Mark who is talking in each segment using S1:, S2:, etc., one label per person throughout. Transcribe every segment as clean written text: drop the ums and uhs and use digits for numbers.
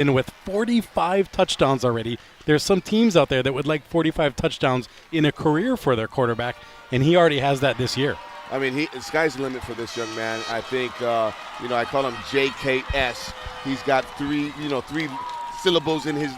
S1: in with 45 touchdowns already. There's some teams out there that would like 45 touchdowns in a career for their quarterback, and he already has that this year.
S2: I mean, the sky's the limit for this young man. I think, I call him JKS. He's got three syllables in his,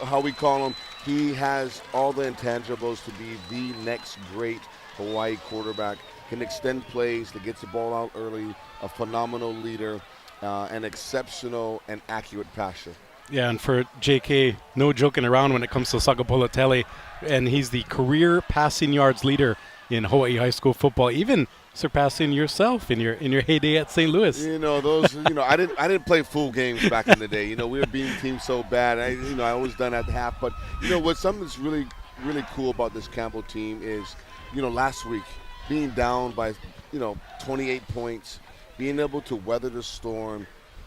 S2: how we call him. He has all the intangibles to be the next great Hawaii quarterback. Can extend plays, that gets the ball out early, a phenomenal leader, an exceptional and accurate passer.
S1: Yeah, and for JK, no joking around when it comes to Sagapolotele, and he's the career passing yards leader in Hawaii high school football, even surpassing yourself in your heyday at St. Louis.
S2: I didn't play full games back in the day. We were beating teams so bad. I was done at the half. But what something that's really cool about this Campbell team is, last week being down by 28 points, being able to weather the storm,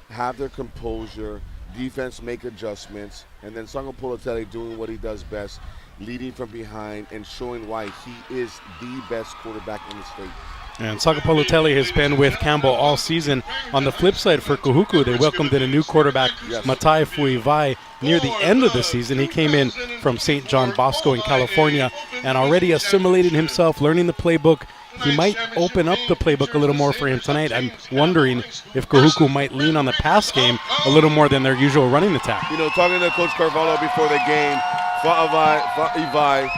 S2: have their composure, defense make adjustments, and then Sagapolotele doing what he does best, leading from behind and showing why he is the best quarterback in the state.
S1: And Sagapolotele has been with Campbell all season. On the flip side for Kahuku, they welcomed in a new quarterback, yes, Matai Fuivai, near the end of the season. He came in from St. John Bosco in California and already assimilated himself, learning the playbook. He might open up the playbook a little more for him tonight. I'm wondering if Kahuku might lean on the pass game a little more than their usual running attack.
S2: Talking to Coach Carvalho before the game, Fuivai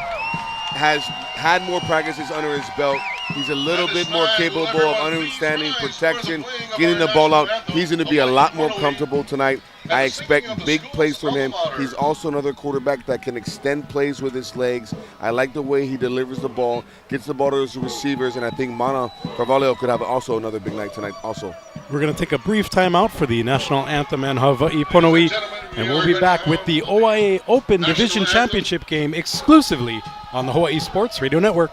S2: has had more practices under his belt. He's a little bit more capable of understanding protection, getting the ball out. He's going to be a lot more comfortable tonight. I expect big plays from him. He's also another quarterback that can extend plays with his legs. I like the way he delivers the ball, gets the ball to his receivers, and I think Mana Carvalho could have also another big night tonight also.
S1: We're going to take a brief timeout for the national anthem and Hawai'i Pono'i, and we'll be back with the OIA Open Division Championship game exclusively on the Hawaii Sports Radio Network.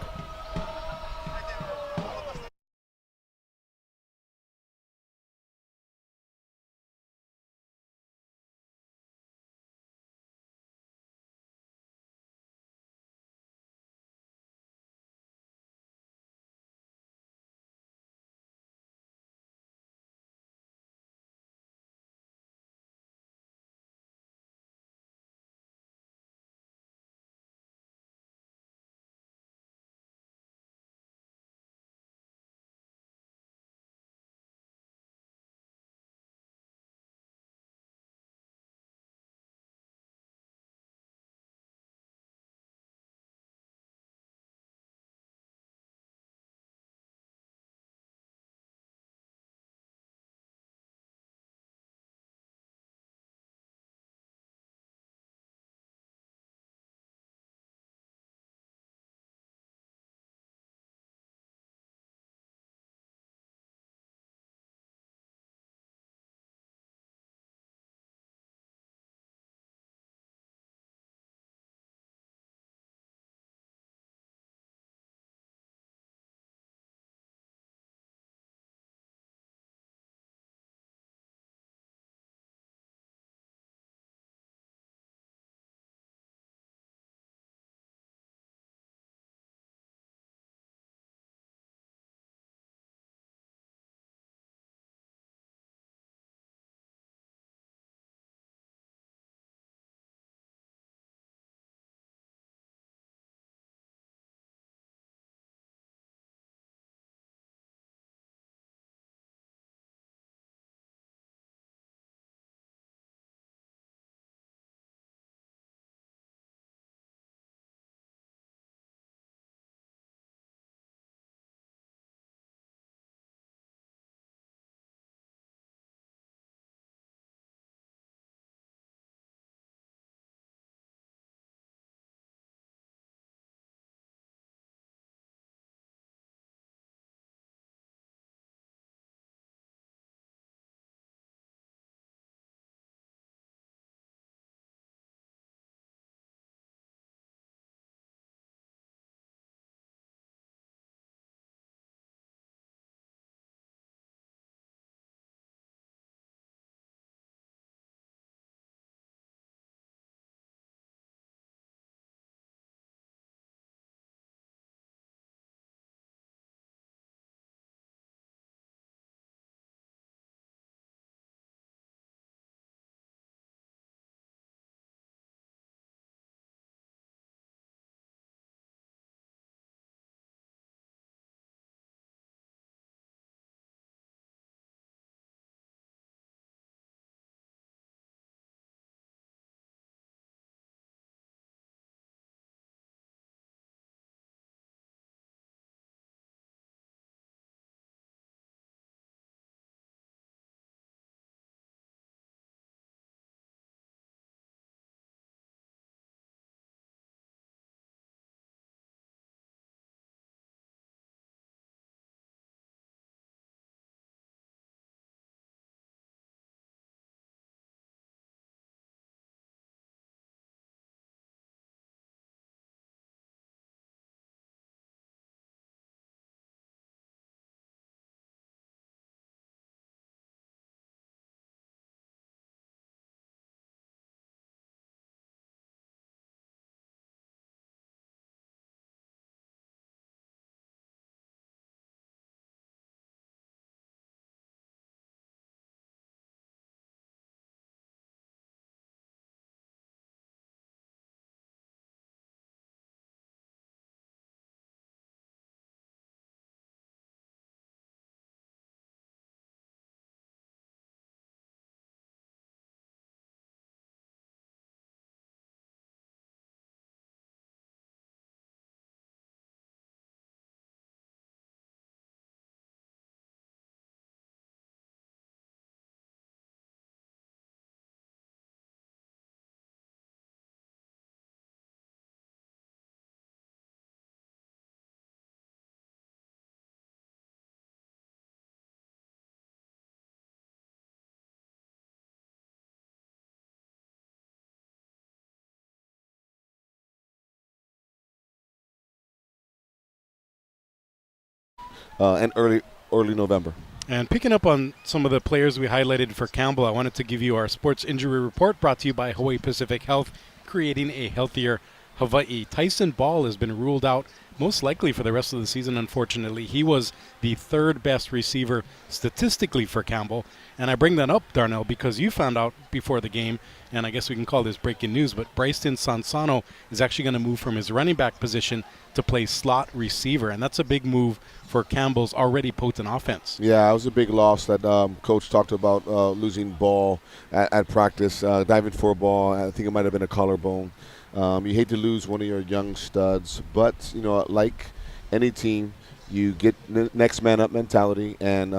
S2: and early November.
S1: And picking up on some of the players we highlighted for Campbell, I wanted to give you our sports injury report brought to you by Hawaii Pacific Health, creating a healthier Hawaii. Tyson Ball has been ruled out most likely for the rest of the season, unfortunately. He was the third best receiver statistically for Campbell. And I bring that up, Darnell, because you found out before the game, and I guess we can call this breaking news, but Bryson Sansano is actually going to move from his running back position to play slot receiver, and that's a big move for Campbell's already potent offense.
S2: Yeah, it was a big loss that Coach talked about, losing Ball at practice, diving for a ball. I think it might have been a collarbone. You hate to lose one of your young studs, but, like any team, you get next man up mentality, and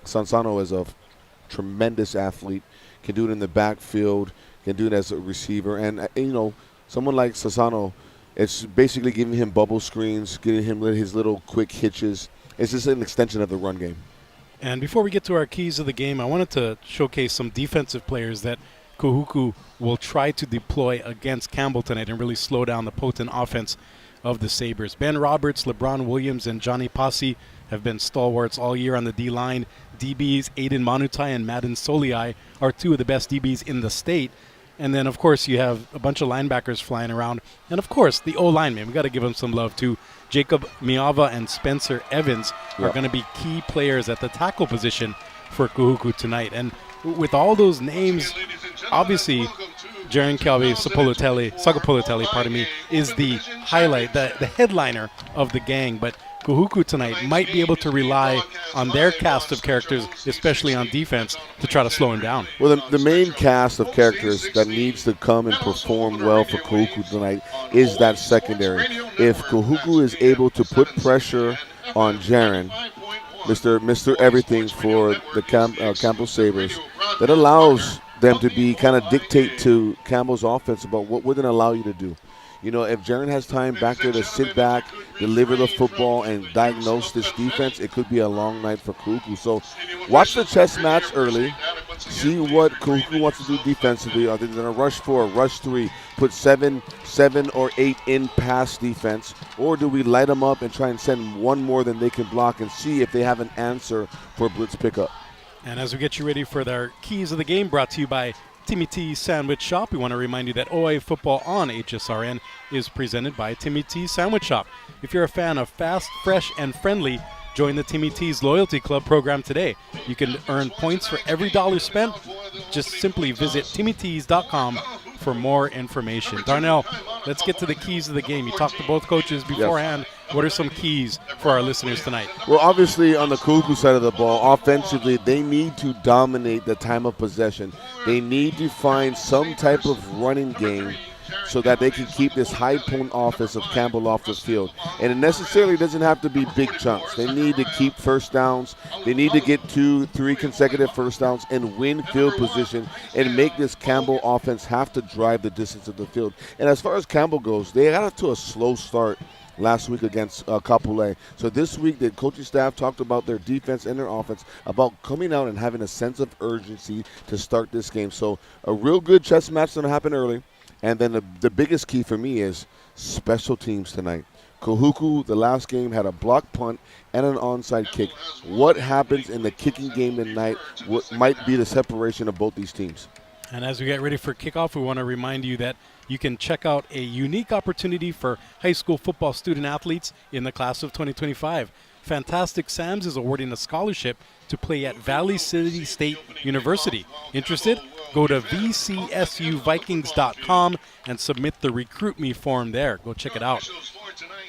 S2: Sansano is a tremendous athlete, can do it in the backfield, can do it as a receiver, and, someone like Sansano, it's basically giving him bubble screens, getting him his little quick hitches. It's just an extension of the run game.
S1: And before we get to our keys of the game, I wanted to showcase some defensive players that Kahuku will try to deploy against Campbell tonight and really slow down the potent offense of the Sabres. Ben Roberts, LeBron Williams, and Johnny Posse have been stalwarts all year on the D-line. DBs Aiden Manutai and Madden Soliai are two of the best DBs in the state. And then, of course, you have a bunch of linebackers flying around. And, of course, the O-linemen. We've got to give them some love, too. Jacob Miava and Spencer Evans are going to be key players at the tackle position for Kahuku tonight. And with all those names, obviously, Jaren Sagapolutele, is the highlight, the headliner of the gang. But Kahuku tonight might be able to rely on their cast of characters, especially on defense, to try to slow him down.
S2: Well, the main cast of characters that needs to come and perform well for Kahuku tonight is that secondary. If Kahuku is able to put pressure on Jaren, Mr. Everything for the Campbell Sabres, that allows them to be kind of dictate to Campbell's offense about what we're going to allow you to do. If Jaren has time back there to sit back, deliver the football, and diagnose this defense, it could be a long night for Kahuku. So watch the chess match early. See what Kahuku wants to do defensively. Are they going to rush 4, rush 3, put 7 or 8 in pass defense? Or do we light them up and try and send one more than they can block and see if they have an answer for blitz pickup?
S1: And as we get you ready for our keys of the game, brought to you by Timmy T's Sandwich Shop, we want to remind you that OIA Football on HSRN is presented by Timmy T's Sandwich Shop. If you're a fan of fast, fresh, and friendly, join the Timmy T's Loyalty Club program today. You can earn points for every dollar spent. Just simply visit timmytees.com for more information. Darnell, let's get to the keys of the game. You talked to both coaches beforehand. Yes. What are some keys for our listeners tonight?
S2: Well, obviously, on the Kahuku side of the ball, offensively, they need to dominate the time of possession. They need to find some type of running game so that they can keep this high-point offense of Campbell off the field. And it necessarily doesn't have to be big chunks. They need to keep first downs. They need to get 2-3 consecutive first downs and win field position and make this Campbell offense have to drive the distance of the field. And as far as Campbell goes, they got off to a slow start last week against Kapolei. So this week, the coaching staff talked about their defense and their offense, about coming out and having a sense of urgency to start this game. So a real good chess match going to happen early. And then the biggest key for me is special teams tonight. Kahuku, the last game, had a block punt and an onside kick. What happens in the kicking game tonight might be the separation of both these teams.
S1: And as we get ready for kickoff, we want to remind you that you can check out a unique opportunity for high school football student athletes in the class of 2025. Fantastic Sam's is awarding a scholarship to play at Valley City State University. Interested? Go to vcsuvikings.com and submit the Recruit Me form there. Go check it out.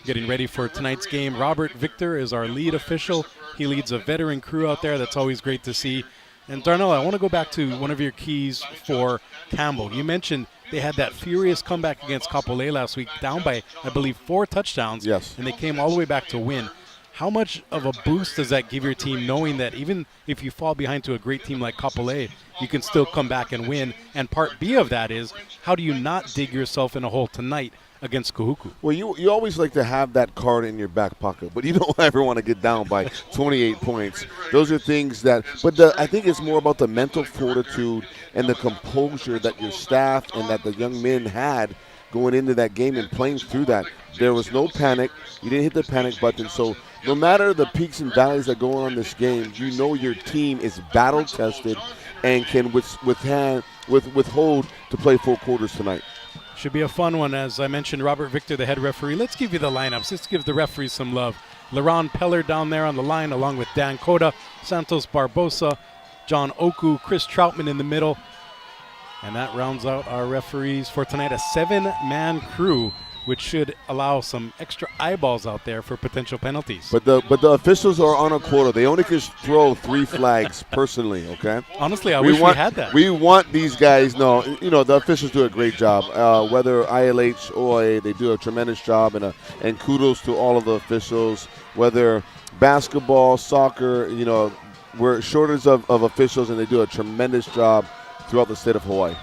S1: Getting ready for tonight's game, Robert Victor is our lead official. He leads a veteran crew out there. That's always great to see. And Darnell, I want to go back to one of your keys for Campbell. You mentioned they had that furious comeback against Kapolei last week, down by, I believe, 4 touchdowns.
S2: Yes.
S1: And they came all the way back to win. How much of a boost does that give your team, knowing that even if you fall behind to a great team like Kapolei, you can still come back and win? And part B of that is, how do you not dig yourself in a hole tonight against Kahuku?
S2: Well, you always like to have that card in your back pocket, but you don't ever want to get down by 28 points. Those are things that – but I think it's more about the mental fortitude and the composure that your staff and that the young men had going into that game and playing through that. There was no panic. You didn't hit the panic button. So no matter the peaks and valleys that go on in this game, you know your team is battle tested and can withhold to play 4 quarters tonight.
S1: Should be a fun one. As I mentioned, Robert Victor, the head referee. Let's give you the lineups. Let's give the referees some love. Laron Peller down there on the line, along with Dan Cota, Santos Barbosa, John Oku, Chris Troutman in the middle. And that rounds out our referees for tonight, a 7-man crew, which should allow some extra eyeballs out there for potential penalties.
S2: But the officials are on a quota. They only can throw 3 flags personally, okay?
S1: Honestly, I wish we had that.
S2: We want these guys, the officials do a great job. Whether ILH, OIA, they do a tremendous job, and kudos to all of the officials. Whether basketball, soccer, we're shortage of officials, and they do a tremendous job throughout the state of Hawaii.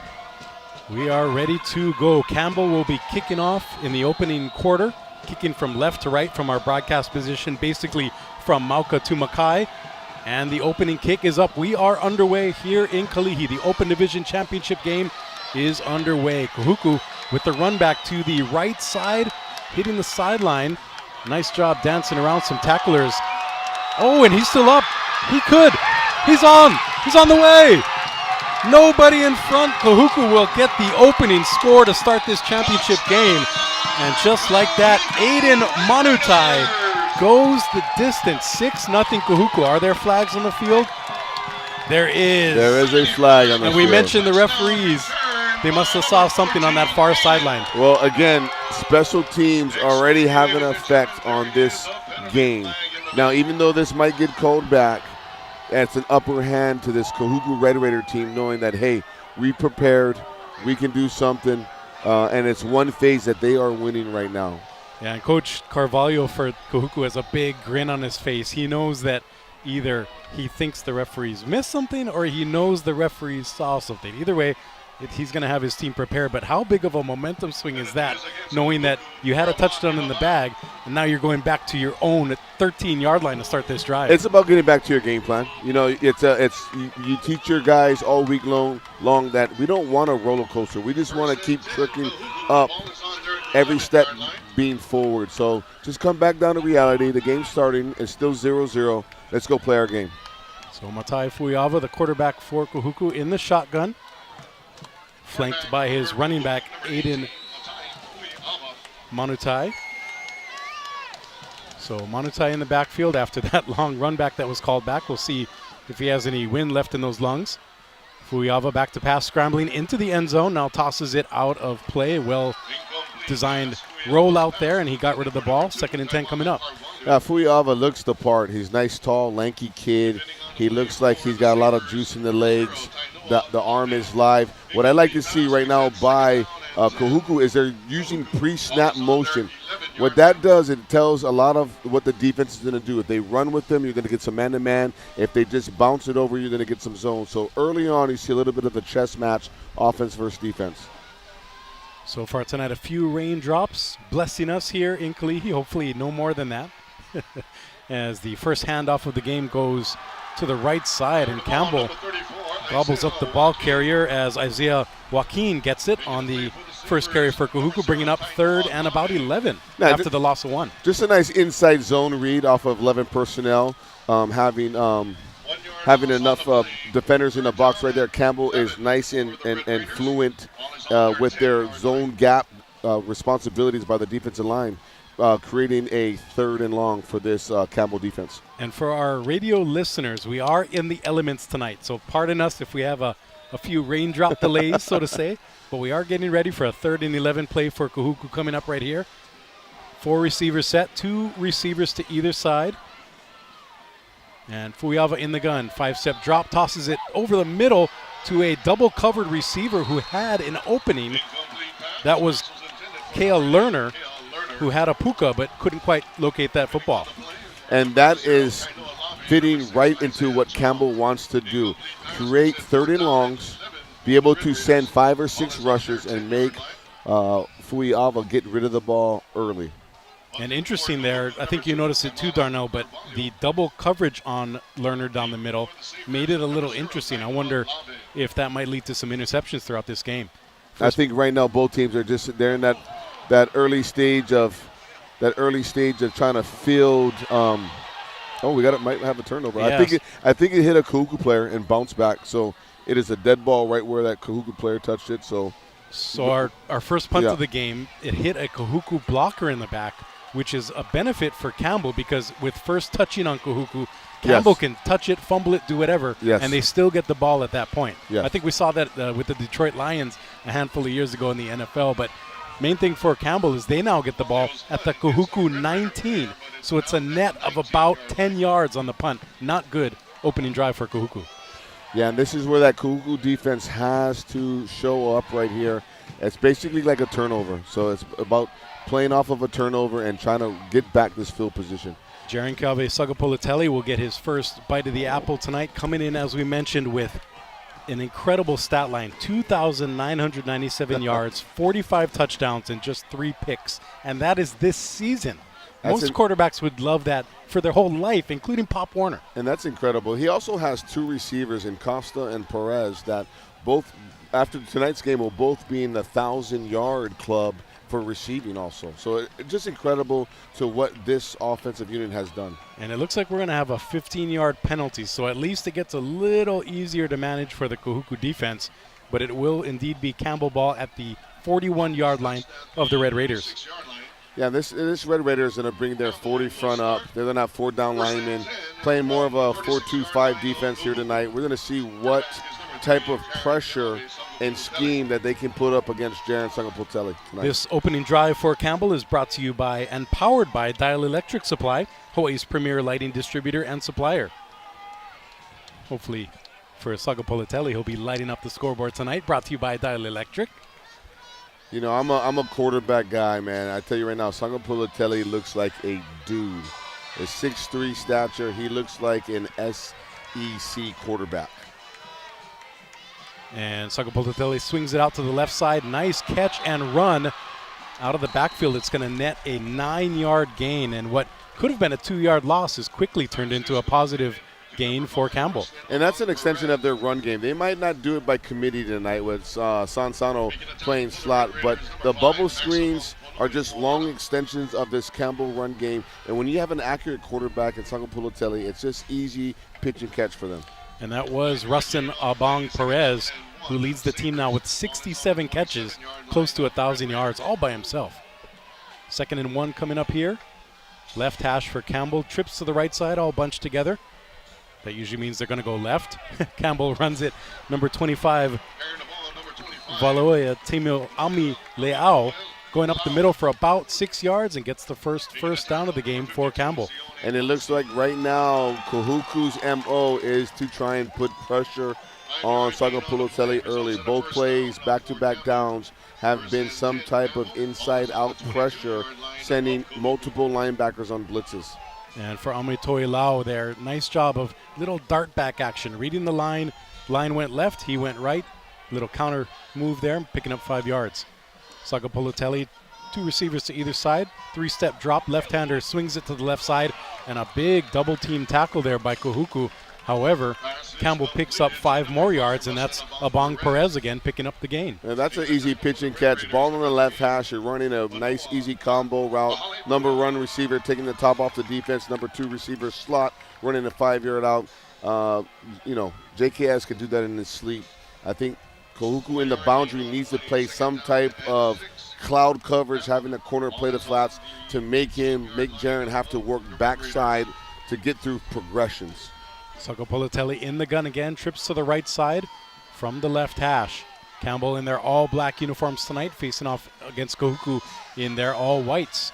S1: We are ready to go. Campbell will be kicking off in the opening quarter, kicking from left to right from our broadcast position, basically from Mauka to Makai. And the opening kick is up. We are underway here in Kalihi. The Open Division Championship game is underway. Kahuku with the run back to the right side, hitting the sideline. Nice job dancing around some tacklers. Oh, and he's still up. He could. He's on. He's on the way. Nobody in front. Kahuku will get the opening score to start this championship game. And just like that, Aiden Manutai goes the distance. 6-0 Kahuku. Are there flags on the field? There is.
S2: There is a flag on the field.
S1: And we mentioned the referees. They must have saw something on that far sideline.
S2: Well, again, special teams already have an effect on this game. Now, even though this might get called back, it's an upper hand to this Kahuku Red Raider team, knowing that, hey, we prepared, we can do something, and it's one phase that they are winning right now.
S1: Yeah, and Coach Carvalho for Kahuku has a big grin on his face. He knows that either he thinks the referees missed something or he knows the referees saw something. Either way, he's going to have his team prepared. But how big of a momentum swing is that, knowing that you had a touchdown in the bag and now you're going back to your own 13-yard line to start this drive?
S2: It's about getting back to your game plan. You teach your guys all week long that we don't want a roller coaster. We just want to keep tricking up, every step being forward. So just come back down to reality. The game's starting. It's still 0-0. Let's go play our game.
S1: So Matai Fuiava, the quarterback for Kahuku, in the shotgun, flanked by his running back, Aiden Manutai. So Manutai in the backfield after that long run back that was called back. We'll see if he has any wind left in those lungs. Fuiava back to pass, scrambling into the end zone. Now tosses it out of play. Well-designed roll out there, and he got rid of the ball. 2nd and 10 coming up.
S2: Fuiava looks the part. He's nice, tall, lanky kid. He looks like he's got a lot of juice in the legs. The arm is live. What I like to see right now by Kahuku is they're using pre-snap motion. What that does, it tells a lot of what the defense is going to do. If they run with them, you're going to get some man-to-man. If they just bounce it over, you're going to get some zone. So early on, you see a little bit of a chess match, offense versus defense.
S1: So far tonight, a few raindrops blessing us here in Kalihi. Hopefully no more than that. As the first handoff of the game goes to the right side, and Campbell gobbles up the ball carrier as Isaiah Joaquin gets it on the first carry for Kahuku, bringing up 3rd and about 11 after the loss of 1.
S2: Just a nice inside zone read off of 11 personnel, having enough defenders in the box right there. Campbell is nice and fluent with their zone gap responsibilities by the defensive line. Creating a 3rd and long for this Campbell defense.
S1: And for our radio listeners, we are in the elements tonight, so pardon us if we have a few raindrop delays, so to say, but we are getting ready for a 3rd and 11 play for Kahuku coming up right here. 4 receivers set, 2 receivers to either side. And Fuiava in the gun, 5-step drop, tosses it over the middle to a double-covered receiver who had an opening. That was Kale Lerner, who had a puka but couldn't quite locate that football.
S2: And that is fitting right into what Campbell wants to do. Create 3rd and longs, be able to send 5 or 6 rushers and make Fuiava get rid of the ball early.
S1: And interesting there, I think you noticed it too, Darnell, but the double coverage on Lerner down the middle made it a little interesting. I wonder if that might lead to some interceptions throughout this game.
S2: I think right now both teams are they're in that early stage of trying to field. Might have a turnover.
S1: Yes.
S2: I think it hit a Kahuku player and bounced back. So it is a dead ball right where that Kahuku player touched it. So
S1: our first punt of the game, it hit a Kahuku blocker in the back, which is a benefit for Campbell because with first touching on Kahuku, Campbell can touch it, fumble it, do whatever, and they still get the ball at that point.
S2: Yes.
S1: I think we saw that with the Detroit Lions a handful of years ago in the NFL. But main thing for Campbell is they now get the ball at the Kahuku 19. So it's a net of about 10 yards on the punt. Not good opening drive for Kahuku.
S2: Yeah, and this is where that Kahuku defense has to show up right here. It's basically like a turnover. So it's about playing off of a turnover and trying to get back this field position.
S1: Jaron Calve-Sagapolitelli will get his first bite of the apple tonight, coming in, as we mentioned, with an incredible stat line, 2,997 yards, 45 touchdowns, and just 3 picks. And that is this season. Most quarterbacks would love that for their whole life, including Pop Warner.
S2: And that's incredible. He also has 2 receivers in Costa and Perez that both, after tonight's game, will both be in the 1,000-yard club for receiving also. So it's just incredible to what this offensive unit has done.
S1: And it looks like we're going to have a 15-yard penalty, so at least it gets a little easier to manage for the Kahuku defense, but it will indeed be Campbell ball at the 41-yard line of the Red Raiders.
S2: Yeah, this Red Raider is going to bring their 40 front up. They're going to have 4 down linemen, playing more of a 4-2-5 defense here tonight. We're going to see what type of pressure and scheme that they can put up against Jaron Sagapolitelli tonight.
S1: This opening drive for Campbell is brought to you by and powered by Dial Electric Supply, Hawaii's premier lighting distributor and supplier. Hopefully for Sagapolitelli, he'll be lighting up the scoreboard tonight. Brought to you by Dial Electric.
S2: You know, I'm a quarterback guy, man. I tell you right now, Sagapolitelli looks like a dude. A 6'3" stature. He looks like an SEC quarterback.
S1: And Sagapolitelli swings it out to the left side. Nice catch and run out of the backfield. It's going to net a 9-yard gain. And what could have been a 2-yard loss is quickly turned into a positive gain for Campbell.
S2: And that's an extension of their run game. They might not do it by committee tonight with Sansano playing slot, but the bubble screens are just long extensions of this Campbell run game. And when you have an accurate quarterback at Sagapolitelli, it's just easy pitch and catch for them.
S1: And that was Rustin Abong Perez, who leads the team now with 67 catches, close to 1,000 yards, all by himself. 2nd and 1 coming up here. Left hash for Campbell. Trips to the right side, all bunched together. That usually means they're going to go left. Campbell runs it. Number 25, Valoia Timmy Ami Leao, going up the middle for about 6 yards and gets the first down of the game for Campbell.
S2: And it looks like right now Kahuku's MO is to try and put pressure on Sagapolitelli early. Both plays, back-to-back downs, have been some type of inside-out pressure, sending multiple linebackers on blitzes.
S1: And for Amitoi Lau there, nice job of little dart back action. Reading the line. Line went left, he went right. Little counter move there, picking up 5 yards. Sagapolitelli, 2 receivers to either side. 3-step drop, left-hander swings it to the left side. And a big double-team tackle there by Kahuku. However, Campbell picks up 5 more yards, and that's Abong Perez again picking up the gain.
S2: And that's an easy pitch and catch. Ball on the left hash. You're running a nice, easy combo route. Number 1 receiver taking the top off the defense. Number 2 receiver slot running a 5-yard out. JKS can do that in his sleep. I think Kahuku in the boundary needs to play some type of cloud coverage, having a corner play the flats to make Jaron have to work backside to get through progressions.
S1: Sagapolitelli in the gun again, trips to the right side from the left hash. Campbell in their all-black uniforms tonight, facing off against Kahuku in their all-whites.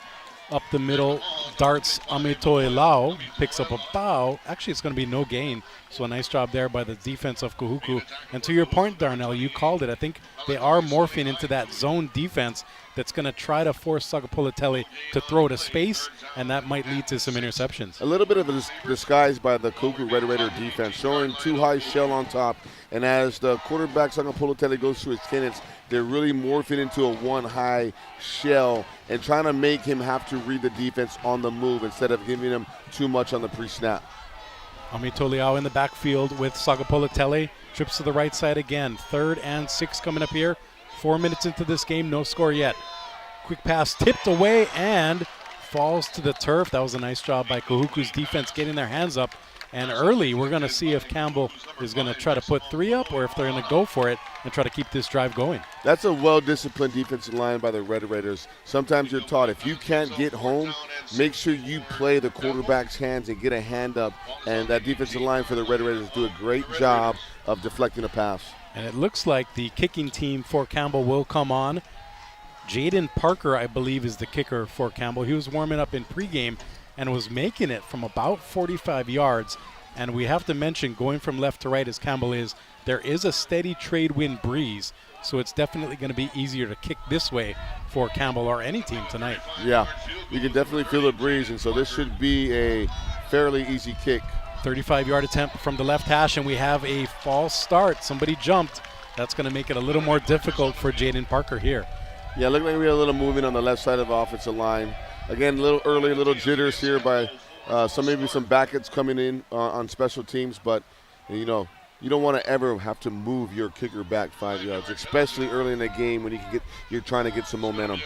S1: Up the middle, darts Amitoi Lau, picks up a bow. Actually, it's going to be no gain, so a nice job there by the defense of Kahuku. And to your point, Darnell, you called it. I think they are morphing into that zone defense that's going to try to force Sagapolitelli to throw to space, and that might lead to some interceptions.
S2: A little bit of a disguise by the Kahuku Red Raider defense, showing too high shell on top. And as the quarterback Sagapolitelli goes through his tenets, they're really morphing into a one-high shell and trying to make him have to read the defense on the move instead of giving him too much on the pre-snap.
S1: Amitoi Lau in the backfield with Sagapolitelli. Trips to the right side again. 3rd and 6 coming up here 4 minutes into this game, no score yet. Quick pass tipped away and falls to the turf. That was a nice job by Kahuku's defense getting their hands up. And early, we're going to see if Campbell is going to try to put 3 up or if they're going to go for it and try to keep this drive going.
S2: That's a well-disciplined defensive line by the Red Raiders. Sometimes you're taught if you can't get home, make sure you play the quarterback's hands and get a hand up. And that defensive line for the Red Raiders do a great job of deflecting a pass.
S1: And it looks like the kicking team for Campbell will come on. Jaden Parker, I believe, is the kicker for Campbell. He was warming up in pregame and was making it from about 45 yards. And we have to mention, going from left to right as Campbell is, there is a steady trade wind breeze. So it's definitely going to be easier to kick this way for Campbell or any team tonight.
S2: Yeah, you can definitely feel the breeze, and so this should be a fairly easy kick.
S1: 35-yard attempt from the left hash, and we have a false start. Somebody jumped. That's going to make it a little more difficult for Jaden Parker here.
S2: Yeah, looked like we had a little movement on the left side of the offensive line. Again, a little early, a little jitters here by maybe some backups coming in on special teams, but you know, you don't want to ever have to move your kicker back 5 yards, especially early in the game when you're trying to get some momentum.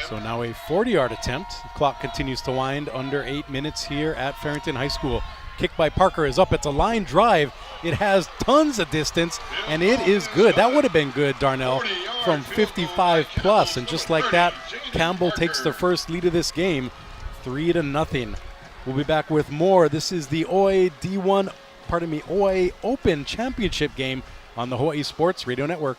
S1: So now a 40-yard attempt. The clock continues to wind, under 8 minutes here at Farrington High School. Kick by Parker is up. It's a line drive. It has tons of distance, and it is good. That would have been good, Darnell, from 55 plus. And just like that, Campbell takes the first lead of this game, 3-0. We'll be back with more. This is the OIA Open Championship game on the Hawaii Sports Radio Network.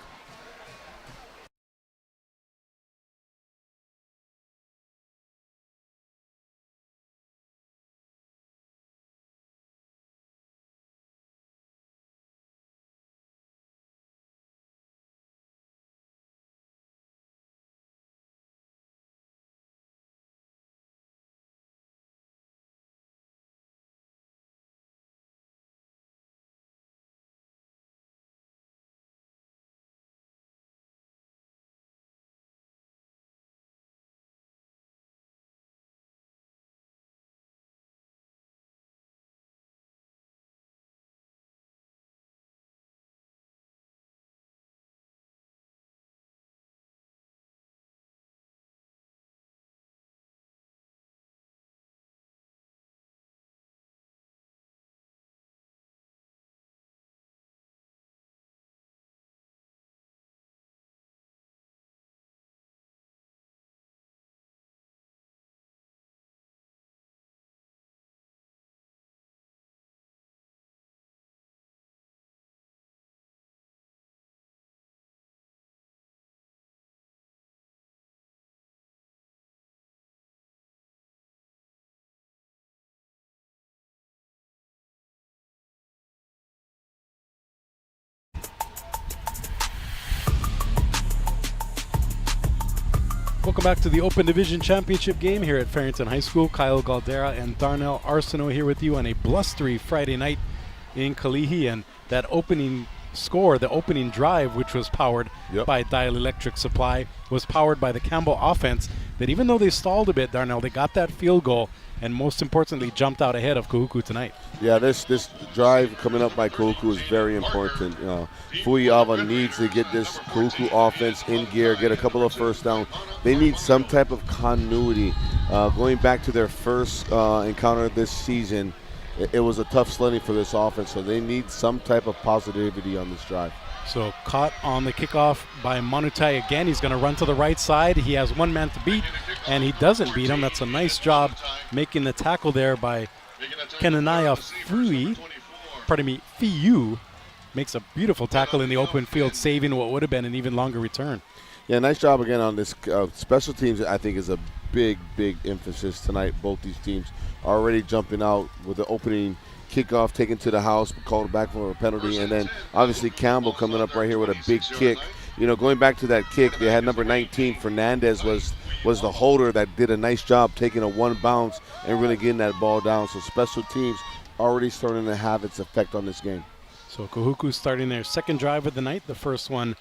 S1: Welcome back to the Open Division Championship game here at Farrington High School. Kyle Galdera and Darnell Arsenault here with you on a blustery Friday night in Kalihi. And that opening score, the opening drive, which was powered by Dial Electric Supply, was powered by the Campbell offense, that even though they stalled a bit, Darnell, they got that field goal and most importantly jumped out ahead of Kahuku tonight. Yeah,
S2: this drive coming up by Kahuku is very important. Fuiava needs to get this Kahuku offense in gear, get a couple of first down. They need some type of continuity. Going back to their first encounter this season, it was a tough sledding for this offense, so they need some type of positivity on this drive.
S1: So caught on the kickoff by Manutai again. He's going to run to the right side. He has one man to beat, and he doesn't beat him. That's a nice job making the tackle there by Kenanaya Fiu. Makes a beautiful tackle in the open field, saving what would have been an even longer return.
S2: Yeah, nice job again on this. Special teams, I think, is a big emphasis tonight. Both these teams already jumping out with the opening kickoff taken to the house, called back for a penalty, and then obviously Campbell coming up right here with a big kick. You know, going back to that kick, they had number 19, Fernandez, was the holder that did a nice job taking a one bounce and really getting that ball down. So special teams already starting to have its effect on this game.
S1: So Kahuku starting their second drive of the night. The first one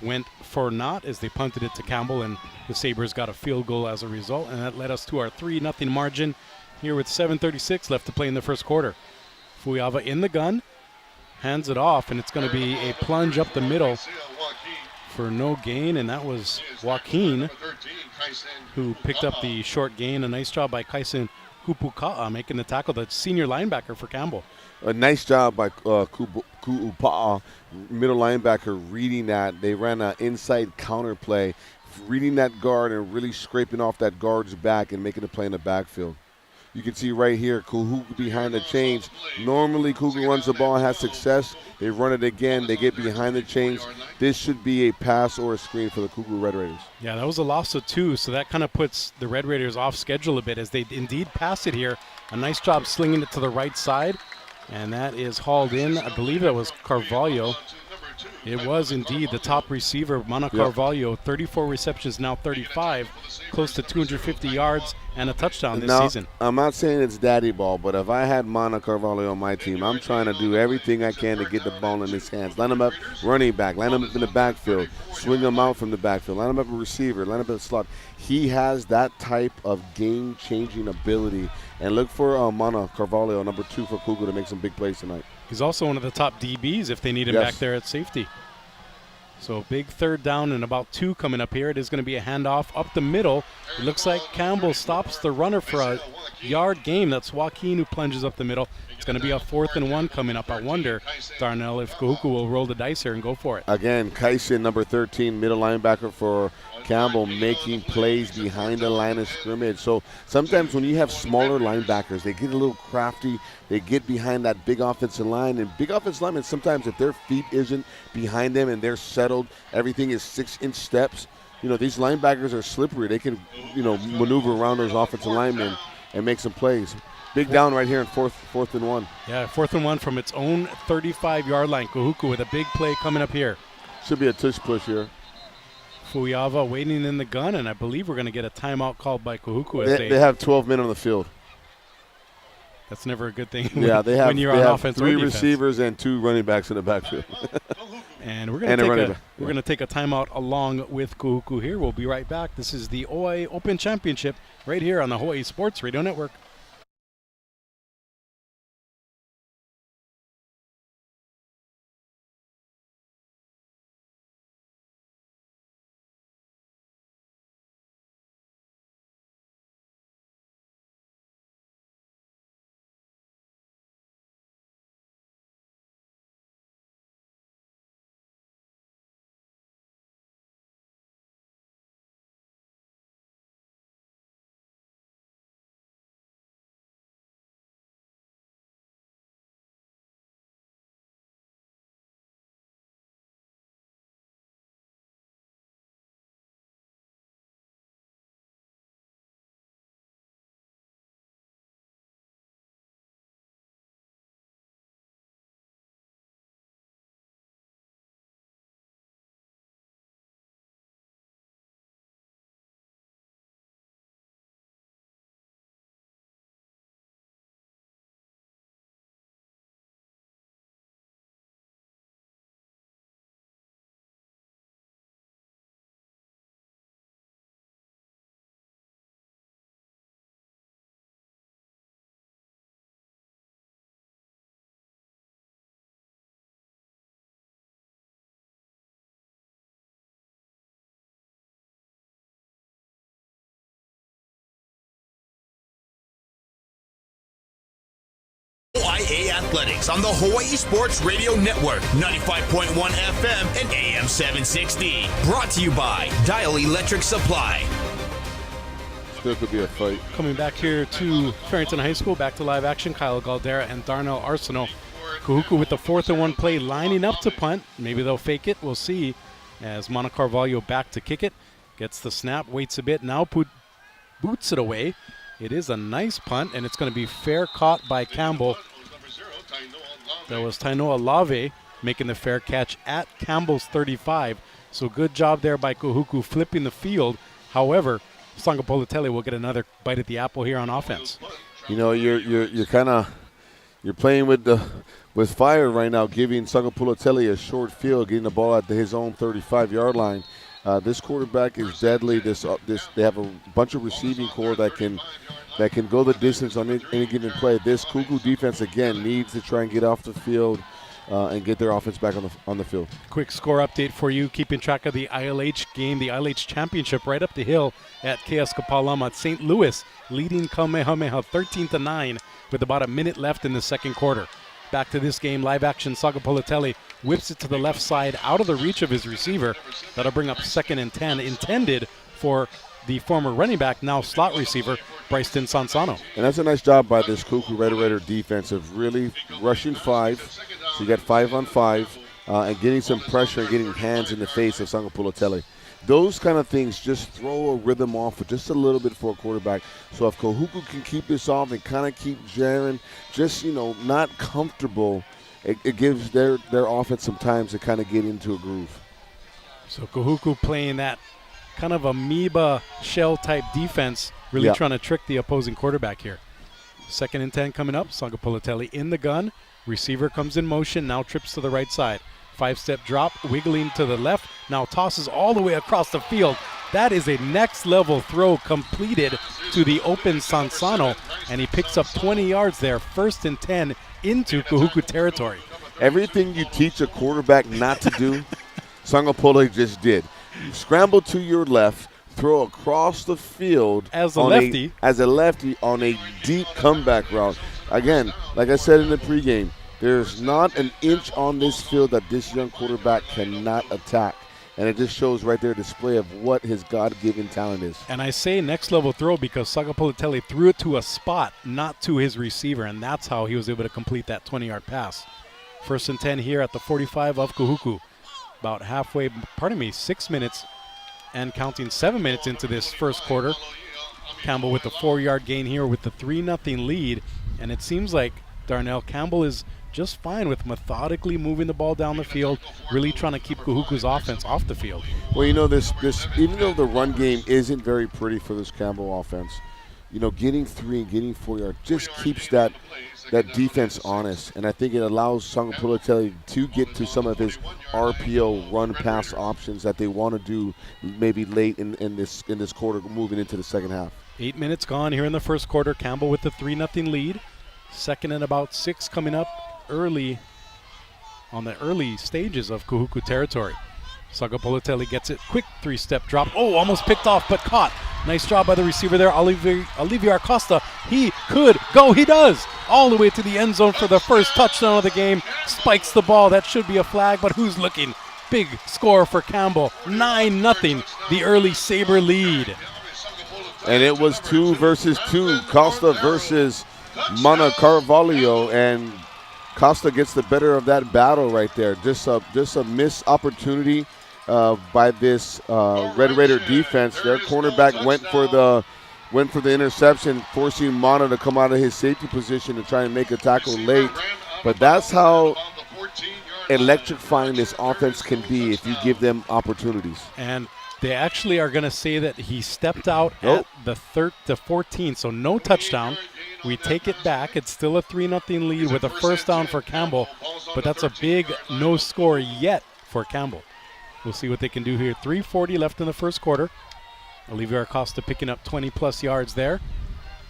S1: went for naught as they punted it to Campbell, and the Sabres got a field goal as a result, and that led us to our 3-0 margin here with 7:36 left to play in the first quarter. Fuiava in the gun, hands it off, and it's going to be a plunge up the middle for no gain, and that was Joaquin who picked up the short gain. A nice job by Kaisen Kupuka'a making the tackle, the senior linebacker for Campbell.
S2: A nice job by Kupuka'a, middle linebacker, reading that. They ran an inside counter play, reading that guard and really scraping off that guard's back and making a play in the backfield. You can see right here, Kahuku behind the chains. Normally, Kahuku runs the ball and has success. They run it again. They get behind the chains. This should be a pass or a screen for the Kahuku Red Raiders.
S1: Yeah, that was a loss of 2, so that kind of puts the Red Raiders off schedule a bit as they indeed pass it here. A nice job slinging it to the right side, and that is hauled in. I believe that was Carvalho. It was indeed the top receiver, Mana Carvalho. 34 receptions, now 35, close to 250 yards and a touchdown this season.
S2: I'm not saying it's daddy ball, but if I had Mana Carvalho on my team, I'm trying to do everything I can to get the ball in his hands. Line him up running back, line him up in the backfield, swing him out from the backfield, line him up a receiver, line up in the slot. He has that type of game-changing ability. And look for Mana Carvalho, number 2 for Cougar, to make some big plays tonight.
S1: He's also one of the top DBs if they need him back there at safety. So big third down and about 2 coming up here. It is going to be a handoff up the middle. It looks like Campbell stops the runner for a yard gain. That's Joaquin who plunges up the middle. It's going to be a 4th and 1 coming up. I wonder, Darnell, if Kahuku will roll the dice here and go for it. Again,
S2: Kaisen, number 13, middle linebacker for Campbell, making plays behind the line of scrimmage. So sometimes when you have smaller linebackers, they get a little crafty. They get behind that big offensive line. And big offensive linemen, sometimes if their feet isn't behind them and they're settled, everything is 6-inch steps. You know, these linebackers are slippery. They can, maneuver around those offensive linemen and make some plays. Big down right here in 4th and 1.
S1: Yeah, 4th and 1 from its own 35-yard line. Kahuku with a big play coming up here.
S2: Should be a tush push here.
S1: Fuyava waiting in the gun, and I believe we're going to get a timeout called by Kahuku.
S2: They have 12 men on the field.
S1: That's never a good thing
S2: when
S1: you're on offense or
S2: 3
S1: defense.
S2: Receivers and 2 running backs in the backfield.
S1: And we're going to take a timeout along with Kahuku here. We'll be right back. This is the OIA Open Championship right here on the Hawaii Sports Radio Network.
S3: OIA Athletics on the Hawaii Sports Radio Network, 95.1 FM and AM 760. Brought to you by Dial Electric Supply.
S2: Still could be a fight.
S1: Coming back here to Farrington High School, back to live action. Kyle Galdera and Darnell Arsenault. Kahuku with the 4th and 1 play, lining up to punt. Maybe they'll fake it. We'll see. As Mana Carvalho back to kick it. Gets the snap, waits a bit, now boots it away. It is a nice punt, and it's going to be fair caught by Campbell. That was Tainoa Lave making the fair catch at Campbell's 35. So good job there by Kahuku flipping the field. However, Sangapolitele will get another bite at the apple here on offense.
S2: You know, you're playing with fire right now, giving Sangapolitele a short field, getting the ball at his own 35-yard line. This quarterback is deadly. They have a bunch of receiving core that can go the distance on any given play. This Kuku defense again needs to try and get off the field and get their offense back on the field.
S1: Quick score update for you, keeping track of the ILH game, the ILH championship right up the hill at KS Kapalama at St. Louis, leading Kamehameha 13-9 with about a minute left in the second quarter. Back to this game, live action, Sagapolatelli whips it to the left side out of the reach of his receiver. That'll bring up 2nd and 10, intended for the former running back, now slot receiver, Bryson Sansano.
S2: And that's a nice job by this Kuku Red Raider defense of really rushing 5. So you got 5 on 5 and getting some pressure and getting hands in the face of Sagapolatelli. Those kind of things just throw a rhythm off for just a little bit for a quarterback. So if Kahuku can keep this off and kind of keep Jaron just, not comfortable, it gives their offense some time to kind of get into a groove.
S1: So Kahuku playing that kind of amoeba shell type defense, really trying to trick the opposing quarterback here. 2nd and 10 coming up, Sagapolatelli in the gun. Receiver comes in motion, now trips to the right side. 5-step drop, wiggling to the left, now tosses all the way across the field. That is a next level throw completed to the open Sansano, and he picks up 20 yards there, 1st and 10 into Kahuku territory.
S2: Everything you teach a quarterback not to do, Sagapolatelli just did. Scramble to your left, throw across the field
S1: as a lefty
S2: on a deep comeback route. Again, like I said in the pregame, there's not an inch on this field that this young quarterback cannot attack. And it just shows right there a display of what his God-given talent is.
S1: And I say next level throw because Sagapolatelli threw it to a spot, not to his receiver, and that's how he was able to complete that 20-yard pass. 1st and 10 here at the 45 of Kahuku. About 6 minutes and counting 7 minutes into this first quarter. Campbell with the 4-yard gain here with the 3-0 lead. And it seems like, Darnell, Campbell is just fine with methodically moving the ball down the field, really trying to keep Kahuku's offense off the field.
S2: Well, this even though the run game isn't very pretty for this Campbell offense, getting 3 and getting 4 yards just keeps that defense honest. And I think it allows Sagapolatelli to get to some of his RPO run pass options that they want to do maybe late in this quarter moving into the second half.
S1: 8 minutes gone here in the first quarter. Campbell with the 3-0 lead. 2nd and about 6 coming up early on the early stages of Kahuku territory. Sagapolatelli gets it. Quick 3-step drop. Oh, almost picked off, but caught. Nice job by the receiver there, Olivier Acosta. He could go. He does. All the way to the end zone for the first touchdown of the game. Spikes the ball. That should be a flag, but who's looking? Big score for Campbell. 9-0, the early Sabre lead.
S2: And it was 2 versus 2. Costa versus Mana Carvalho, and Costa gets the better of that battle right there. Just a missed opportunity by this Red Raider defense. Their cornerback went for the interception, forcing Mana to come out of his safety position to try and make a tackle late. But that's how electrifying this offense can be if you give them opportunities.
S1: And they actually are going to say that he stepped out at the 14, so no touchdown. We take it back. It's still a 3-0 lead with a first down for Campbell, but that's a big no score yet for Campbell. We'll see what they can do here. 3:40 left in the first quarter. Olivier Acosta picking up 20-plus yards there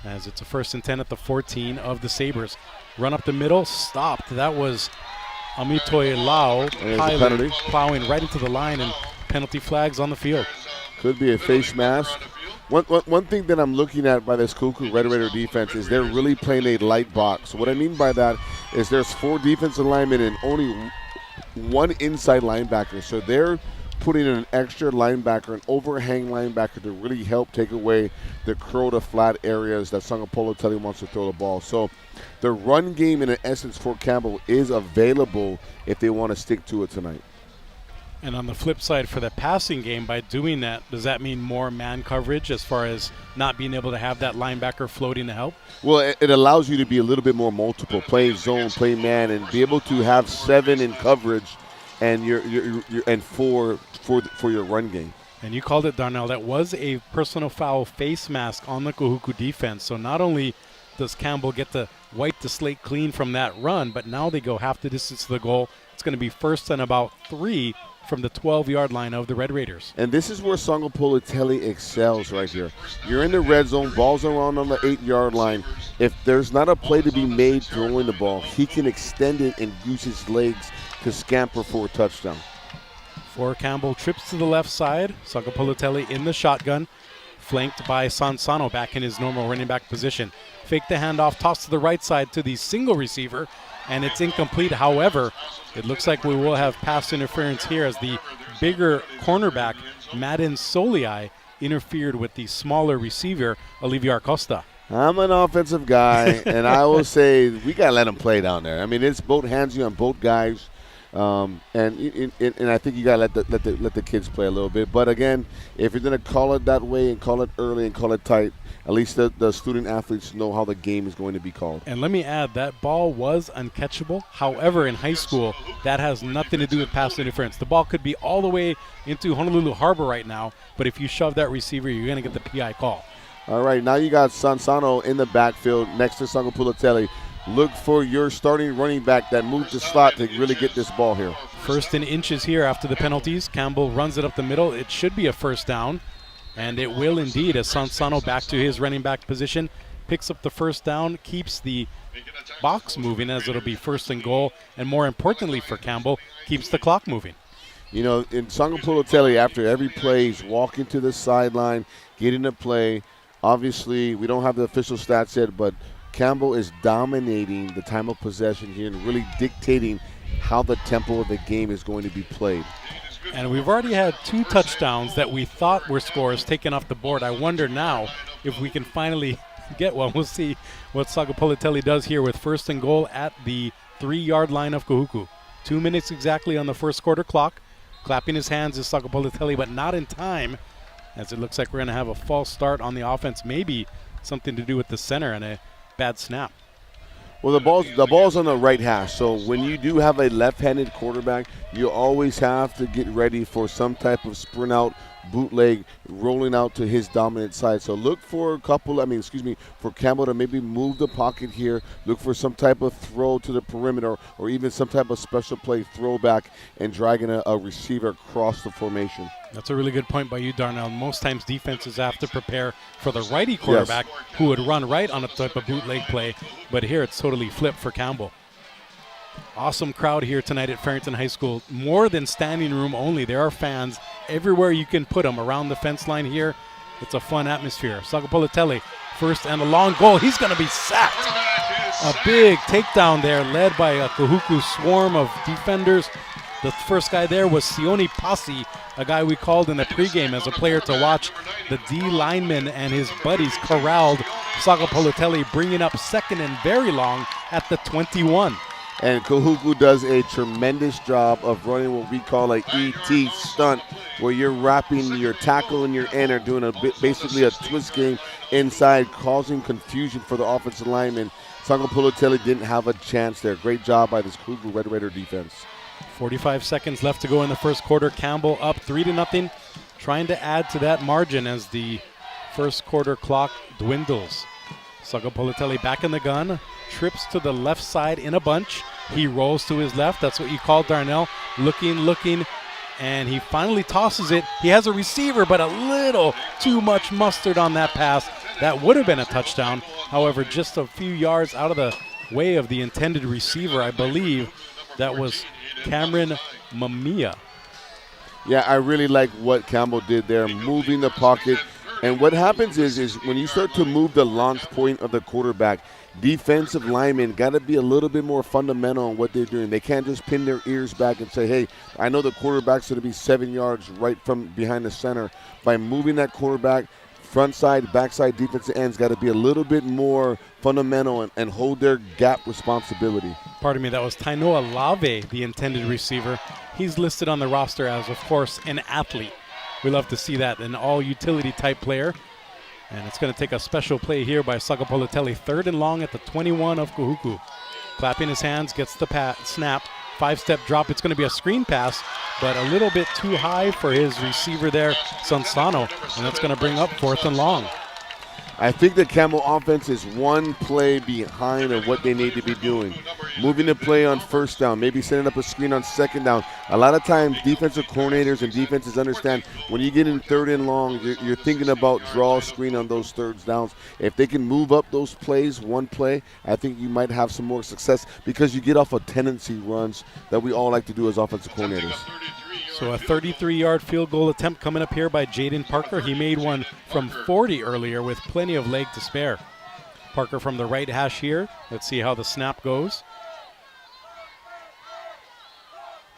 S1: as it's a 1st and 10 at the 14 of the Sabres. Run up the middle, stopped. That was Amitoy Lau plowing right into the line, and penalty flags on the field.
S2: Could be a face mask. One thing that I'm looking at by this Kuku Red Raider defense is they're really playing a light box. What I mean by that is there's 4 defensive linemen and only 1 inside linebacker. So they're putting in an extra linebacker, an overhang linebacker to really help take away the curl to flat areas that Sagapolatelli wants to throw the ball. So the run game in essence for Campbell is available if they want to stick to it tonight.
S1: And on the flip side, for the passing game, by doing that, does that mean more man coverage as far as not being able to have that linebacker floating to help?
S2: Well, it allows you to be a little bit more multiple, play zone, play man, and be able to have 7 in coverage and and 4 for your run game.
S1: And you called it, Darnell. That was a personal foul face mask on the Kahuku defense. So not only does Campbell get to wipe the slate clean from that run, but now they go half the distance to the goal. It's going to be 1st and about 3 from the 12-yard line of the Red Raiders.
S2: And this is where Sangapoluteli excels right here. You're in the red zone, ball's around on the 8-yard line. If there's not a play to be made throwing the ball, he can extend it and use his legs to scamper for a touchdown.
S1: For Campbell, trips to the left side. Sangapoluteli in the shotgun, flanked by Sansano back in his normal running back position. Fake the handoff, toss to the right side to the single receiver, and it's incomplete. However, it looks like we will have pass interference here as the bigger cornerback, Madden Soliai, interfered with the smaller receiver, Olivier Costa.
S2: I'm an offensive guy, and I will say we got to let him play down there. I mean, it's both handsy on both guys. And I think you got to let the kids play a little bit. But again, if you're going to call it that way and call it early and call it tight, at least the student athletes know how the game is going to be called.
S1: And let me add, that ball was uncatchable. However, in high school, that has nothing to do with pass interference. The ball could be all the way into Honolulu Harbor right now, but if you shove that receiver, you're going to get the PI call.
S2: All right, now you got Sansano in the backfield next to Sangapoluteli. Look for your starting running back that moved the slot to really get this ball here.
S1: 1st and inches here after the penalties. Campbell runs it up the middle. It should be a first down, and it will indeed as Sansano back to his running back position, picks up the first down, keeps the box moving as it'll be 1st and goal, and more importantly for Campbell, keeps the clock moving.
S2: You know, in Sangapoluteli, after every play, he's walking to the sideline, getting a play. Obviously, we don't have the official stats yet, but Campbell is dominating the time of possession here and really dictating how the tempo of the game is going to be played.
S1: And we've already had 2 touchdowns that we thought were scores taken off the board. I wonder now if we can finally get one. We'll see what Sangapoluteli does here with 1st and goal at the 3-yard line of Kahuku. 2 minutes exactly on the first quarter clock. Clapping his hands is Sangapoluteli, but not in time, as it looks like we're going to have a false start on the offense. Maybe something to do with the center and a bad snap.
S2: Well, the ball's on the right hash, so when you do have a left-handed quarterback, you always have to get ready for some type of sprint out, bootleg, rolling out to his dominant side. So look for for Campbell to maybe move the pocket here, look for some type of throw to the perimeter or even some type of special play throwback and dragging a receiver across the formation.
S1: That's a really good point by you, Darnell. Most times defenses have to prepare for the righty quarterback who would run right on a type of bootleg play, but here it's totally flipped for Campbell. Awesome crowd here tonight at Farrington High School. More than standing room only. There are fans everywhere you can put them around the fence line here. It's a fun atmosphere. Sangapoluteli, 1st and a long goal. He's going to be sacked. A big takedown there led by a Kahuku swarm of defenders. The first guy there was Sione Pasi, a guy we called in the pregame as a player to watch. The D lineman and his buddies corralled Sangapoluteli, bringing up 2nd and very long at the 21.
S2: And Kahuku does a tremendous job of running what we call a ET stunt, where you're wrapping your tackle and your end, or doing basically a twist game inside, causing confusion for the offensive lineman. Sangapoluteli didn't have a chance there. Great job by this Kahuku Red Raider defense.
S1: 45 seconds left to go in the first quarter. Campbell up 3-0, trying to add to that margin as the first quarter clock dwindles. Sangapoluteli back in the gun, trips to the left side in a bunch. He rolls to his left. That's what you call Darnell. Looking, and he finally tosses it. He has a receiver, but a little too much mustard on that pass. That would have been a touchdown. However, just a few yards out of the way of the intended receiver, I believe that was Cameron Mamiya.
S2: Yeah, I really like what Campbell did there, moving the pocket. And what happens is when you start to move the launch point of the quarterback, defensive linemen got to be a little bit more fundamental on what they're doing. They can't just pin their ears back and say, hey, I know the quarterback's going to be 7 yards right from behind the center. By moving that quarterback, front side, backside defensive ends got to be a little bit more fundamental and hold their gap responsibility.
S1: Pardon me, that was Tainoa Lave, the intended receiver. He's listed on the roster as, of course, an athlete. We love to see that, an all-utility type player. And it's going to take a special play here by Sangapoluteli. 3rd and long at the 21 of Kahuku. Clapping his hands, gets the snap. 5-step drop. It's going to be a screen pass, but a little bit too high for his receiver there, Sansano. And that's going to bring up 4th and long.
S2: I think the Campbell offense is one play behind of what they need to be doing. Moving the play on first down, maybe setting up a screen on second down. A lot of times defensive coordinators and defenses understand when you get in third and long, you're thinking about draw screen on those third downs. If they can move up those plays, one play, I think you might have some more success because you get off of tendency runs that we all like to do as offensive coordinators.
S1: So a 33-yard field goal attempt coming up here by Jaden Parker. He made one from 40 earlier with plenty of leg to spare. Parker from the right hash here. Let's see how the snap goes.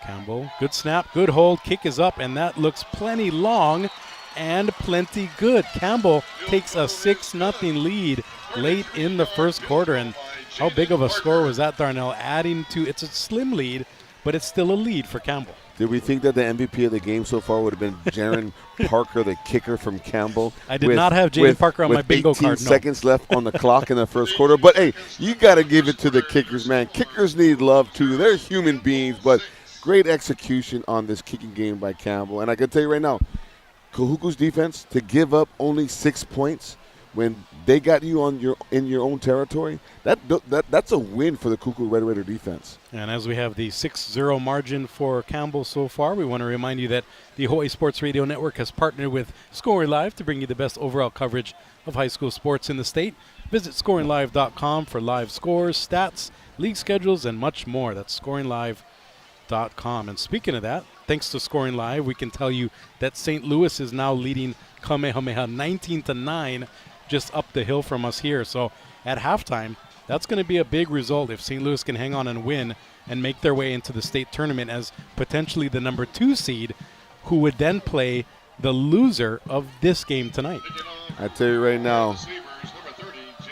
S1: Campbell, good snap, good hold, kick is up, and that looks plenty long and plenty good. Campbell takes a 6-0 lead late in the first quarter, and how big of a score was that, Darnell? Adding to, it's a slim lead, but it's still a lead for Campbell.
S2: Did we think that the MVP of the game so far would have been Jaron Parker, the kicker from Campbell?
S1: I did not have Jaden Parker on my bingo card.
S2: 18 seconds left on the clock in the first quarter. But, hey, you got to give it to the kickers, man. Kickers need love, too. They're human beings, but great execution on this kicking game by Campbell. And I can tell you right now, Kahuku's defense, to give up only 6 points when they got you in your own territory, that's a win for the Kuku Red Raider defense.
S1: And as we have the 6-0 margin for Campbell so far, we want to remind you that the Hawaii Sports Radio Network has partnered with Scoring Live to bring you the best overall coverage of high school sports in the state. Visit scoringlive.com for live scores, stats, league schedules, and much more. That's scoringlive.com. And speaking of that, thanks to Scoring Live, we can tell you that St. Louis is now leading Kamehameha 19-9 just up the hill from us here. So at halftime, that's going to be a big result if St. Louis can hang on and win and make their way into the state tournament as potentially the number 2 seed, who would then play the loser of this game tonight.
S2: I tell you right now,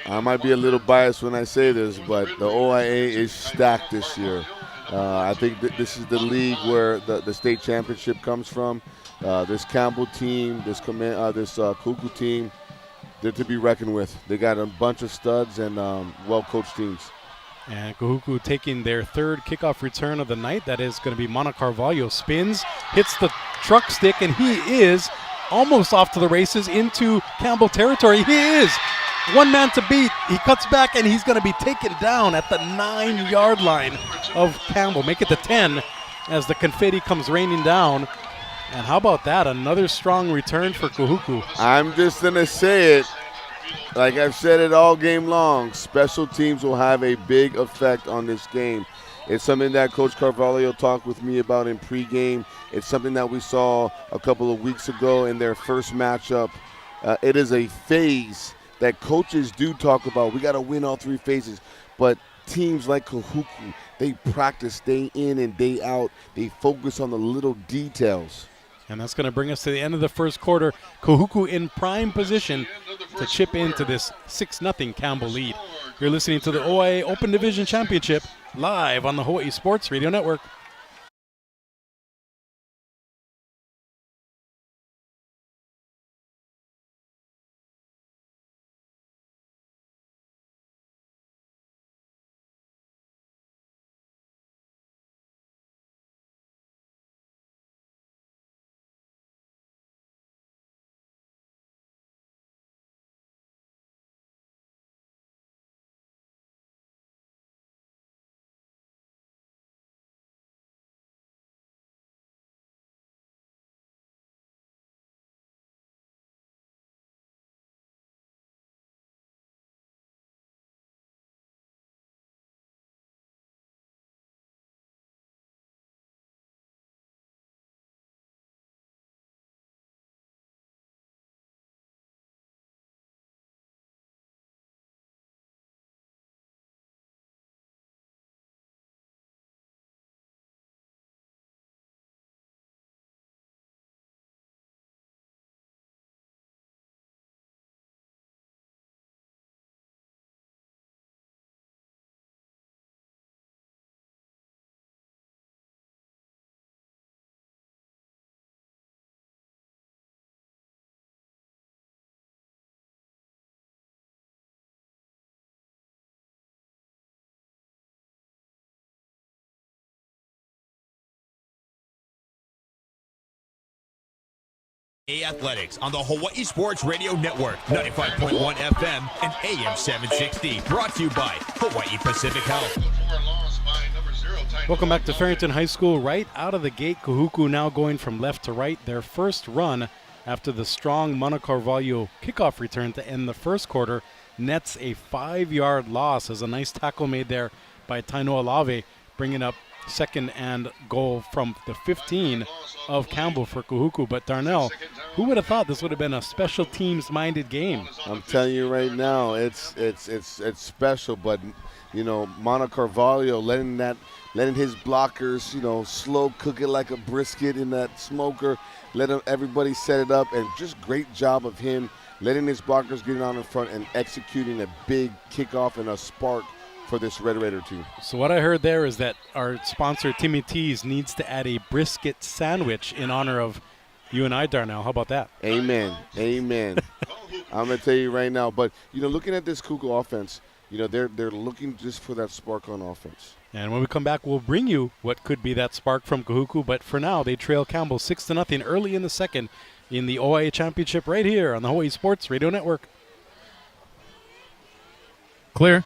S2: I might be a little biased when I say this, but the OIA is stacked this year. I think this is the league where the state championship comes from. This Campbell team, this Kuku team, they're to be reckoned with. They got a bunch of studs and well-coached teams.
S1: And Kahuku taking their third kickoff return of the night. That is going to be Mana Carvalho. Spins, hits the truck stick, and he is almost off to the races into Campbell territory. He is. One man to beat. He cuts back, and he's going to be taken down at the 9-yard line of Campbell. Make it the 10 as the confetti comes raining down. And how about that? Another strong return for Kahuku.
S2: I'm just going to say it. Like I've said it all game long, special teams will have a big effect on this game. It's something that Coach Carvalho talked with me about in pregame. It's something that we saw a couple of weeks ago in their first matchup. It is a phase that coaches do talk about. We got to win all 3 phases. But teams like Kahuku, they practice day in and day out. They focus on the little details.
S1: And that's going to bring us to the end of the first quarter. Kahuku in prime position to chip into this 6-0 Campbell lead. You're listening to the OIA Open Division Championship live on the Hawaii Sports Radio Network.
S3: Athletics on the Hawaii Sports Radio Network, 95.1 FM and AM 760. Brought to you by Hawaii Pacific Health.
S1: Welcome back to Farrington High School. Right out of the gate, Kahuku now going from left to right. Their first run after the strong Mana Carvalho kickoff return to end the first quarter nets a 5-yard loss as a nice tackle made there by Taino Alave, bringing up second and goal from the 15 of Campbell for Kahuku. But Darnell, who would have thought this would have been a special teams-minded game?
S2: I'm telling you right now, it's special. But you know, Mana Carvalho letting his blockers, you know, slow cook it like a brisket in that smoker. Let everybody set it up, and just great job of him letting his blockers get on in front and executing a big kickoff and a spark for this Red Raider team.
S1: So what I heard there is that our sponsor, Timmy T's, needs to add a brisket sandwich in honor of you and I, Darnell. How about that?
S2: Amen. Amen. I'm going to tell you right now. But, you know, looking at this Kahuku offense, you know, they're looking just for that spark on offense.
S1: And when we come back, we'll bring you what could be that spark from Kahuku. But for now, they trail Campbell 6-0 early in the second in the OIA Championship right here on the Hawaii Sports Radio Network.
S4: Clear.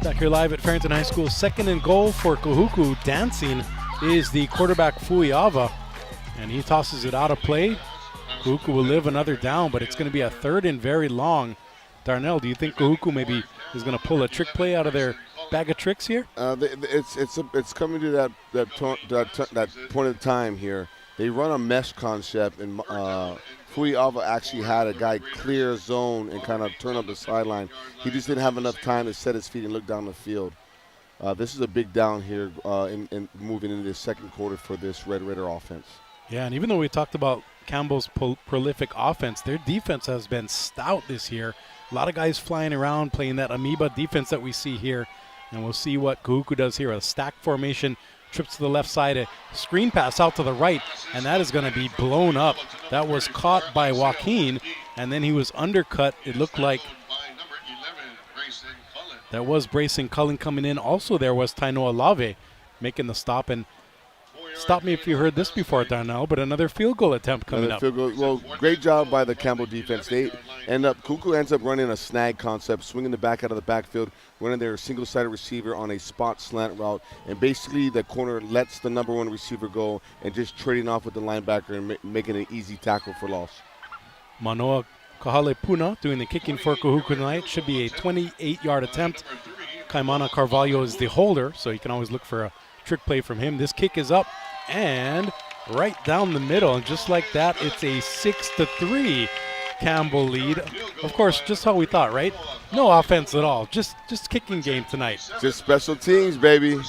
S1: Back here live at Farrington High School, second and goal for Kahuku. Dancing is the quarterback Fuiava, and he tosses it out of play. Kahuku will live another down, but it's going to be a third and very long. Darnell, do you think Kahuku maybe is going to pull a trick play out of their bag of tricks here?
S2: It's coming to that point of time here. They run a mesh concept, and Fuiava actually had a guy clear zone and kind of turn up the sideline. He just didn't have enough time to set his feet and look down the field. This is a big down here in moving into the second quarter for this Red Raider offense.
S1: Yeah, and even though we talked about Campbell's prolific offense, their defense has been stout this year. A lot of guys flying around playing that amoeba defense that we see here. And we'll see what Kahuku does here. A stack formation, trips to the left side, a screen pass out to the right, and that is going to be blown up. That was caught by Joaquin, and then he was undercut. It looked like that was Bracing Cullen coming in. Also there was Taino Alave making the stop. And stop me if you heard this before, Darnell, but another field goal attempt coming up.
S2: Field goal. Well, great job by the Campbell defense. Kahuku ends up running a snag concept, swinging the back out of the backfield, running their single-sided receiver on a spot slant route, and basically the corner lets the number one receiver go and just trading off with the linebacker and making an easy tackle for loss.
S1: Manoa Kahalepuna doing the kicking for Kahuku tonight. Should be a 28-yard attempt. Kaimana Carvalho is the holder, so you can always look for a trick play from him. This kick is up and right down the middle, and just like that, it's a 6-3 Campbell lead. Of course, just how we thought, right? No offense at all, just kicking game tonight.
S2: Just special teams, baby.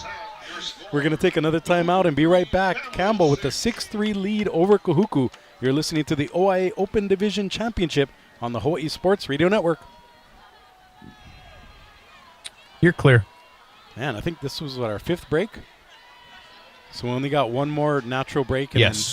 S1: We're going to take another timeout and be right back. Campbell with the 6-3 lead over Kahuku. You're listening to the OIA Open Division Championship on the Hawaii Sports Radio Network.
S4: You're clear.
S1: Man, I think this was our fifth break. So we only got one more natural break. And
S3: Yes.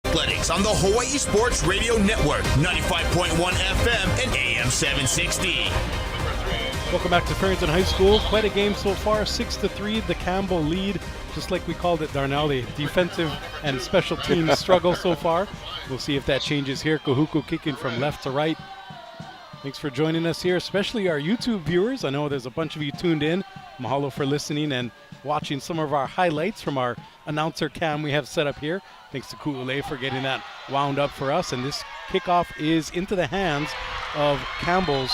S3: Athletics on the Hawaii Sports Radio Network, 95.1 FM and AM 760.
S1: welcome back to Farrington High School. Quite a game so far, 6-3, the Campbell lead. Just like we called it, Darnell, the defensive and special teams struggle so far. We'll see if that changes here. Kahuku kicking from left to right. Thanks for joining us here, especially our YouTube viewers. I know there's a bunch of you tuned in. Mahalo for listening and watching some of our highlights from our announcer cam we have set up here. Thanks to Ku'ule for getting that wound up for us. And this kickoff is into the hands of Campbell's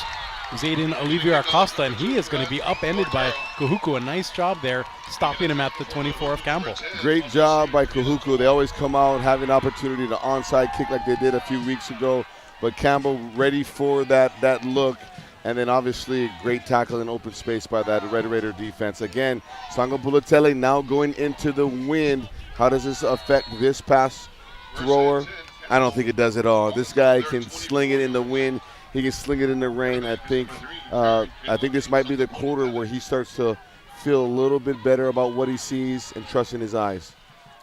S1: Zayden Olivier Acosta, and he is going to be upended by Kahuku. A nice job there, stopping him at the 24 of Campbell.
S2: Great job by Kahuku. They always come out, have an opportunity to onside kick like they did a few weeks ago. But Campbell ready for that look. And then obviously a great tackle in open space by that Red Raider defense. Again, Sango Bulatele now going into the wind. How does this affect this pass thrower? I don't think it does at all. This guy can sling it in the wind. He can sling it in the rain. I think this might be the quarter where he starts to feel a little bit better about what he sees and trust in his eyes.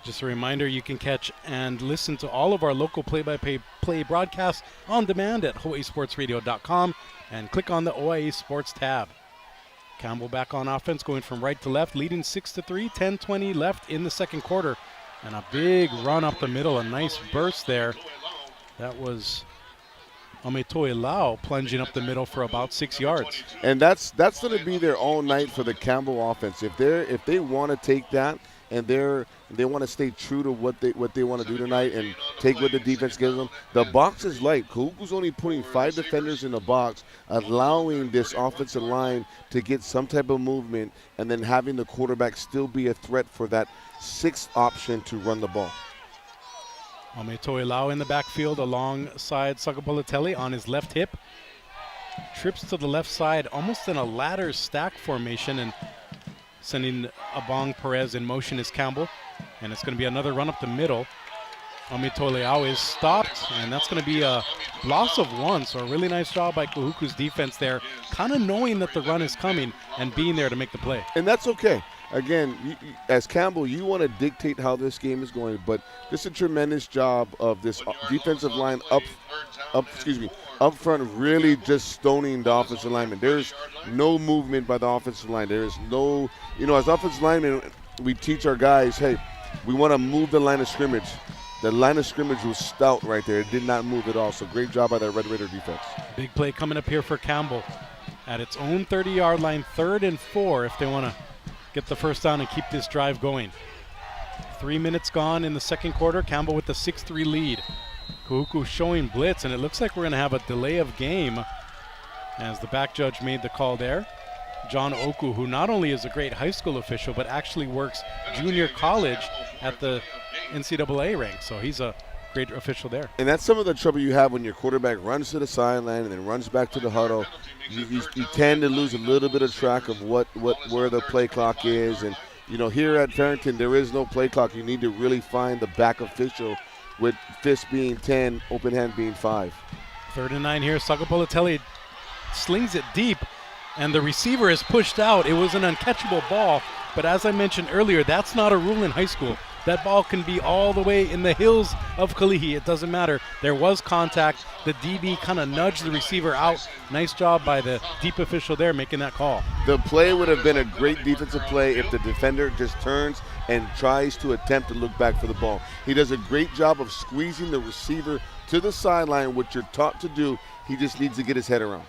S1: Just a reminder, you can catch and listen to all of our local play-by-play broadcasts on demand at hawaiisportsradio.com and click on the OIA Sports tab. Campbell back on offense, going from right to left, leading 6-3, 10-20 left in the second quarter. And a big run up the middle, a nice burst there. That was Ametoi Lau plunging up the middle for about 6 yards.
S2: And that's going to be there all night for the Campbell offense. If they want to take that and they want to stay true to what they want to do tonight and take what the defense gives them, the box is light. Kahuku's only putting 5 defenders in the box, allowing this offensive line to get some type of movement, and then having the quarterback still be a threat for that 6th option to run the ball.
S1: Ametoi Lau in the backfield alongside Sagapolatelli on his left hip. Trips to the left side almost in a ladder stack formation and sending Abong Perez in motion is Campbell. And it's going to be another run up the middle. Ametoi Lau is stopped, and that's going to be a loss of 1. So a really nice job by Kahuku's defense there, kind of knowing that the run is coming and being there to make the play.
S2: And that's okay. Again, as Campbell, you want to dictate how this game is going, but this is a tremendous job of this defensive line up front, really just stoning the offensive lineman. There's no movement by the offensive line. There is no, as offensive linemen, we teach our guys, hey, we want to move the line of scrimmage. The line of scrimmage was stout right there. It did not move at all. So great job by that Red Raider defense.
S1: Big play coming up here for Campbell at its own 30-yard line, 3rd and 4 if they want to get the first down and keep this drive going. 3 minutes gone in the second quarter. Campbell with the 6-3 lead. Kahuku showing blitz, and it looks like we're going to have a delay of game as the back judge made the call there. John Oku, who not only is a great high school official, but actually works junior college at the NCAA rank. So he's a great official there.
S2: And that's some of the trouble you have when your quarterback runs to the sideline and then runs back to the huddle. You tend to lose a little bit of track of where the play clock is. And, here at Farrington, there is no play clock. You need to really find the back official with fist being 10, open hand being 5.
S1: 3rd and 9 here. Sagapolatelli slings it deep, and the receiver is pushed out. It was an uncatchable ball, but as I mentioned earlier, that's not a rule in high school. That ball can be all the way in the hills of Kalihi. It doesn't matter. There was contact. The DB kind of nudged the receiver out. Nice job by the deep official there making that call.
S2: The play would have been a great defensive play if the defender just turns and tries to attempt to look back for the ball. He does a great job of squeezing the receiver to the sideline, which you're taught to do. He just needs to get his head around.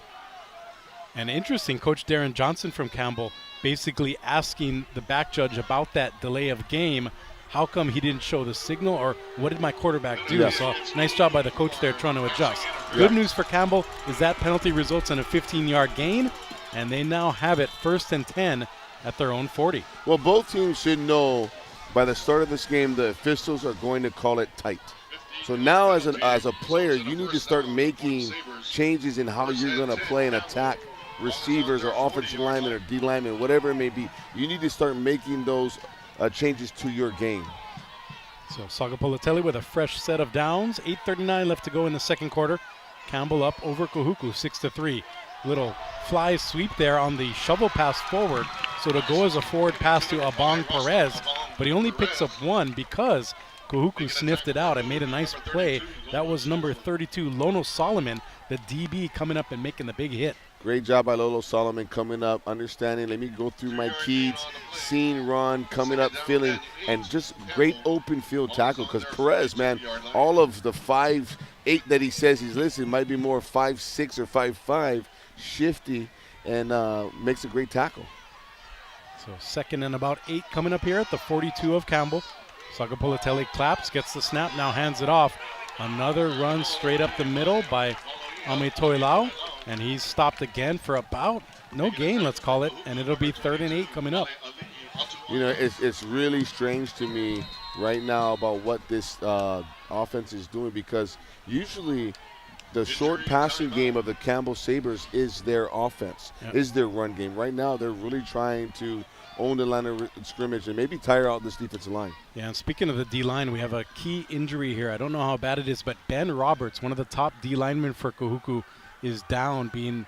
S1: And interesting, Coach Darren Johnson from Campbell basically asking the back judge about that delay of game. How come he didn't show the signal, or what did my quarterback do?
S2: Yes.
S1: So nice job by the coach there trying to adjust. Good news for Campbell is that penalty results in a 15-yard gain, and they now have it 1st and 10 at their own 40.
S2: Well, both teams should know by the start of this game the officials are going to call it tight. So now as a player, you need to start making changes in how you're going to play and attack receivers or offensive linemen or D linemen, whatever it may be. You need to start making those changes to your game.
S1: So Sagapolatelli with a fresh set of downs. 8:39 left to go in the second quarter. Campbell up over Kahuku 6-3. Little fly sweep there on the shovel pass forward. So to go as a forward pass to Abong Perez, but he only picks up one because Kahuku sniffed it out and made a nice play. That was number 32, Lono Solomon, the DB, coming up and making the big hit.
S2: Great job by Lolo Solomon coming up, understanding, let me go through my keys, seeing run, coming up, feeling, and just great open field tackle because Perez, man, all of the 5'8" that he says he's listed might be more 5'6" or 5'5", shifty, and makes a great tackle.
S1: So 2nd and about 8 coming up here at the 42 of Campbell. Sagapolatelli claps, gets the snap, now hands it off. Another run straight up the middle by Ame Toilau, and he's stopped again for about no gain, let's call it, and it'll be 3rd and 8 coming up.
S2: You know, it's really strange to me right now about what this offense is doing because usually the short passing game of the Campbell Sabres is their offense, is their run game. Right now they're really trying to own the line of scrimmage and maybe tire out this defensive line.
S1: Yeah, and speaking of the D-line, we have a key injury here. I don't know how bad it is, but Ben Roberts, one of the top D-linemen for Kahuku, is down being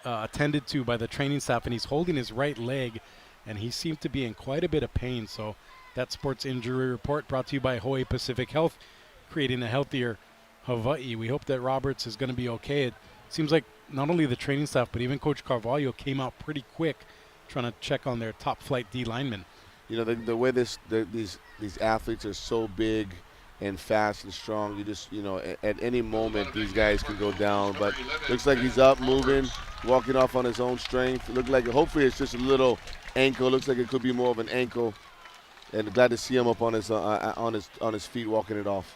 S1: attended to by the training staff, and he's holding his right leg, and he seemed to be in quite a bit of pain. So that sports injury report brought to you by Hawaii Pacific Health, creating a healthier Hawaii. We hope that Roberts is going to be okay. It seems like not only the training staff, but even Coach Carvalho came out pretty quick trying to check on their top flight D linemen.
S2: You know, the way these athletes are so big and fast and strong, you just, you know, at any moment these guys can go down. But looks like he's up, moving, walking off on his own strength. Look like hopefully it's just a little ankle. Looks like it could be more of an ankle. And glad to see him up on his feet walking it off.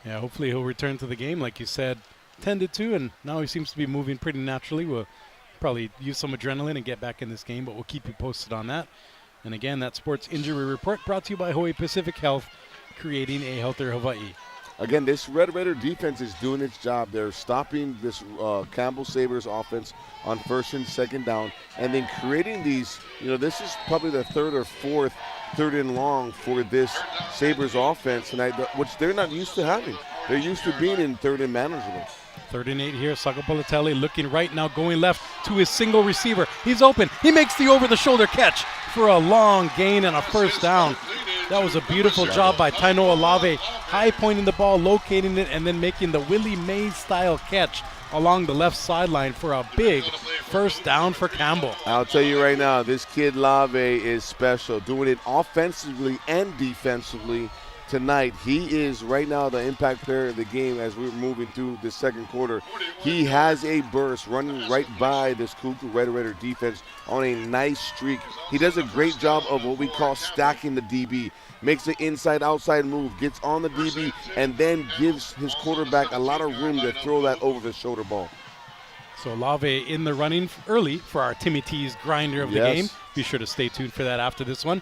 S1: Yeah, hopefully he'll return to the game, like you said, tended to, and now he seems to be moving pretty naturally. We'll probably use some adrenaline and get back in this game, but we'll keep you posted on that. And again, that sports injury report brought to you by Hawaii Pacific Health, creating a healthier Hawaii.
S2: Again, this Red Raider defense is doing its job. They're stopping this Campbell Sabres offense on 1st and 2nd down, and then creating these, you know, this is probably the 3rd or 4th 3rd and long for this Sabres offense tonight, which they're not used to having. They're used to being in 3rd and manageable.
S1: 3rd and 8 here. Sagapolatelli looking right now, going left to his single receiver. He's open. He makes the over-the-shoulder catch for a long gain and a 1st down. That was a beautiful job by Taino Olave, high pointing the ball, locating it, and then making the Willie Mays-style catch along the left sideline for a big 1st down for Campbell.
S2: I'll tell you right now, this kid Lave is special, doing it offensively and defensively tonight. He is right now the impact player of the game as we're moving through the second quarter. He has a burst running right by this Kahuku Red Raider defense on a nice streak. He does a great job of what we call stacking the DB. Makes the inside-outside move, gets on the DB, and then gives his quarterback a lot of room to throw that over-the-shoulder ball.
S1: So Lave in the running early for our Timmy T's grinder of the game. Be sure to stay tuned for that after this one.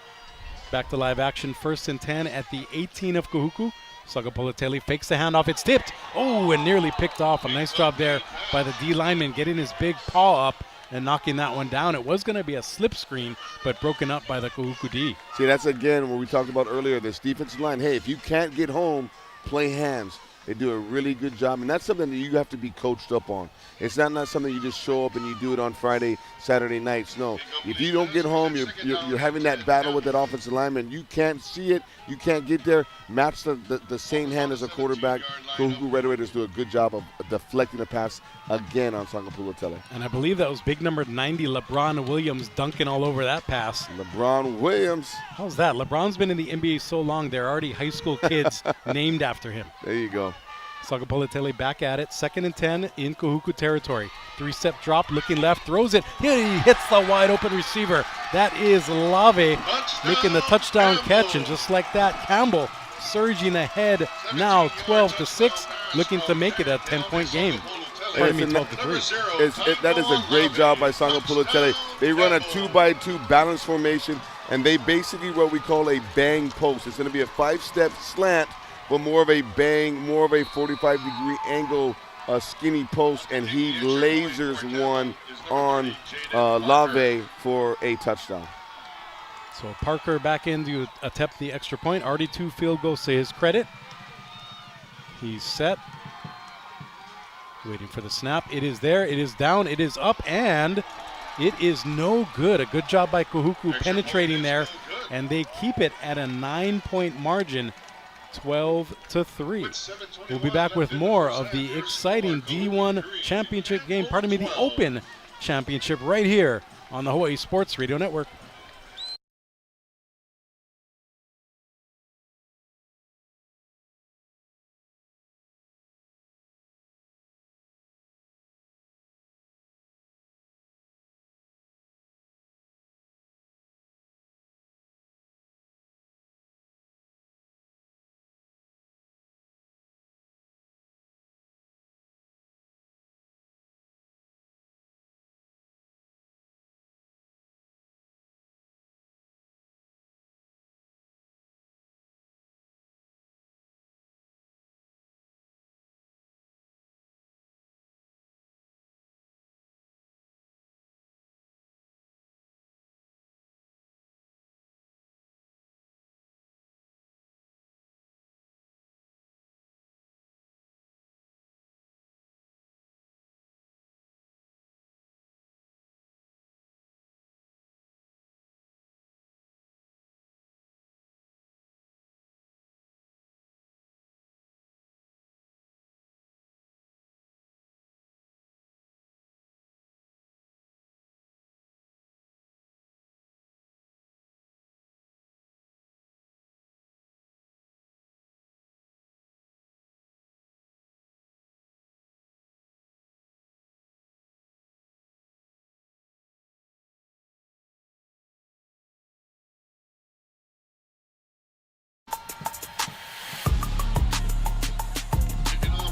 S1: Back to live action, 1st and 10 at the 18 of Kahuku. Sagapolatelli fakes the handoff. It's tipped. Oh, and nearly picked off. A nice job there by the D lineman, getting his big paw up and knocking that one down. It was going to be a slip screen, but broken up by the Kahuku D.
S2: See, that's again what we talked about earlier, this defensive line. Hey, if you can't get home, play hands. They do a really good job, and that's something that you have to be coached up on. It's not something you just show up and you do it on Friday, Saturday nights. No, if you don't get home, you're having that battle with that offensive lineman. You can't see it. You can't get there. Match the same hand as a quarterback. Kahuku Red Raiders do a good job of deflecting the pass again on Sangapulatele.
S1: And I believe that was big number 90, LeBron Williams, dunking all over that pass.
S2: LeBron Williams.
S1: How's that? LeBron's been in the NBA so long, there are already high school kids named after him.
S2: There you go.
S1: Sangapulatele back at it, 2nd and 10 in Kahuku territory. 3-step drop, looking left, throws it. He hits the wide open receiver. That is Lave making the touchdown catch, and just like that, Campbell surging ahead now 12-6, looking to make it a 10-point game. Pardon me, 12-3.
S2: That is a great job by Sangapulatele. They run a 2x2 balance formation, and they basically what we call a bang post. It's going to be a 5-step slant, but more of a bang, more of a 45-degree angle, skinny post, and he lasers one on Lave for a touchdown.
S1: So Parker back in to attempt the extra point. Already 2 field goals to his credit. He's set. Waiting for the snap. It is there. It is down. It is up, and it is no good. A good job by Kahuku penetrating there, and they keep it at a 9-point margin. 12-3. We'll be back with more of the exciting D1 Championship game, the Open Championship, right here on the Hawaii Sports Radio Network.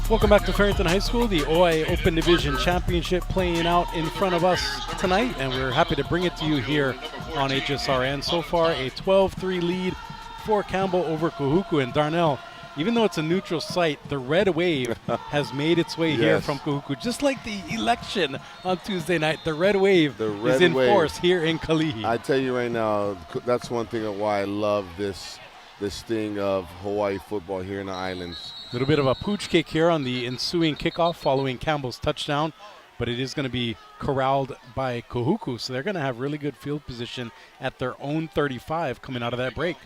S1: Welcome back to Farrington High School, the OIA Open Division Championship playing out in front of us tonight, and we're happy to bring it to you here on HSRN. So far, a 12-3 lead for Campbell over Kahuku. And Darnell, even though it's a neutral site, the red wave has made its way here from Kahuku. Just like the election on Tuesday night, the red wave is in force here in Kalihi.
S2: I tell you right now, that's one thing of why I love this thing of Hawaii football here in the islands.
S1: A little bit of a pooch kick here on the ensuing kickoff following Campbell's touchdown, but it is going to be corralled by Kahuku, so they're going to have really good field position at their own 35 coming out of that break.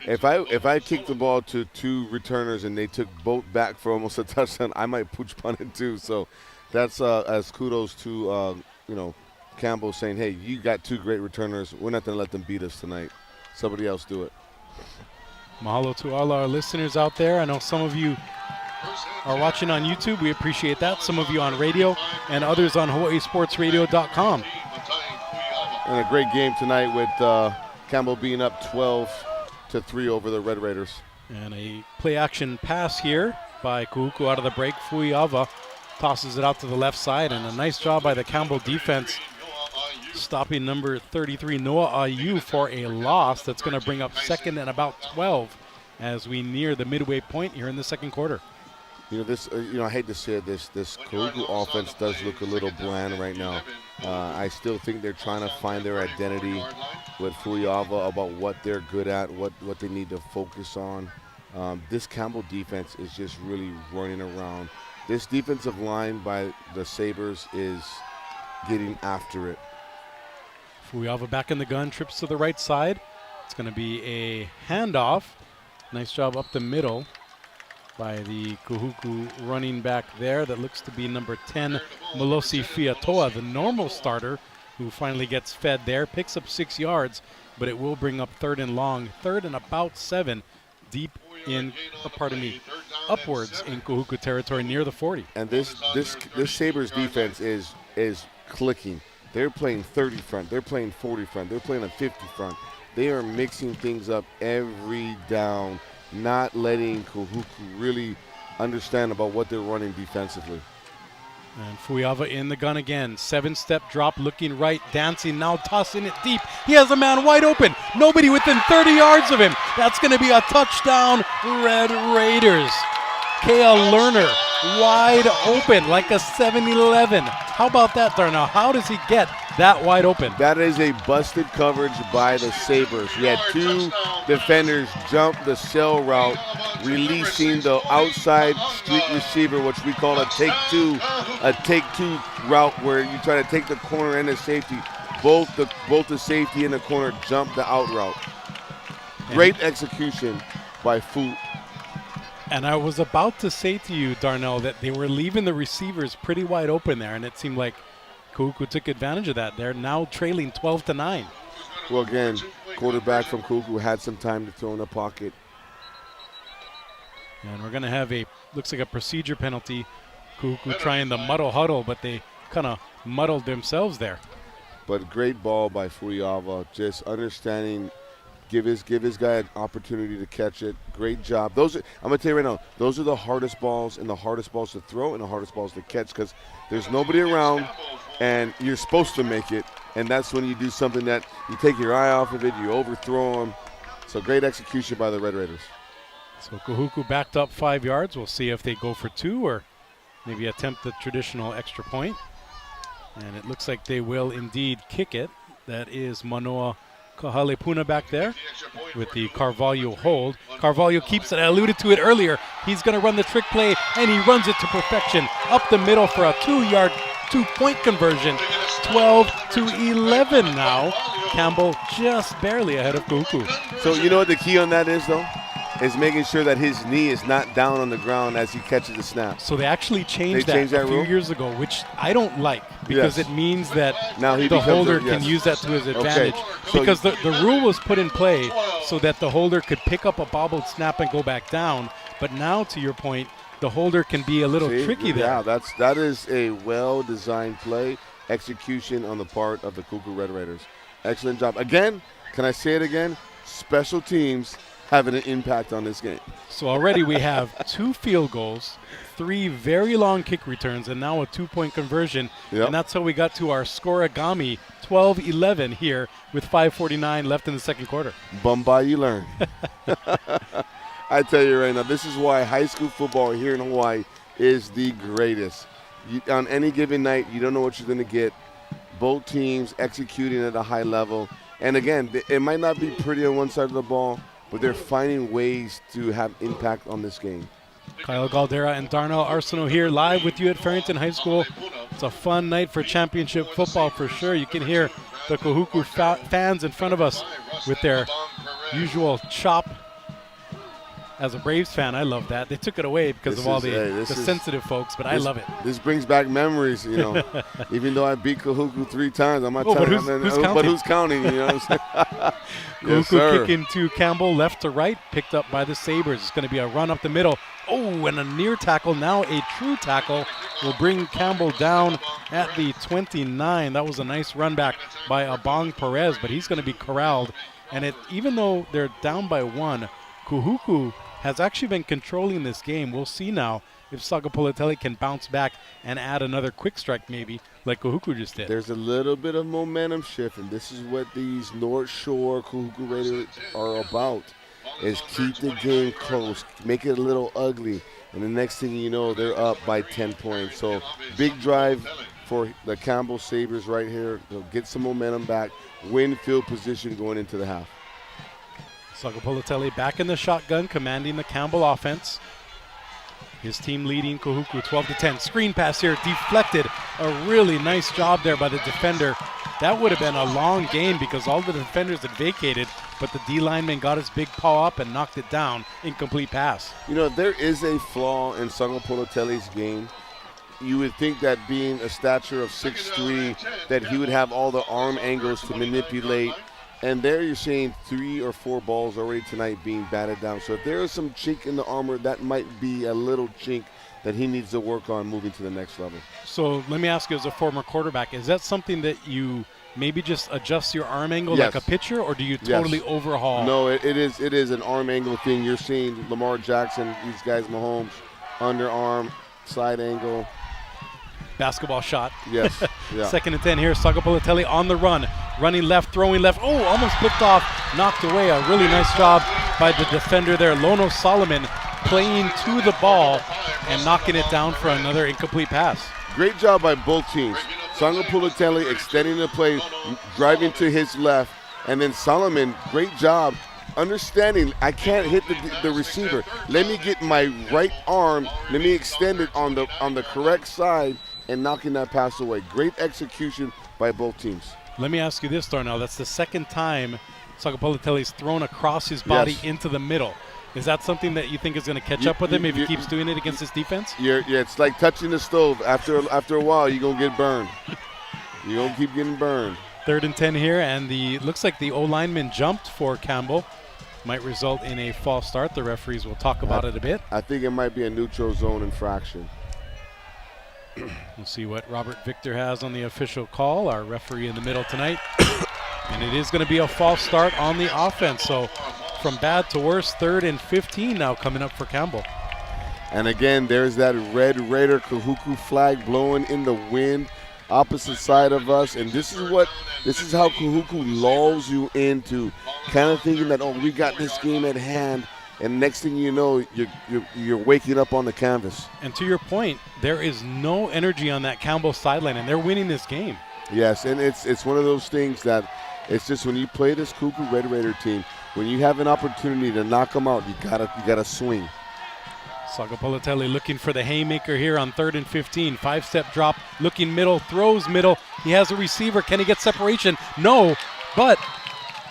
S2: If I kicked the ball to 2 returners and they took both back for almost a touchdown, I might pooch punt it too. So that's as kudos to Campbell saying, hey, you got 2 great returners. We're not going to let them beat us tonight. Somebody else do it.
S1: Mahalo to all our listeners out there. I know some of you are watching on YouTube. We appreciate that. Some of you on radio and others on HawaiiSportsRadio.com.
S2: And a great game tonight with Campbell being up 12-3 over the Red Raiders.
S1: And a play-action pass here by Kahuku out of the break. Fuiava tosses it out to the left side, and a nice job by the Campbell defense stopping number 33, Noah Ayu, for a loss. That's going to bring up 2nd and about 12 as we near the midway point here in the second quarter.
S2: I hate to say it, this Kahuku offense does look a little bland right now. I still think they're trying to find their identity with Fuiava about what they're good at, what they need to focus on. This Campbell defense is just really running around. This defensive line by the Sabres is getting after it.
S1: Fuyava back in the gun, trips to the right side. It's going to be a handoff. Nice job up the middle by the Kahuku running back there. That looks to be number 10, Melosi Fiatoa, the normal starter, who finally gets fed there. Picks up 6 yards, but it will bring up third and long. Third and about 7, deep in, upwards in Kahuku territory near the 40.
S2: And this Sabres defense is clicking. They're playing 30 front. They're playing 40 front. They're playing a 50 front. They are mixing things up every down, not letting Kahuku really understand about what they're running defensively.
S1: And Fuyava in the gun again. 7-step drop, looking right, dancing, now tossing it deep. He has a man wide open. Nobody within 30 yards of him. That's going to be a touchdown, Red Raiders. Kale Lerner wide open like a 7-11. How about that, Darnell? How does he get that wide open?
S2: That is a busted coverage by the Sabres. We had 2 defenders jump the shell route, releasing the outside street receiver, which we call a take two route, where you try to take the corner and the safety. Both the safety and the corner jump the out route. Great execution by Fu.
S1: And I was about to say to you, Darnell, that they were leaving the receivers pretty wide open there, and it seemed like Kahuku took advantage of that. They're now trailing 12-9.
S2: Well, again, quarterback from Kahuku had some time to throw in the pocket.
S1: And we're going to have looks like a procedure penalty. Kahuku trying the muddle huddle, but they kind of muddled themselves there.
S2: But great ball by Fuyava, just understanding. Give his guy an opportunity to catch it. Great job. I'm going to tell you right now, those are the hardest balls, and the hardest balls to throw and the hardest balls to catch, because there's nobody around and you're supposed to make it, and that's when you do something that you take your eye off of it, you overthrow them. So great execution by the Red Raiders.
S1: So Kahuku backed up 5 yards. We'll see if they go for 2 or maybe attempt the traditional extra point. And it looks like they will indeed kick it. That is Manoa Kahalepuna back there with the Carvalho hold. Carvalho keeps it. I alluded to it earlier. He's going to run the trick play, and he runs it to perfection. Up the middle for a 2-yard, 2-point conversion. 12-11 now. Campbell just barely ahead of Kahuku.
S2: So you know what the key on that is, though? Is making sure that his knee is not down on the ground as he catches the snap.
S1: So they actually changed that a few years ago, which I don't like, because it means that
S2: now
S1: the holder can use that to his advantage. Okay. So because the rule was put in play so that the holder could pick up a bobbled snap and go back down. But now, to your point, the holder can be a little tricky there.
S2: Yeah, that is a well-designed play, execution on the part of the Kahuku Red Raiders. Excellent job. Again, can I say it again? Special teams having an impact on this game.
S1: So already we have 2 field goals, 3 very long kick returns, and now a 2-point conversion. Yep. And that's how we got to our scoreagami, 12-11 here with 5:49 left in the second quarter.
S2: Bombay, you learn. I tell you right now, this is why high school football here in Hawaii is the greatest. On any given night, you don't know what you're going to get. Both teams executing at a high level. And again, it might not be pretty on one side of the ball, but they're finding ways to have impact on this game.
S1: Kyle Galdera and Darnell Arsenault here live with you at Farrington High School. It's a fun night for championship football for sure. You can hear the Kahuku fans in front of us with their usual chop. As a Braves fan, I love that. They took it away because of all the sensitive folks, but I love it.
S2: This brings back memories, you know. Even though I beat Kahuku 3 times, I'm not telling you. But who's counting, you know what I'm saying?
S1: Kahuku kicking to Campbell, left to right, picked up by the Sabres. It's going to be a run up the middle. Oh, and a near tackle, now a true tackle, will bring Campbell down at the 29. That was a nice run back by Abang Perez, but he's going to be corralled. And even though they're down by 1, Kahuku has actually been controlling this game. We'll see now if Sagapolitelli can bounce back and add another quick strike maybe, like Kahuku just did.
S2: There's a little bit of momentum shift, and this is what these North Shore Kahuku Raiders are about, is keep the game close, make it a little ugly, and the next thing you know, they're up by 10 points. So big drive for the Campbell Sabres right here. They'll get some momentum back, win field position going into the half.
S1: Sagapolatelli back in the shotgun, commanding the Campbell offense. His team leading Kahuku 12-10. Screen pass here, deflected. A really nice job there by the defender. That would have been a long game because all the defenders had vacated, but the D lineman got his big paw up and knocked it down. Incomplete pass.
S2: You know, there is a flaw in Sagapolatelli's game. You would think that being a stature of 6'3", that he would have all the arm angles to manipulate. And there you're seeing 3 or 4 balls already tonight being batted down. So if there is some chink in the armor, that might be a little chink that he needs to work on moving to the next level.
S1: So let me ask you, as a former quarterback, is that something that you maybe just adjust your arm angle
S2: Yes.
S1: like a pitcher, or do you totally overhaul?
S2: No, it is an arm angle thing. You're seeing Lamar Jackson, these guys, Mahomes, underarm, side angle.
S1: Basketball shot.
S2: Yes. Yeah.
S1: 2nd and 10 here. Sagapolatelli on the run. Running left, throwing left. Oh, almost picked off. Knocked away. A really nice job by the defender there. Lono Solomon playing to the ball and knocking it down for another incomplete pass.
S2: Great job by both teams. Sagapolatelli extending the play, driving to his left, and then Solomon, great job understanding I can't hit the receiver. Let me get my right arm, let me extend it on the correct side and knocking that pass away. Great execution by both teams.
S1: Let me ask you this, Darnell. That's the second time Sagapolatelli's thrown across his body into the middle. Is that something that you think is going to catch up with him if he keeps doing it against his defense?
S2: Yeah, it's like touching the stove. After a while, you're going to get burned. You're going to keep getting burned.
S1: 3rd and 10 here, and looks like the O-lineman jumped for Campbell. Might result in a false start. The referees will talk about it a bit.
S2: I think it might be a neutral zone infraction.
S1: We'll see what Robert Victor has on the official call, our referee in the middle tonight. And it is going to be a false start on the offense. So from bad to worse, 3rd and 15 now coming up for Campbell.
S2: And again, there's that Red Raider Kahuku flag blowing in the wind opposite side of us. And this is how Kahuku lulls you into kind of thinking that, oh, we got this game at hand. And next thing you know, you're waking up on the canvas.
S1: And to your point, there is no energy on that Campbell sideline, and they're winning this game.
S2: Yes, and it's one of those things that it's just when you play this Kahuku Red Raider team, when you have an opportunity to knock them out, you gotta swing.
S1: Sagapolatelli looking for the haymaker here on 3rd and 15. 5-step drop, looking middle, throws middle. He has a receiver. Can he get separation? No, but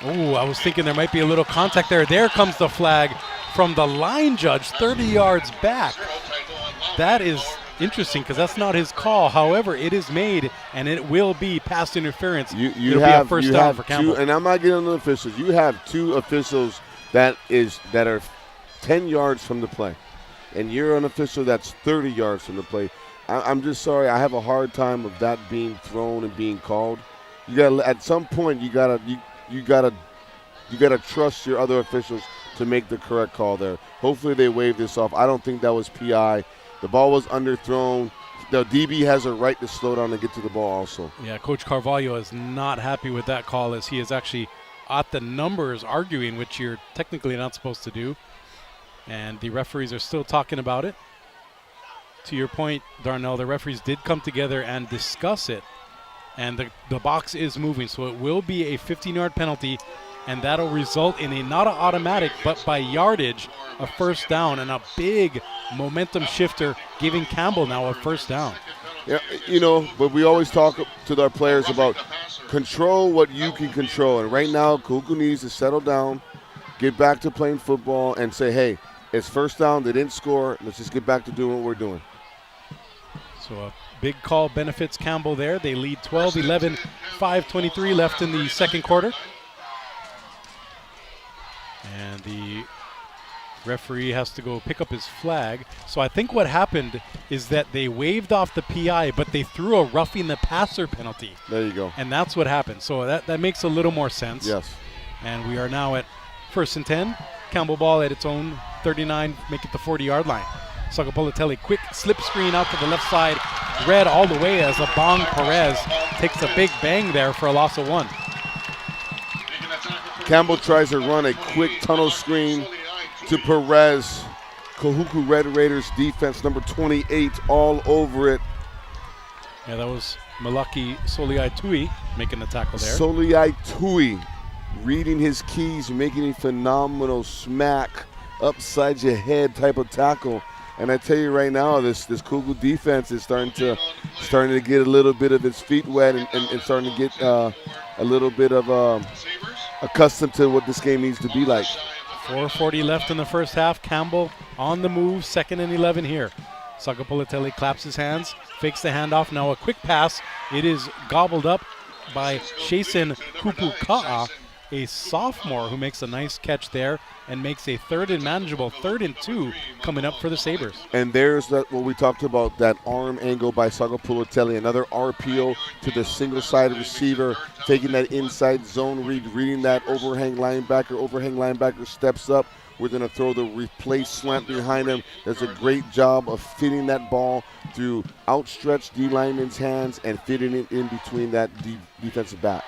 S1: I was thinking there might be a little contact there. There comes the flag from the line judge 30 yards back. That is interesting because that's not his call. However, it is made, and it will be pass interference. It'll be a first down for Campbell.
S2: And I'm not getting on the officials. You have 2 officials that are 10 yards from the play, and you're an official that's 30 yards from the play. I'm just sorry. I have a hard time of that being thrown and being called. You got at some point you gotta trust your other officials to make the correct call there. Hopefully they wave this off. I don't think that was PI. The ball was underthrown. The DB has a right to slow down and get to the ball also.
S1: Yeah, Coach Carvalho is not happy with that call as he is actually at the numbers arguing, which you're technically not supposed to do. And the referees are still talking about it. To your point, Darnell, the referees did come together and discuss it. And the box is moving, so it will be a 15-yard penalty, and that'll result in a not an automatic, but by yardage, a first down, and a big momentum shifter, giving Campbell now a first down.
S2: Yeah, but we always talk to our players about control what you can control. And right now, Kahuku needs to settle down, get back to playing football, and say, hey, it's first down. They didn't score. Let's just get back to doing what we're doing.
S1: So a big call benefits Campbell there. They lead 12-11, 5:23 left in the second quarter. And the referee has to go pick up his flag. So I think what happened is that they waved off the PI, but they threw a roughing the passer penalty.
S2: There you go.
S1: And that's what happened. So that makes a little more sense.
S2: Yes.
S1: And we are now at 1st and 10. Campbell ball at its own 39, make it the 40-yard line. Sagapolatelli, quick slip screen out to the left side. Read all the way as Abong Perez takes a big bang there for a loss of 1.
S2: Campbell tries to run a quick tunnel screen to Perez. Kahuku Red Raiders defense, number 28, all over it.
S1: Yeah, that was Malaki Soliai Tui making the tackle there.
S2: Soliai Tui reading his keys, making a phenomenal smack upside your head type of tackle. And I tell you right now, this Kahuku defense is starting to get a little bit of its feet wet and starting to get a little bit of accustomed to what this game needs to be like.
S1: 4:40 left in the first half. Campbell on the move, 2nd and 11 here. Sakapoluteli claps his hands, fakes the handoff. Now a quick pass. It is gobbled up by Shason Kupuka'a, a sophomore who makes a nice catch there and makes a 3rd and manageable 3rd and 2 coming up for the Sabres.
S2: And there's what we talked about, that arm angle by Sakapoluteli, another RPO to the single-sided receiver, taking that inside zone read, reading that overhang linebacker steps up. We're going to throw the replace slant behind him. Does a great job of fitting that ball through outstretched D lineman's hands and fitting it in between that defensive back.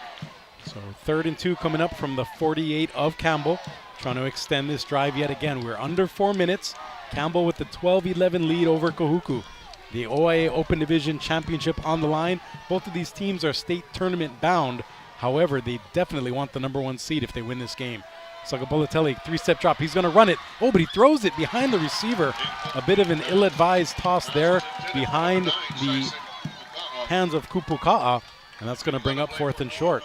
S1: So 3rd and 2 coming up from the 48 of Campbell. Trying to extend this drive yet again. We're under 4 minutes. Campbell with the 12-11 lead over Kahuku. The OIA Open Division Championship on the line. Both of these teams are state tournament bound. However, they definitely want the number 1 seed if they win this game. Sakapoluteli, 3-step drop. He's going to run it. Oh, but he throws it behind the receiver. A bit of an ill-advised toss there behind the hands of Kupuka'a. And that's going to bring up 4th and short.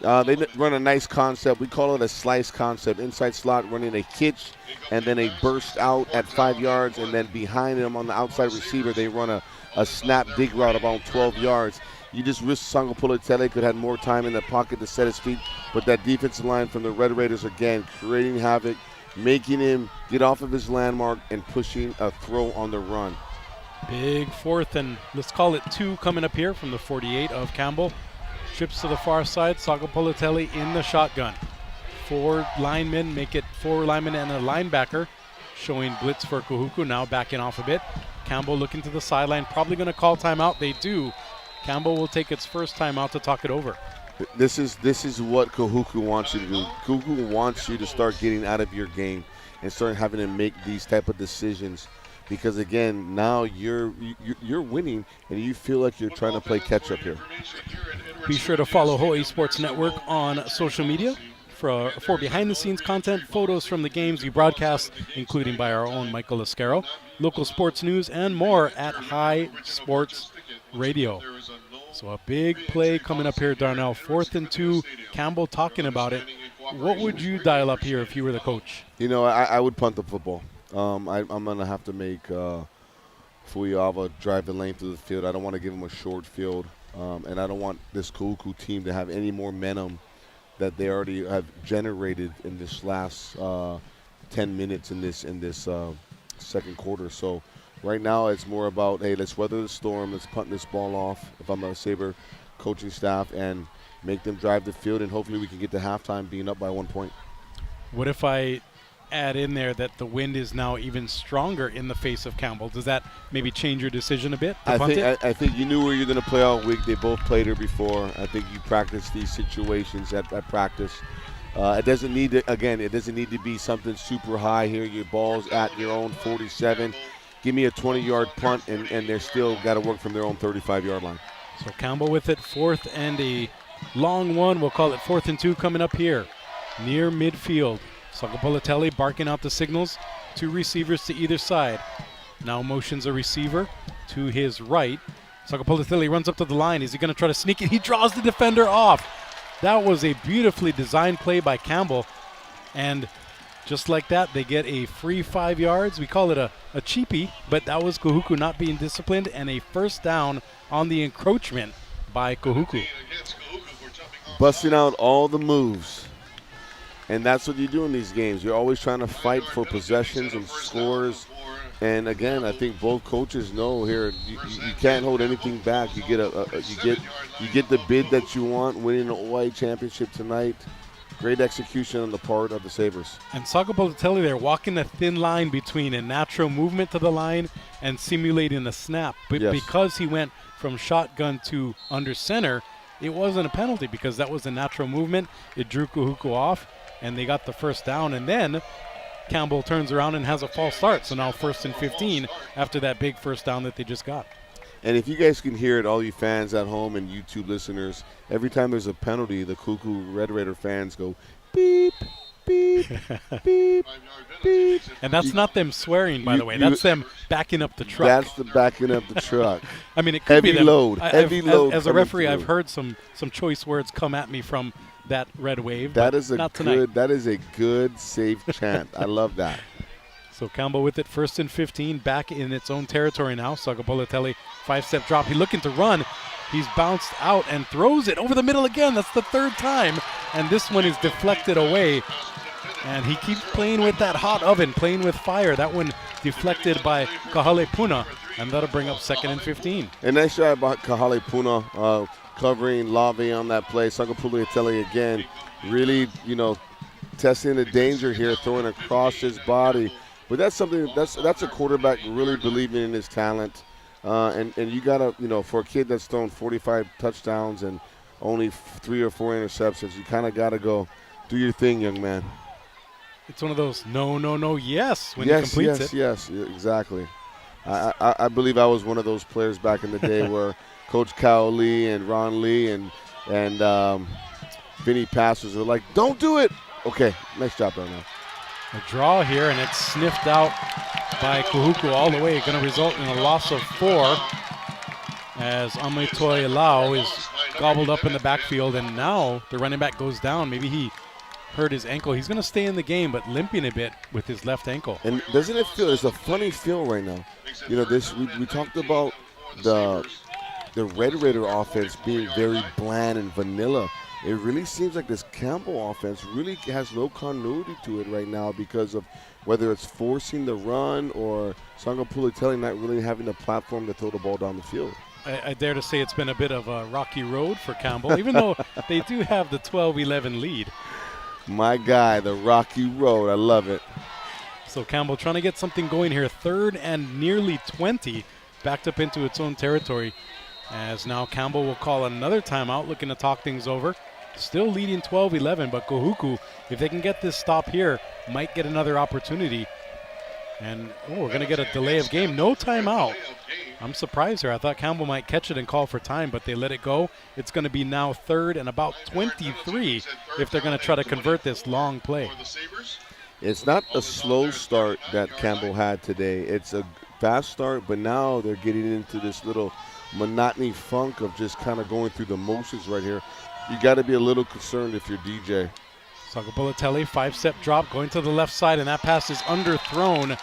S2: They run a nice concept. We call it a slice concept. Inside slot, running a hitch and then a burst out at 5 yards. And then behind him on the outside receiver, they run a snap dig route about 12 yards. You just wish Sakapoluteli could have more time in the pocket to set his feet. But that defensive line from the Red Raiders, again, creating havoc, making him get off of his landmark and pushing a throw on the run.
S1: Big 4th and let's call it 2 coming up here from the 48 of Campbell. Trips to the far side. Sakapoluteli in the shotgun. 4 linemen, make it 4 linemen and a linebacker. Showing blitz for Kahuku, now backing off a bit. Campbell looking to the sideline, probably going to call timeout. They do. Campbell will take its first timeout to talk it over.
S2: This is what Kahuku wants you to do. Kahuku wants you to start getting out of your game and start having to make these type of decisions. Because again, now you're winning and you feel like you're trying to play catch up here.
S1: Be sure to follow Hawai'i Sports Network on social media for behind-the-scenes content, photos from the games we broadcast, including by our own Michael Lascaro, local sports news, and more at High Sports Radio. So a big play coming up here, Darnell. 4th and 2, Campbell talking about it. What would you dial up here if you were the coach?
S2: You know, I would punt the football. I'm going to have to make Fuiava drive the length of the field. I don't want to give him a short field, and I don't want this Kahuku team to have any more momentum that they already have generated in this last 10 minutes in this second quarter. So right now it's more about, hey, let's weather the storm. Let's punt this ball off if I'm a Sabre coaching staff and make them drive the field, and hopefully we can get to halftime being up by 1 point.
S1: What if I add in there that the wind is now even stronger in the face of Campbell? Does that maybe change your decision a bit to punt it?
S2: I think you knew where you're going to play all week. They both played her before. I think you practiced these situations at practice. It doesn't need to be something super high here. Your ball's at your own 47. Give me a 20-yard punt, and they're still got to work from their own 35-yard line.
S1: So Campbell with it, 4th and a long one. We'll call it 4th and 2 coming up here near midfield. Sakapoluteli barking out the signals. 2 receivers to either side. Now motions a receiver to his right. Sakapoluteli runs up to the line. Is he going to try to sneak it? He draws the defender off. That was a beautifully designed play by Campbell. And just like that, they get a free 5 yards. We call it a cheapie, but that was Kahuku not being disciplined, and a first down on the encroachment by Kahuku.
S2: Busting out all the moves. And that's what you do in these games. You're always trying to fight for possessions and scores. And again, I think both coaches know here you can't hold anything back. You get you get the bid that you want, winning the OIA Championship tonight. Great execution on the part of the Sabres.
S1: And Sakapoluteli, they're walking a thin line between a natural movement to the line and simulating a snap. But
S2: yes,
S1: because he went from shotgun to under center, it wasn't a penalty because that was a natural movement. It drew Kahuku off, and they got the first down. And then Campbell turns around and has a false start. So now 1st and 15 after that big first down that they just got.
S2: And if you guys can hear it, all you fans at home and YouTube listeners, every time there's a penalty, the Cuckoo Red Raider fans go beep, beep, beep, beep.
S1: And that's not them swearing, by the way. That's them backing up the truck.
S2: That's the backing up the truck.
S1: I mean, it could be them.
S2: Heavy load.
S1: As a referee, I've heard some choice words come at me from that red wave.
S2: That is a good, safe chant. I love that.
S1: So Campbell with it, 1st and 15, back in its own territory now. Sagapolatelli, 5-step drop. He's looking to run. He's bounced out and throws it over the middle again. That's the 3rd time. And this one is deflected away. And he keeps playing with that hot oven, playing with fire. That one deflected by Kahale Puna, and that'll bring up 2nd and 15.
S2: And nice job by Kahale Puna covering Lave on that play. Sagapolatelli again, really, testing the danger here, throwing across his body. But that's something that's a quarterback really believing in his talent, and you gotta for a kid that's thrown 45 touchdowns and only 3 or 4 interceptions, you kind of gotta go do your thing, young man.
S1: It's one of those no, yes when he completes it.
S2: Yes, exactly. I believe I was one of those players back in the day where Coach Kao Lee and Ron Lee and Vinny Pastors are like, don't do it. Okay, nice job right now.
S1: A draw here, and it's sniffed out by Kahuku all the way. Going to result in a loss of 4 as Amitoi Lau is gobbled up in the backfield, and now the running back goes down. Maybe he hurt his ankle. He's going to stay in the game, but limping a bit with his left ankle.
S2: And doesn't it feel, there's a funny feel right now. We talked about the Red Raider offense being very bland and vanilla. It really seems like this Campbell offense really has no continuity to it right now because of whether it's forcing the run or Sagapolatelli not really having a platform to throw the ball down the field.
S1: I dare to say it's been a bit of a rocky road for Campbell, even though they do have the 12-11 lead.
S2: My guy, the rocky road. I love it.
S1: So Campbell trying to get something going here. 3rd and nearly 20, backed up into its own territory. As now Campbell will call another timeout, looking to talk things over. Still leading 12-11, but Kahuku, if they can get this stop here, might get another opportunity. And we're going to get a delay of game. No timeout. I'm surprised here. I thought Campbell might catch it and call for time, but they let it go. It's going to be now 3rd and about 23 if they're going to try to convert this long play.
S2: It's not a slow start that Campbell had today. It's a fast start, but now they're getting into this little monotony funk of just kind of going through the motions right here. You got to be a little concerned if you're DJ.
S1: Sagapolatelli, 5-step drop, going to the left side, and that pass is underthrown.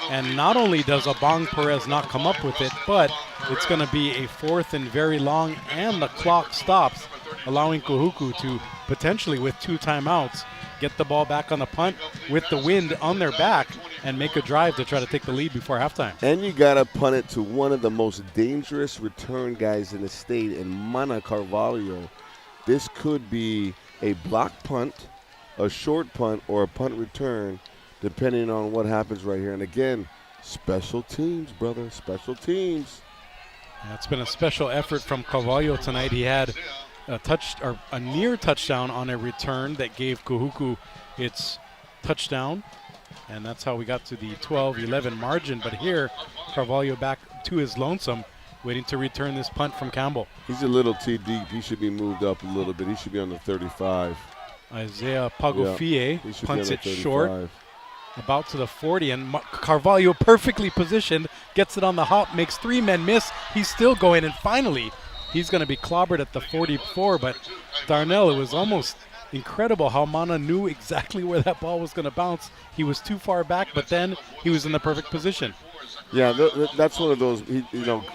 S1: And not only does Abang Perez not come up with it, but it's going to be a 4th and very long, and the clock stops, allowing Kahuku to potentially, with 2 timeouts, get the ball back on the punt with the wind on their back and make a drive to try to take the lead before halftime.
S2: And you got to punt it to one of the most dangerous return guys in the state, in Mana Carvalho. This could be a block punt, a short punt, or a punt return, depending on what happens right here. And again, special teams, brother, special teams.
S1: It's been a special effort from Carvalho tonight. He had a near touchdown on a return that gave Kahuku its touchdown, and that's how we got to the 12-11 margin. But here, Carvalho back to his lonesome, waiting to return this punt from Campbell.
S2: He's a little too deep. He should be moved up a little bit. He should be on the 35.
S1: Isaiah Pagofie punts it short, about to the 40, and Carvalho perfectly positioned, gets it on the hop, makes 3 men miss. He's still going, and finally he's going to be clobbered at the 44, but Darnell, it was almost incredible how Mana knew exactly where that ball was going to bounce. He was too far back, but then he was in the perfect position.
S2: Yeah, that's one of those,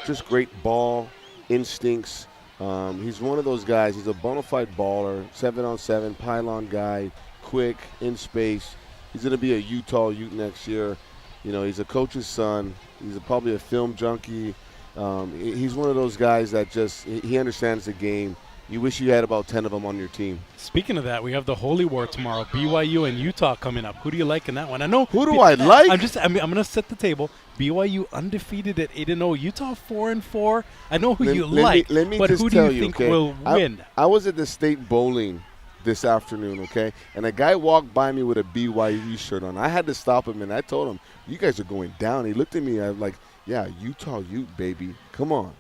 S2: just great ball instincts. He's one of those guys. He's a bona fide baller, 7-on-7, pylon guy, quick, in space. He's going to be a Utah Ute next year. He's a coach's son. He's probably a film junkie. He's one of those guys that he understands the game. You wish you had about 10 of them on your team.
S1: Speaking of that, we have the Holy War tomorrow. BYU and Utah coming up. Who do you like in that one? I know.
S2: Who do I like?
S1: I'm going to set the table. BYU undefeated at 8-0. Utah 4-4. I know who you like, but who do you think will win?
S2: I was at the state bowling this afternoon, okay? And a guy walked by me with a BYU shirt on. I had to stop him, and I told him, you guys are going down. He looked at me. I was like, yeah, Utah Ute, baby. Come on.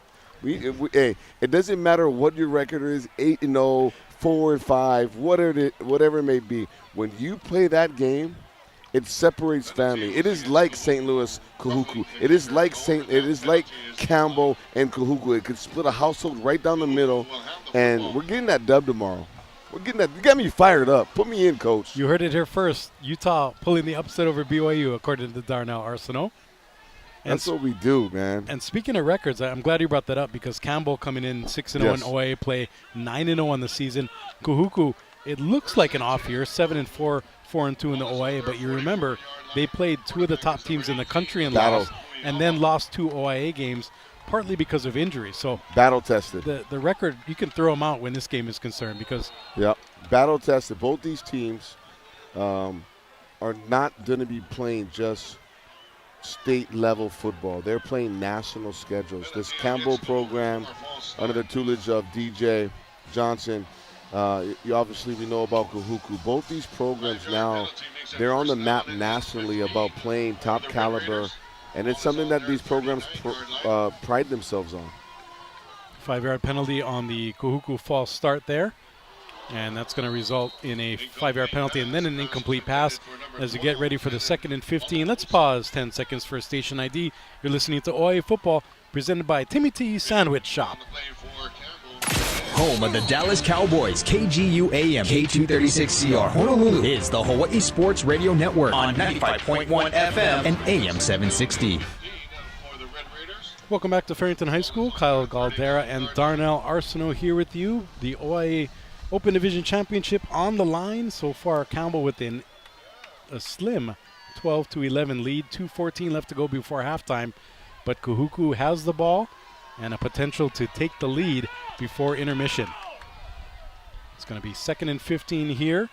S2: Hey, it doesn't matter what your record is, 8-0, 4-5, whatever it may be. When you play that game, it separates family. It is like St. Louis, Kahuku. It is like Campbell and Kahuku. It could split a household right down the middle, and we're getting that dub tomorrow. We're getting that. You got me fired up. Put me in, Coach.
S1: You heard it here first. Utah pulling the upset over BYU, according to Darnell Arsenault.
S2: That's what we do, man.
S1: And speaking of records, I'm glad you brought that up because Campbell coming in 6-0 in OIA play, 9-0 on the season. Kahuku, it looks like an off year, 7-4, 4-2 in the OIA, but you remember they played two of the top teams in the country and lost, and then lost 2 OIA games, partly because of injury. So
S2: battle tested.
S1: The record, you can throw them out when this game is concerned because
S2: battle tested. Both these teams are not going to be playing just state level football. They're playing national schedules. This Campbell program, under the tutelage of DJ Johnson, obviously we know about Kahuku. Both these programs now, they're on the map nationally about playing top caliber, and it's something that these programs pride themselves on.
S1: 5-yard penalty on the Kahuku false start there. And that's going to result in a 5-yard penalty and then an incomplete pass as you get ready for the 2nd and 15. Let's pause 10 seconds for station ID. You're listening to OIA Football, presented by Timmy T Sandwich Shop.
S3: Home of the Dallas Cowboys, KGU AM, K236CR, Honolulu is the Hawaii Sports Radio Network on 95.1 FM and AM 760.
S1: Welcome back to Farrington High School. Kyle Galdera and Darnell Arsenault here with you. The OIA Open Division Championship on the line. So far, Campbell within a slim 12-11 lead. 2:14 left to go before halftime. But Kahuku has the ball and a potential to take the lead before intermission. It's going to be 2nd and 15 here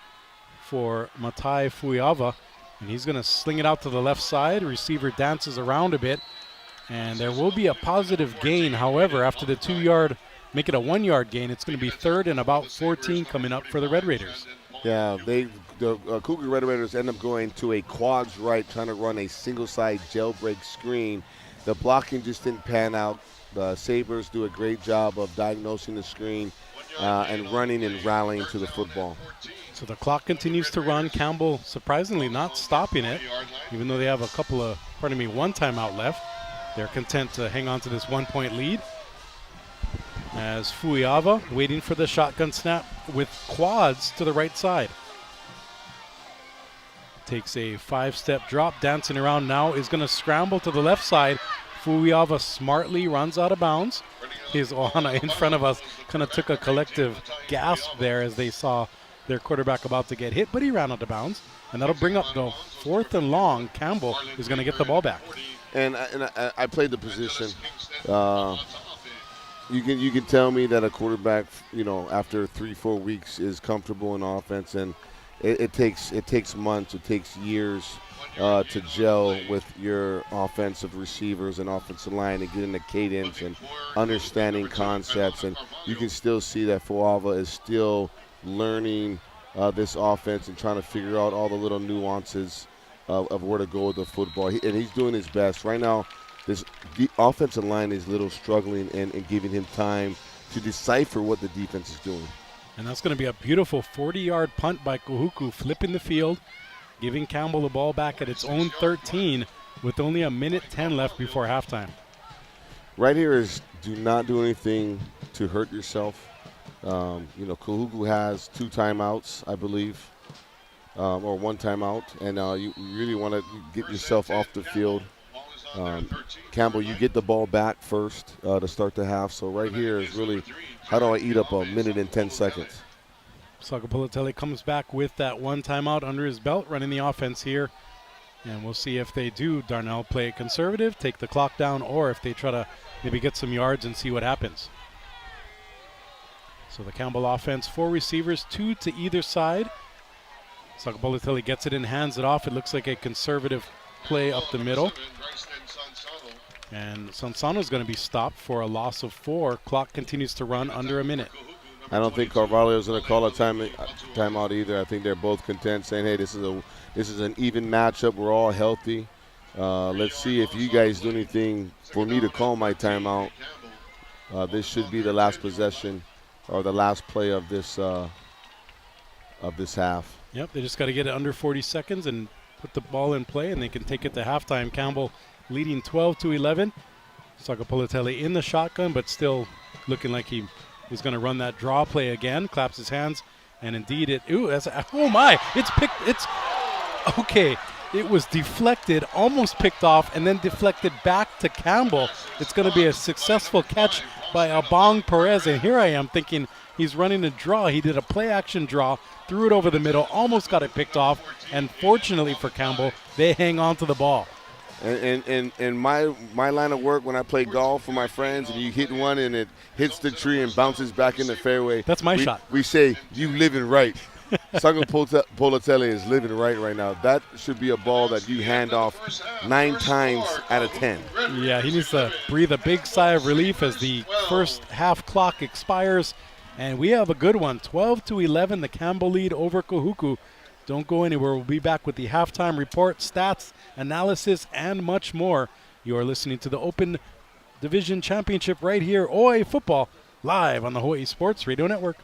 S1: for Matai Fuiava. And he's going to sling it out to the left side. Receiver dances around a bit. And there will be a positive gain. However, after the 2-yard, make it a 1-yard gain, it's going to be 3rd and about 14 coming up for the Red Raiders.
S2: Yeah, the Cougar Red Raiders end up going to a quads right, trying to run a single-side jailbreak screen. The blocking just didn't pan out. The Sabres do a great job of diagnosing the screen and running and rallying to the football.
S1: So the clock continues to run. Campbell surprisingly not stopping it, even though they have one timeout left. They're content to hang on to this 1-point lead. As Fuiava waiting for the shotgun snap with quads to the right side. Takes a 5-step drop, dancing around now, is going to scramble to the left side. Fuiava smartly runs out of bounds. His Ohana in front of us kind of took a collective gasp there as they saw their quarterback about to get hit, but he ran out of bounds. And that'll bring up the 4th and long. Campbell is going to get the ball back.
S2: And I played the position. You can tell me that a quarterback, after 3-4 weeks is comfortable in offense, and it takes months, it takes years to gel with your offensive receivers and offensive line and get in the cadence and understanding concepts. And you can still see that Fuiava is still learning this offense and trying to figure out all the little nuances of where to go with the football. And he's doing his best. Right now, the offensive line is a little struggling and giving him time to decipher what the defense is doing.
S1: And that's going to be a beautiful 40-yard punt by Kahuku, flipping the field, giving Campbell the ball back at its own 13 with only 1:10 left before halftime.
S2: Right here is do not do anything to hurt yourself. Kahuku has 2 timeouts, I believe, or 1 timeout, and you really want to get yourself off the field. Campbell, you get the ball back first to start the half. So right here is really, how do I eat up 1 minute and 10 seconds?
S1: Sakapulotele comes back with that 1 timeout under his belt, running the offense here. And we'll see if they do, Darnell, play it conservative, take the clock down, or if they try to maybe get some yards and see what happens. So the Campbell offense, 4 receivers, 2 to either side. Sakapulotele gets it and hands it off. It looks like a conservative play up the middle. And Sansano's going to be stopped for a loss of 4. Clock continues to run under 1 minute.
S2: I don't think Carvalho's going to call a timeout either. I think they're both content, saying, hey, this is an even matchup. We're all healthy. Let's see if you guys do anything for me to call my timeout. this should be the last possession or the last play of this half.
S1: Yep, they just got to get it under 40 seconds and put the ball in play, and they can take it to halftime. Campbell leading 12-11. Sakapolatelli in the shotgun, but still looking like he is going to run that draw play again. Claps his hands, and indeed oh my, it's picked, it's, okay. It was deflected, almost picked off, and then deflected back to Campbell. It's going to be a successful catch by Abong Perez, and here I am thinking he's running a draw. He did a play-action draw, threw it over the middle, almost got it picked off, and fortunately for Campbell, they hang on to the ball.
S2: And my line of work when I play golf with my friends, and you hit one and it hits the tree and bounces back in the fairway.
S1: That's my shot.
S2: We say, you living right. Sakapolatelli is living right now. That should be a ball that you hand off 9 times out of 10.
S1: Yeah, he needs to breathe a big sigh of relief as the first half clock expires. And we have a good one, 12-11, the Campbell lead over Kahuku. Don't go anywhere. We'll be back with the halftime report, stats, analysis, and much more. You are listening to the Open Division Championship right here, OIA Football, live on the Hawaii Sports Radio Network.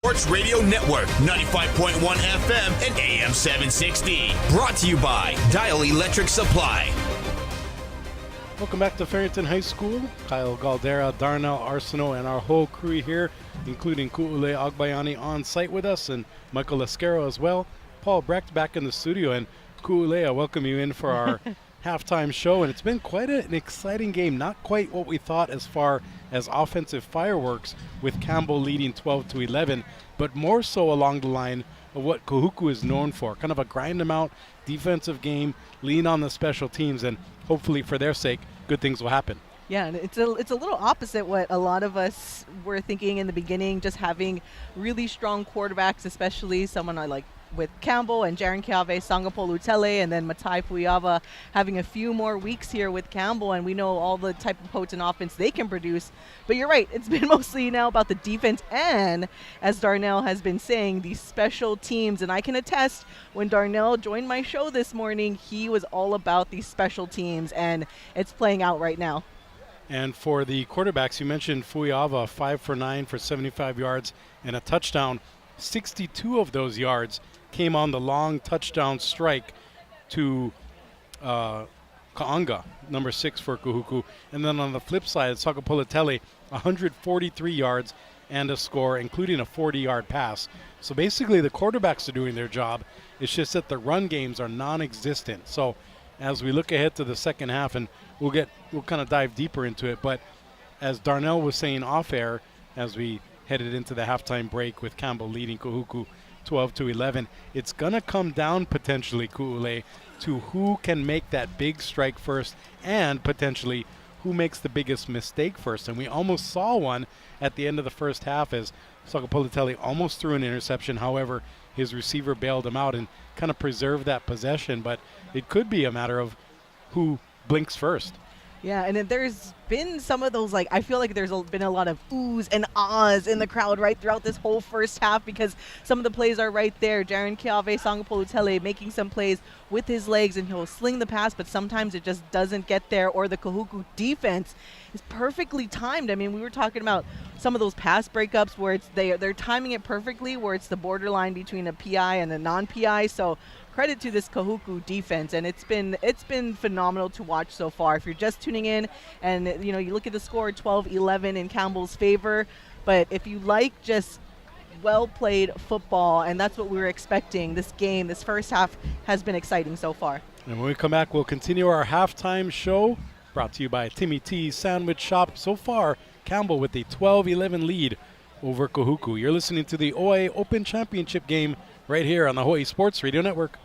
S3: Sports Radio Network, 95.1 FM and AM 760. Brought to you by Dial Electric Supply.
S1: Welcome back to Farrington High School. Kyle Galdera, Darnell Arsenault, and our whole crew here, including Ku'ule Agbayani on site with us, and Michael Lascaro as well. Paul Brecht back in the studio, and Ku'ule, I welcome you in for our halftime show. And it's been quite an exciting game. Not quite what we thought as far as offensive fireworks, with Campbell leading 12-11, but more so along the line of what Kahuku is known for. Kind of a grind them out defensive game, lean on the special teams, and hopefully for their sake, good things will happen.
S4: Yeah, and it's a little opposite what a lot of us were thinking in the beginning, just having really strong quarterbacks, especially someone like with Campbell and Jaren Keave, Sangapolu Tele, and then Matai Fuiava having a few more weeks here with Campbell, and we know all the type of potent offense they can produce. But you're right, it's been mostly now about the defense and, as Darnell has been saying, these special teams. And I can attest, when Darnell joined my show this morning, he was all about these special teams, and it's playing out right now.
S1: And for the quarterbacks, you mentioned Fuiava, 5 for 9 for 75 yards and a touchdown. 62 of those yards came on the long touchdown strike to Ka'anga, number 6 for Kahuku. And then on the flip side, Sakapolatele, 143 yards and a score, including a 40-yard pass. So basically the quarterbacks are doing their job. It's just that the run games are non-existent. So as we look ahead to the second half, and we'll kind of dive deeper into it, but as Darnell was saying off air, as we headed into the halftime break with Campbell leading Kahuku 12-11, it's going to come down potentially, Ku'ule, to who can make that big strike first and potentially who makes the biggest mistake first. And we almost saw one at the end of the first half as Sakapolatele almost threw an interception. However, his receiver bailed him out and kind of preserved that possession. But it could be a matter of who blinks first.
S4: Yeah, and then there's been some of those, I feel like there's been a lot of oohs and ahs in the crowd right throughout this whole first half, because some of the plays are right there. Jaren Keave, Sangapolu Tele making some plays with his legs, and he'll sling the pass, but sometimes it just doesn't get there, or the Kahuku defense is perfectly timed. I mean, we were talking about some of those pass breakups where they're timing it perfectly, where it's the borderline between a PI and a non-PI. So credit to this Kahuku defense, and it's been phenomenal to watch so far. If you're just tuning in and you look at the score, 12-11 in Campbell's favor, but if you like just well-played football, and that's what we were expecting, this game, this first half has been exciting so far.
S1: And when we come back, we'll continue our halftime show, brought to you by Timmy T's Sandwich Shop. So far, Campbell with a 12-11 lead over Kahuku. You're listening to the OIA Open Championship game right here on the Hawaii Sports Radio Network.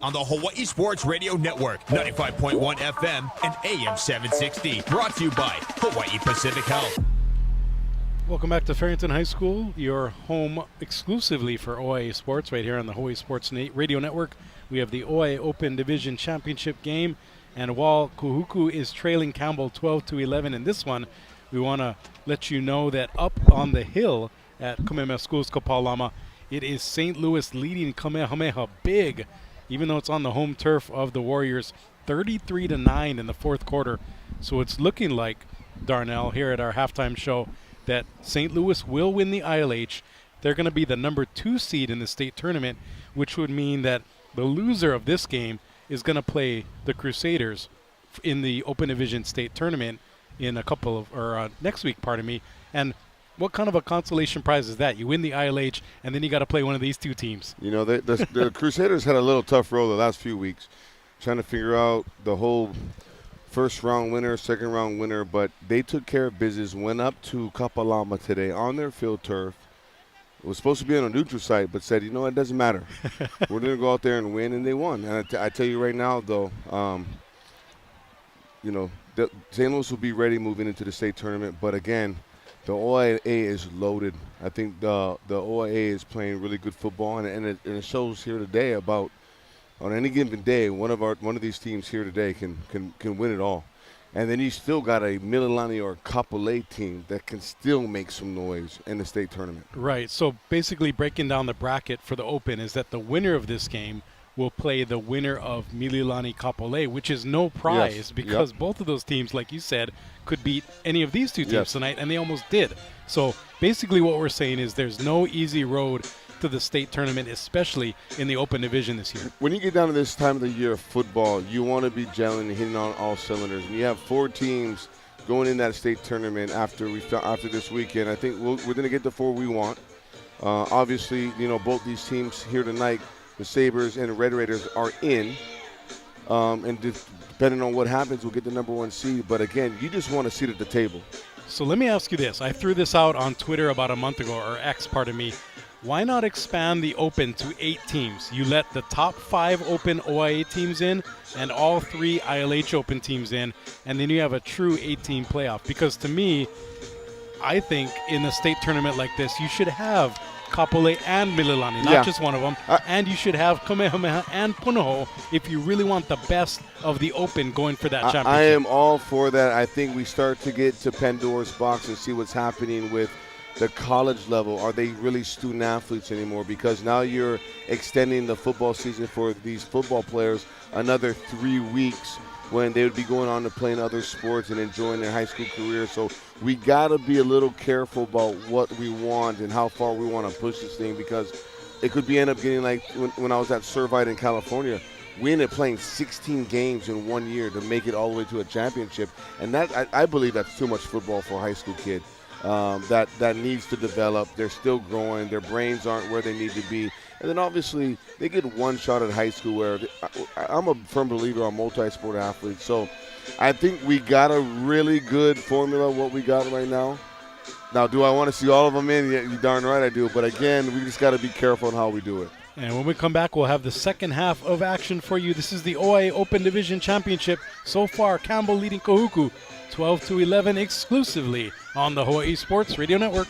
S3: On the Hawaii Sports Radio Network, 95.1 FM and AM 760. Brought to you by Hawaii Pacific Health.
S1: Welcome back to Farrington High School, your home exclusively for OIA Sports right here on the Hawaii Sports Radio Network. We have the OIA Open Division Championship game, and while Kahuku is trailing Campbell 12-11 in this one, we want to let you know that up on the hill at Kamehameha Schools Kapalama, it is St. Louis leading Kamehameha big, even though it's on the home turf of the Warriors, 33-9 in the fourth quarter. So it's looking like, Darnell, here at our halftime show, that St. Louis will win the ILH. They're going to be the number 2 seed in the state tournament, which would mean that the loser of this game is going to play the Crusaders in the Open Division state tournament in next week, pardon me. And what kind of a consolation prize is that? You win the ILH, and then you got to play one of these two teams.
S2: You know, the Crusaders had a little tough road the last few weeks, trying to figure out the whole first round winner, second round winner, but they took care of business, went up to Kapalama today on their field turf. It was supposed to be on a neutral site, but said, you know, it doesn't matter. We're going to go out there and win, and they won. And I tell you right now, though, you know, St. Louis will be ready moving into the state tournament. But, again, the OIA is loaded. I think the OIA is playing really good football, and it shows here today about on any given day, one of these teams here today can win it all. And then you still got a Mililani or Kapolei team that can still make some noise in the state tournament.
S1: Right. So basically breaking down the bracket for the Open is that the winner of this game will play the winner of Mililani Kapolei, which is no prize because both of those teams, like you said, could beat any of these two teams tonight, and they almost did. So basically what we're saying is there's no easy road to the state tournament, especially in the Open Division this year.
S2: When you get down to this time of the year of football, you want to be gelling and hitting on all cylinders. And you have 4 teams going in that state tournament after this weekend. I think we're going to get the 4 we want. Obviously, you know, both these teams here tonight, the Sabres and the Red Raiders, are in. And depending on what happens, we'll get the number 1 seed. But again, you just want a seat at the table.
S1: So let me ask you this. I threw this out on Twitter about a month ago, or X, pardon me. Why not expand the Open to 8 teams? You let the top 5 Open OIA teams in and all 3 ILH Open teams in, and then you have a true 8-team playoff. Because to me, I think in a state tournament like this, you should have Kapolei and Mililani, not just one of them, and you should have Kamehameha and Punahou if you really want the best of the Open going for that championship.
S2: I am all for that. I think we start to get to Pandora's box and see what's happening with the college level. Are they really student athletes anymore? Because now you're extending the football season for these football players another 3 weeks when they would be going on to play in other sports and enjoying their high school career. So we got to be a little careful about what we want and how far we want to push this thing, because it could end up getting like when I was at Servite in California. We ended up playing 16 games in 1 year to make it all the way to a championship. And that I believe that's too much football for a high school kid. That needs to develop. They're still growing. Their brains aren't where they need to be. And then obviously they get one shot at high school where I'm a firm believer on multi-sport athletes. So I think we got a really good formula, what we got right now. Now, do I want to see all of them in? Yeah, you darn right I do. But again, we just got to be careful on how we do it.
S1: And when we come back, we'll have the second half of action for you. This is the OIA Open Division Championship. So far, Campbell leading Kahuku 12-11 exclusively on the Hawaii Sports Radio Network.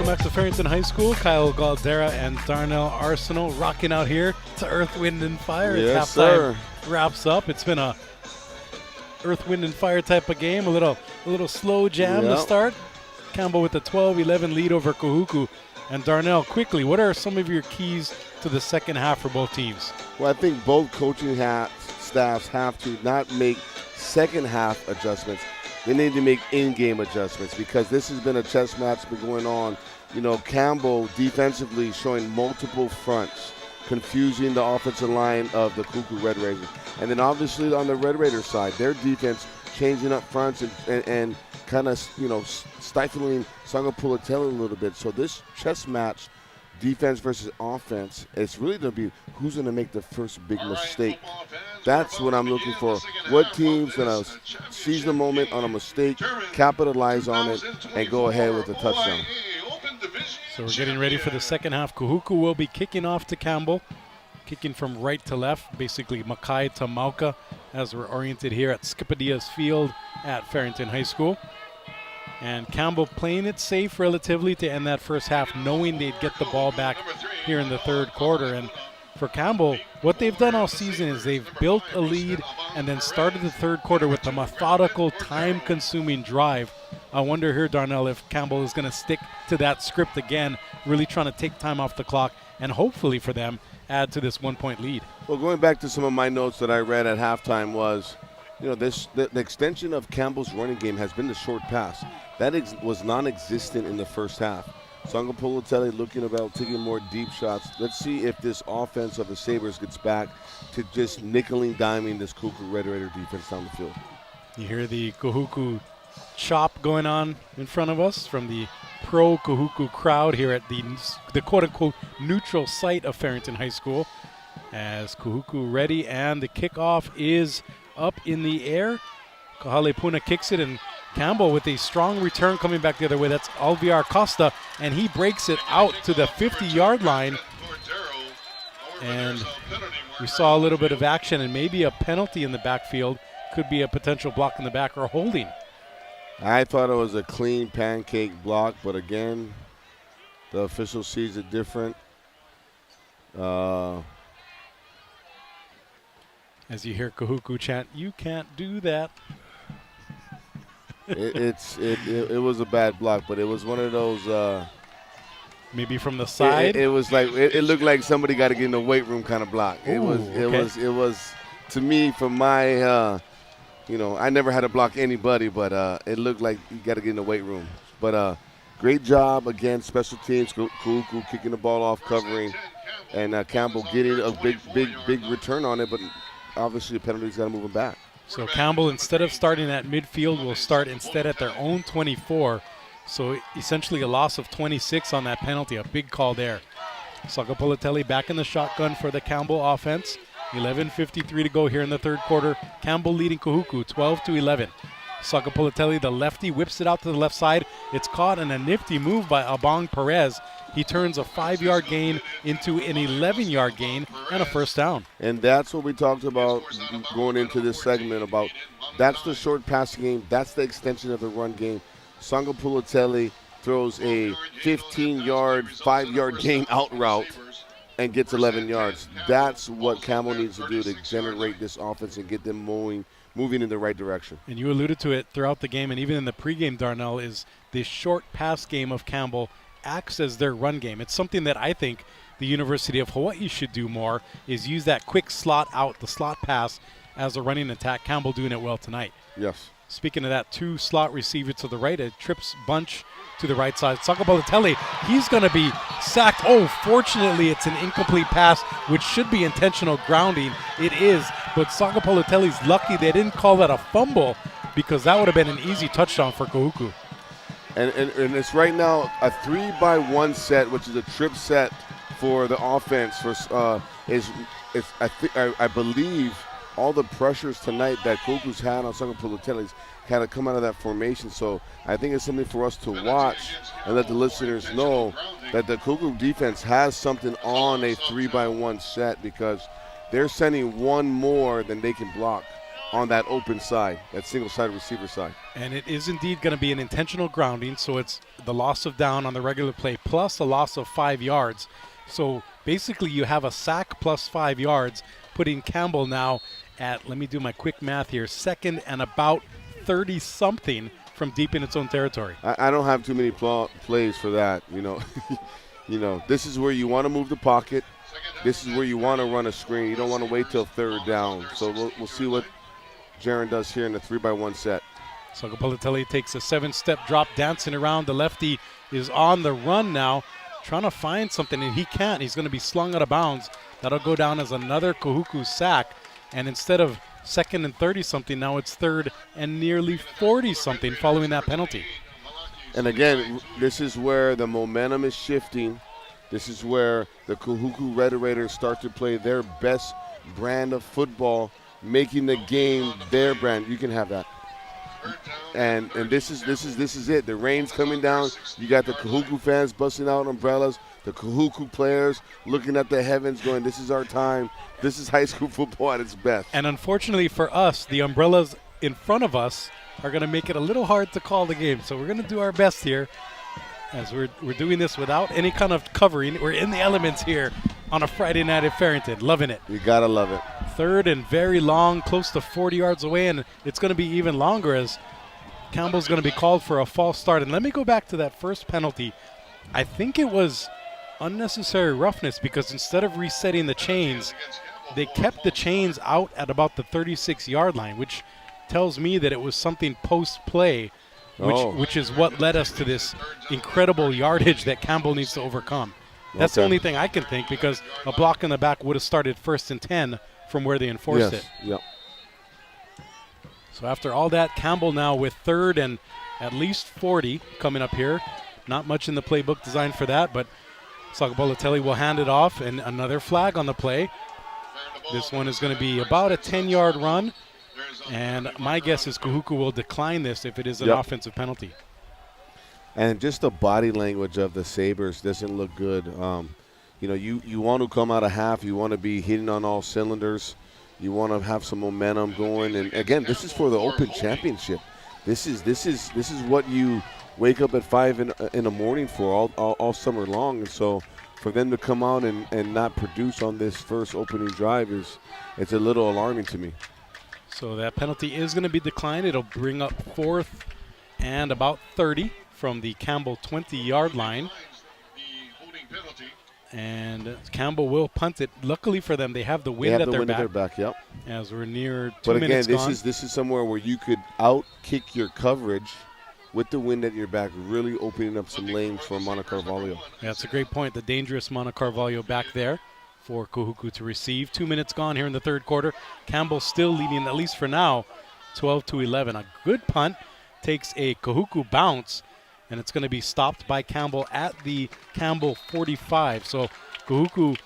S1: Welcome back to Farrington High School. Kyle Galdera and Darnell Arsenal rocking out here to Earth, Wind, and Fire.
S2: Yes,
S1: Halftime
S2: sir.
S1: wraps up. It's been a Earth, Wind, and Fire type of game. A little slow jam to start. Campbell with a 12-11 lead over Kahuku. And Darnell, quickly, what are some of your keys to the second half for both teams?
S2: Well, I think both coaching staffs have to not make second half adjustments. They need to make in-game adjustments because this has been a chess match been going on. You know, Campbell defensively showing multiple fronts, confusing the offensive line of the Kahuku Red Raiders. And then obviously on the Red Raiders side, their defense changing up fronts and kind of, you know, stifling Sangapulatelli a little bit. So this chess match, defense versus offense, it's really going to be who's going to make the first big mistake. That's what I'm looking for. What team's going to seize the moment on a mistake, capitalize on it, and go ahead with a touchdown.
S1: So we're getting ready for the second half. Kahuku will be kicking off to Campbell, kicking from right to left, basically Makai to Mauka, as we're oriented here at Skipadias Field at Farrington High School. And Campbell playing it safe relatively to end that first half, knowing they'd get the ball back here in the third quarter. And for Campbell, what they've done all season is they've built a lead and then started the third quarter with a methodical, time-consuming drive. I wonder here, Darnell, if Campbell is going to stick to that script again, really trying to take time off the clock and hopefully for them add to this 1-point lead.
S2: Well, going back to some of my notes that I read at halftime was, you know, the extension of Campbell's running game has been the short pass. That was non-existent in the first half. Sangapulatelli looking about taking more deep shots. Let's see if this offense of the Sabres gets back to just nickeling, diming this Kahuku Red Raider defense down the field.
S1: You hear the Kahuku chop going on in front of us from the pro Kahuku crowd here at the quote-unquote neutral site of Farrington High School. As Kahuku ready and the kickoff is up in the air. Kahale Puna kicks it, and Campbell with a strong return coming back the other way. That's Alviar Costa, and he breaks it out to the 50-yard line. And we saw a little bit of action and maybe a penalty in the backfield. Could be a potential block in the back or holding.
S2: I thought it was a clean pancake block, but again, the official sees it different.
S1: As you hear Kahuku chant, "You can't do that."
S2: It was a bad block, but it was one of those.
S1: Maybe from the side.
S2: It was like it looked like somebody got to get in the weight room kind of block. It was to me from my. You know, I never had to block anybody, but it looked like you got to get in the weight room. But great job again, special teams. Kahuku kicking the ball off, covering, and Campbell getting a big return on it. But obviously, the penalty's got to move him back.
S1: So Campbell, instead of starting at midfield, will start instead at their own 24. So essentially a loss of 26 on that penalty. A big call there. Sangapulatelli back in the shotgun for the Campbell offense. 11:53 to go here in the third quarter. Campbell leading Kahuku 12-11. Sangapulatelli, the lefty, whips it out to the left side. It's caught in a nifty move by Abang Perez. He turns a 5-yard gain into an 11-yard gain and a first down.
S2: And that's what we talked about going into this segment about that's the short passing game. That's the extension of the run game. Sangapulatelli throws a 15-yard, 5-yard gain out route and gets 11 yards. That's what Campbell needs to do to generate this offense and get them moving in the right direction.
S1: And you alluded to it throughout the game and even in the pregame, Darnell, is this short pass game of Campbell acts as their run game. It's something that I think the University of Hawaii should do more, is use that quick slot out, the slot pass, as a running attack. Campbell doing it well tonight.
S2: Yes.
S1: Speaking of that, 2 slot receivers to the right, a trips bunch to the right side. Sangapulatelli, he's going to be sacked. Oh, fortunately, it's an incomplete pass, which should be intentional grounding. It is, but Sangapulatelli's lucky they didn't call that a fumble because that would have been an easy touchdown for Kahuku.
S2: And it's right now a 3-by-1 set, which is a trip set for the offense. I believe all the pressures tonight that Kahuku's had on Sangapulatelli's kind of come out of that formation. So I think it's something for us to watch and let the listeners know that the Kahuku defense has something on a 3-by-1 set because they're sending one more than they can block on that open side, that single-side receiver side.
S1: And it is indeed going to be an intentional grounding, so it's the loss of down on the regular play plus a loss of 5 yards. So basically you have a sack plus 5 yards, putting Campbell now at, let me do my quick math here, second and about 30-something from deep in its own territory.
S2: I don't have too many plays for that, you know. You know, this is where you want to move the pocket. This is where you want to run a screen. You don't want to wait till third down. So we'll see what Jaron does here in the 3-by-1 set.
S1: Sagapalatelli takes a 7-step drop, dancing around. The lefty is on the run now, trying to find something, and he can't. He's going to be slung out of bounds. That'll go down as another Kahuku sack. And instead of second and 30-something, now it's third and nearly 40-something following that penalty.
S2: And again, this is where the momentum is shifting. This is where the Kahuku Red Raiders start to play their best brand of football, making the game their brand. You can have that. And this is it. The rain's coming down. You got the Kahuku fans busting out umbrellas. The Kahuku players looking at the heavens going, this is our time. This is high school football at its best.
S1: And unfortunately for us, the umbrellas in front of us are going to make it a little hard to call the game. So we're going to do our best here as we're doing this without any kind of covering. We're in the elements here on a Friday night at Farrington. Loving it.
S2: You got to love it.
S1: Third and very long, close to 40 yards away, and it's going to be even longer as Campbell's going to be called for a false start. And let me go back to that first penalty. I think it was unnecessary roughness because instead of resetting the chains, they kept the chains out at about the 36-yard line, which tells me that it was something post-play, which is what led us to this incredible yardage that Campbell needs to overcome. That's the only thing I can think, because a block in the back would have started 1st and 10 from where they enforced it.
S2: Yep.
S1: So after all that, Campbell now with third and at least 40 coming up here. Not much in the playbook designed for that, but Sagapalatelli will hand it off, and another flag on the play. This one is going to be about a 10-yard run, and my guess is Kahuku will decline this if it is an offensive penalty.
S2: And just the body language of the Sabres doesn't look good. You know, you want to come out of half. You want to be hitting on all cylinders. You want to have some momentum going. And again, this is for the Open Championship. This is what you wake up at 5 in the morning for all summer long. And so for them to come out and not produce on this first opening drive it's a little alarming to me.
S1: So that penalty is going to be declined. It'll bring up 4th and about 30 from the Campbell 20-yard line. And Campbell will punt it. Luckily for them, they have the wind at their back.
S2: Yep.
S1: As we're near 2
S2: but
S1: minutes
S2: again,
S1: gone.
S2: this is somewhere where you could out-kick your coverage with the wind at your back, really opening up some lanes for Mana Carvalho.
S1: Yeah, that's a great point. The dangerous Mana Carvalho back there for Kahuku to receive. 2 minutes gone here in the third quarter. Campbell still leading, at least for now, 12-11. A good punt takes a Kahuku bounce, and it's going to be stopped by Campbell at the Campbell 45. So Kahuku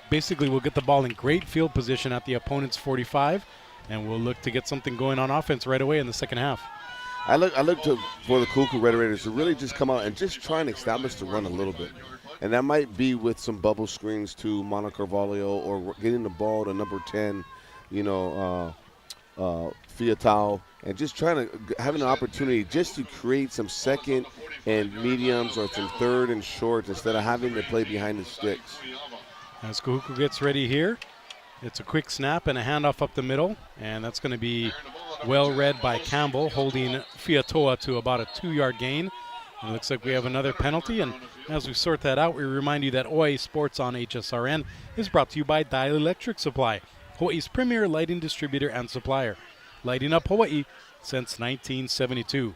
S1: basically will get the ball in great field position at the opponent's 45, and we'll look to get something going on offense right away in the second half.
S2: I look for the Kahuku Red Raiders to really just come out and just try and establish the run a little bit. And that might be with some bubble screens to Mana Carvalho or getting the ball to number 10, Fiatao, and just trying to have an opportunity just to create some second and mediums or some third and shorts instead of having to play behind the sticks.
S1: As Kahuku gets ready here, it's a quick snap and a handoff up the middle, and that's going to be well read by Campbell, holding Fiatoa to about a 2-yard gain. And it looks like we have another penalty, and as we sort that out, we remind you that OIA Sports on HSRN is brought to you by Dial Electric Supply, Hawaii's premier lighting distributor and supplier, lighting up Hawaii since 1972.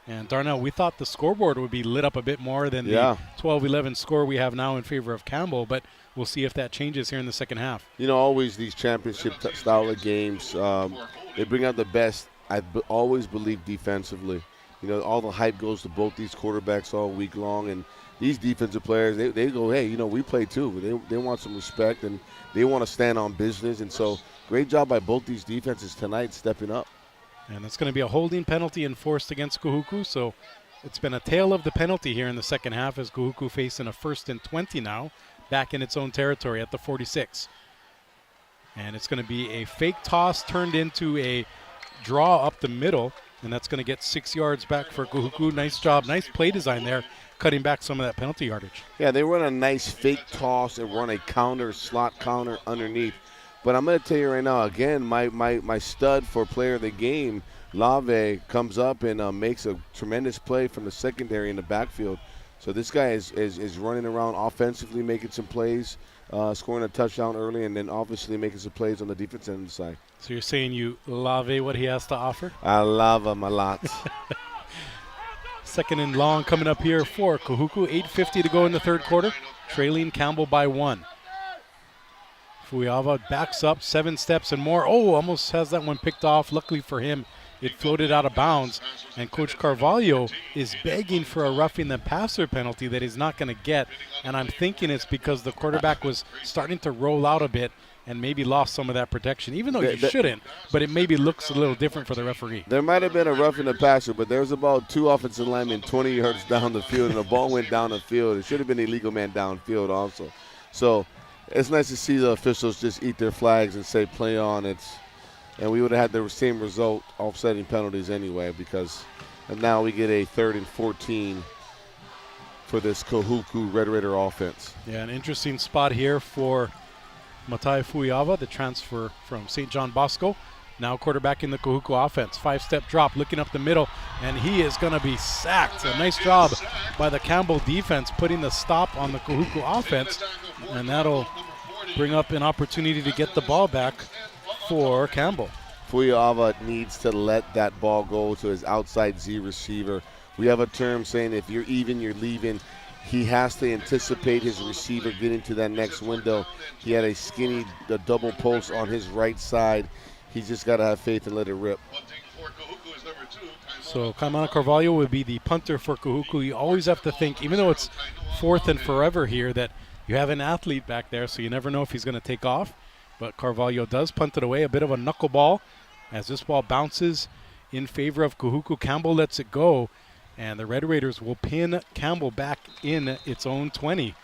S1: And Darnell, we thought the scoreboard would be lit up a bit more than the 12-11 score we have now in favor of Campbell, but we'll see if that changes here in the second half.
S2: You know, always these championship style of games, they bring out the best. I always believe defensively. You know, all the hype goes to both these quarterbacks all week long, and these defensive players, they go, hey, you know, we play too. They want some respect, and they want to stand on business. And so great job by both these defenses tonight stepping up.
S1: And it's going to be a holding penalty enforced against Kahuku. So it's been a tale of the penalty here in the second half as Kahuku facing a 1st and 20 now, back in its own territory at the 46. And it's going to be a fake toss turned into a draw up the middle, and that's going to get 6 yards back for Kahuku. Nice job, nice play design there, cutting back some of that penalty yardage.
S2: Yeah, they run a nice fake toss and run a counter, slot counter underneath. But I'm going to tell you right now, again, my stud for player of the game, Lave, comes up and makes a tremendous play from the secondary in the backfield. So this guy is running around offensively, making some plays, scoring a touchdown early, and then obviously making some plays on the defense end of the side.
S1: So you're saying you love what he has to offer?
S2: I love him a lot.
S1: Second and long coming up here for Kahuku. 8:50 to go in the third quarter, trailing Campbell by 1. Fuiava backs up 7 steps and more. Oh, almost has that one picked off. Luckily for him, it floated out of bounds. And Coach Carvalho is begging for a roughing the passer penalty that he's not going to get. And I'm thinking it's because the quarterback was starting to roll out a bit and maybe lost some of that protection, even though you shouldn't. But it maybe looks a little different for the referee.
S2: There might have been a roughing the passer, but there's about 2 offensive linemen 20 yards down the field, and the ball went down the field. It should have been an illegal man downfield also. So it's nice to see the officials just eat their flags and say play on. And we would have had the same result, offsetting penalties anyway, because now we get a 3rd and 14 for this Kahuku Red Raider offense.
S1: Yeah, an interesting spot here for Matai Fuiava, the transfer from St. John Bosco. Now quarterback in the Kahuku offense. 5-step drop, looking up the middle, and he is going to be sacked. A nice job by the Campbell defense putting the stop on the Kahuku offense, and that'll bring up an opportunity to get the ball back for Campbell.
S2: Fuiava needs to let that ball go to his outside Z receiver. We have a term saying if you're even, you're leaving. He has to anticipate his receiver getting to that next window. He had a skinny double post on his right side. He's just got to have faith and let it rip.
S1: So Kaimana Carvalho would be the punter for Kahuku. You always have to think, even though it's 4th and forever here, that you have an athlete back there, so you never know if he's going to take off. But Carvalho does punt it away, a bit of a knuckleball as this ball bounces in favor of Kahuku. Campbell lets it go, and the Red Raiders will pin Campbell back in its own 20.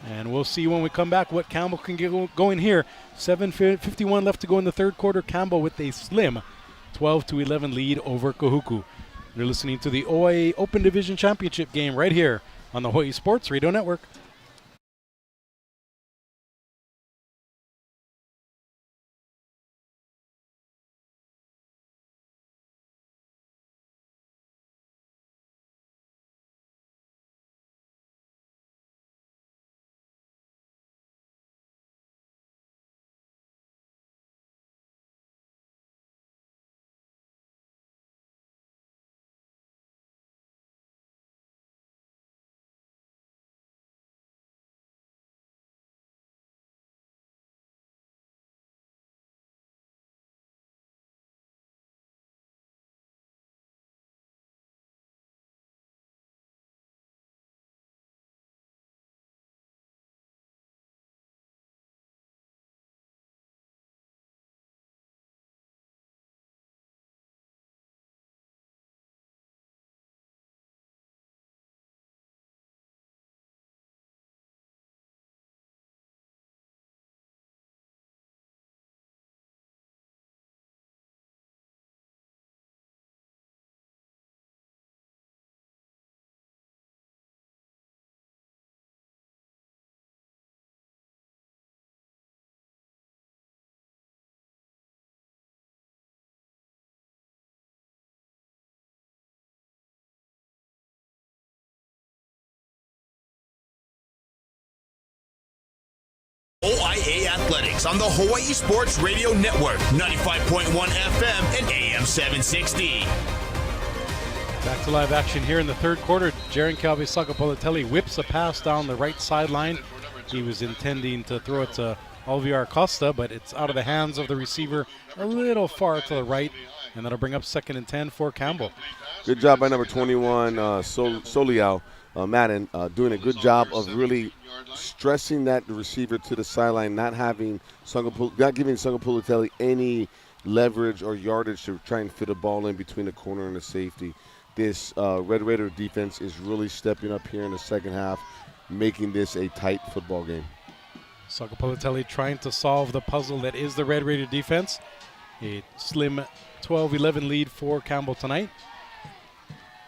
S1: And we'll see when we come back what Campbell can get going here. 7:51 left to go in the third quarter. Campbell with a slim 12-11 lead over Kahuku. You're listening to the OIA Open Division Championship game right here on the Hawaii Sports Radio Network.
S3: OIA Athletics on the Hawaii Sports Radio Network, 95.1 FM and AM 760.
S1: Back to live action here in the third quarter. Jaren Calvi Sakapolitelli whips a pass down the right sideline. He was intending to throw it to Alviar Costa, but it's out of the hands of the receiver a little far to the right, and that'll bring up 2nd and 10 for Campbell.
S2: Good job by number 21, Soliao Madden, doing a good job of really stressing that receiver to the sideline, not giving Sakapolitelli any leverage or yardage to try and fit a ball in between the corner and the safety. This Red Raider defense is really stepping up here in the second half, making this a tight football game.
S1: Sakapolitelli trying to solve the puzzle that is the Red Raider defense. A slim 12-11 lead for Campbell tonight,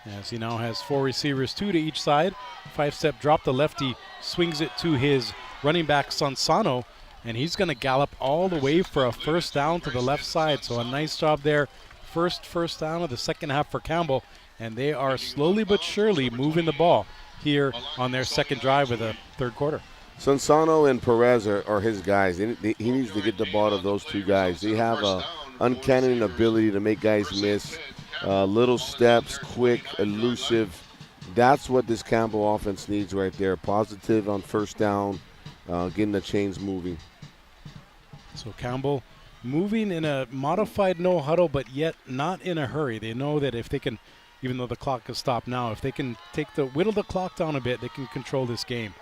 S1: as he now has 4 receivers, 2 to each side. 5-step drop. The lefty swings it to his running back, Sansano, and he's going to gallop all the way for a first down to the left side. So a nice job there. First down of the second half for Campbell, and they are slowly but surely moving the ball here on their second drive of the third quarter.
S2: Sansano and Perez are his guys. He needs to get the ball to those two guys. They have a uncanny ability to make guys miss. Little steps, quick, elusive. That's what this Campbell offense needs right there. Positive on first down, getting the chains moving.
S1: So Campbell moving in a modified no huddle, but yet not in a hurry. They know that if they can, even though the clock is stopped now, if they can whittle the clock down a bit, they can control this game.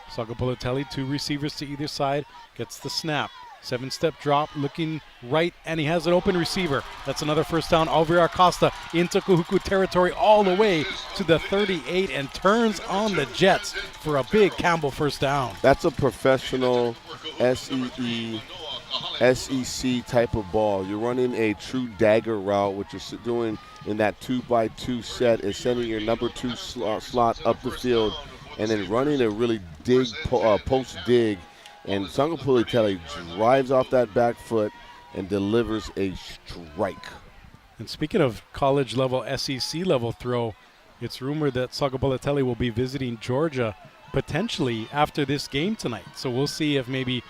S1: Sagapolitelli, 2 receivers to either side, gets the snap. 7-step drop, looking right, and he has an open receiver. That's another first down. Alvira Acosta into Kahuku territory all the way to the 38 and turns on the Jets for a big Campbell first down.
S2: That's a professional SEC type of ball. You're running a true dagger route, which is doing in that 2x2 set is sending your number 2 slot up the field and then running a really post dig. And Sagapolitelli drives off that back foot and delivers a strike.
S1: And speaking of college level, SEC level throw, it's rumored that Sagapolitelli will be visiting Georgia potentially after this game tonight. So we'll see if maybe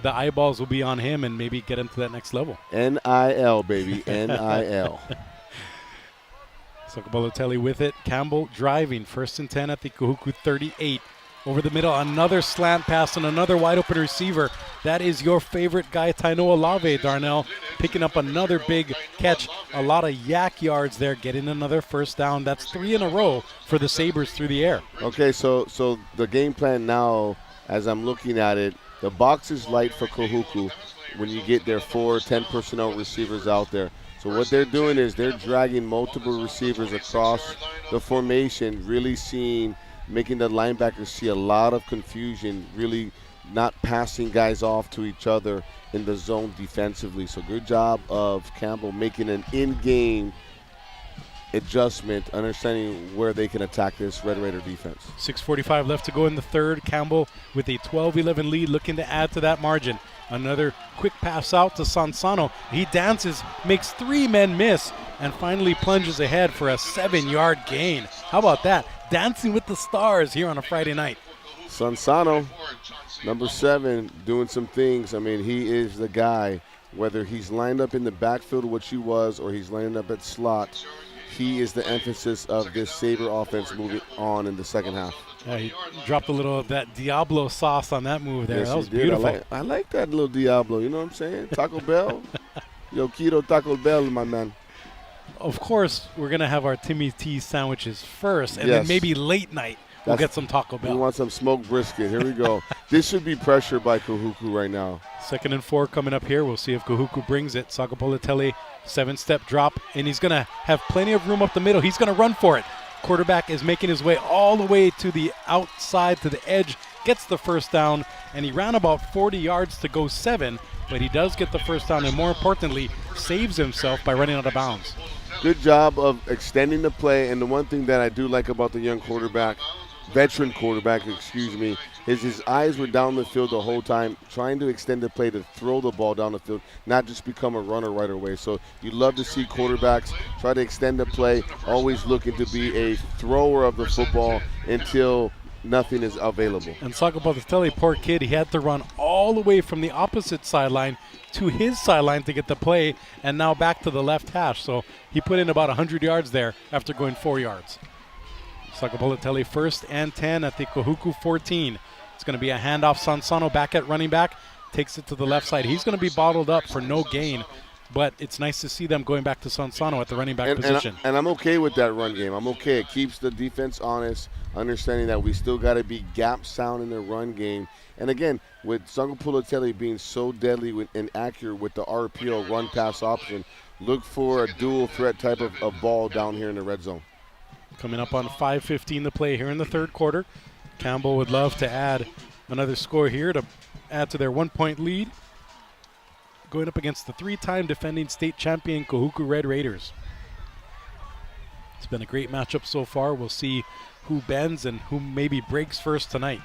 S1: the eyeballs will be on him and maybe get him to that next level.
S2: NIL, baby, NIL.
S1: Sagapolitelli with it. Campbell driving, 1st and 10 at the Kahuku 38. Over the middle, another slant pass and another wide open receiver. That is your favorite guy, Tainoa Lave, Darnell, picking up another big catch. A lot of yak yards there, getting another first down. That's 3 in a row for the Sabres through the air.
S2: Okay, so the game plan now, as I'm looking at it, the box is light for Kahuku when you get their 4 10 personnel receivers out there. So what they're doing is they're dragging multiple receivers across the formation, really making the linebackers see a lot of confusion, really not passing guys off to each other in the zone defensively. So good job of Campbell making an in-game adjustment, understanding where they can attack this Red Raider defense.
S1: 6:45 left to go in the third. Campbell with a 12-11 lead, looking to add to that margin. Another quick pass out to Sansano. He dances, makes 3 men miss, and finally plunges ahead for a 7-yard gain. How about that? Dancing with the stars here on a Friday night.
S2: Sansano, number 7, doing some things. I mean, he is the guy, whether he's lined up in the backfield, which he was, or he's lined up at slot. He is the emphasis of this Sabre offense moving on in the second half.
S1: Yeah, he dropped a little of that Diablo sauce on that move there.
S2: Yes,
S1: that was
S2: he did.
S1: beautiful.
S2: I like that little Diablo, you know what I'm saying? Taco Bell. Yo, Keto Taco Bell, my man.
S1: Of course, we're going to have our Timmy T sandwiches first, and then maybe late night we'll get some Taco Bell.
S2: We want some smoked brisket. Here we go. This should be pressure by Kahuku right now.
S1: 2nd and 4 coming up here. We'll see if Kahuku brings it. Sagapolitelli, 7-step drop, and he's going to have plenty of room up the middle. He's going to run for it. Quarterback is making his way all the way to the outside, to the edge, gets the first down, and he ran about 40 yards to go 7, but he does get the first down, and more importantly, saves himself by running out of bounds.
S2: Good job of extending the play, and the one thing that I do like about the young veteran quarterback, is his eyes were down the field the whole time, trying to extend the play to throw the ball down the field, not just become a runner right away. So you love to see quarterbacks try to extend the play, always looking to be a thrower of the football until nothing is available.
S1: And Sagapolitelli, poor kid, he had to run all the way from the opposite sideline to his sideline to get the play, and now back to the left hash. So he put in about 100 yards there after going 4 yards. Sagapolitelli 1st and 10 at the Kahuku 14. It's going to be a handoff. Sansano back at running back, takes it to the left side. He's going to be bottled up for no gain, but it's nice to see them going back to Sansano at the running back position.
S2: And I'm okay with that run game. I'm okay. It keeps the defense honest, understanding that we still got to be gap sound in the run game. And again, with Sagapolitelli being so deadly and accurate with the RPO run pass option, look for a dual threat type of ball down here in the red zone.
S1: Coming up on 5:15 to play here in the third quarter. Campbell would love to add another score here to add to their 1-point lead. going up against the 3-time defending state champion Kahuku Red Raiders. It's been a great matchup so far. We'll see who bends and who maybe breaks first tonight.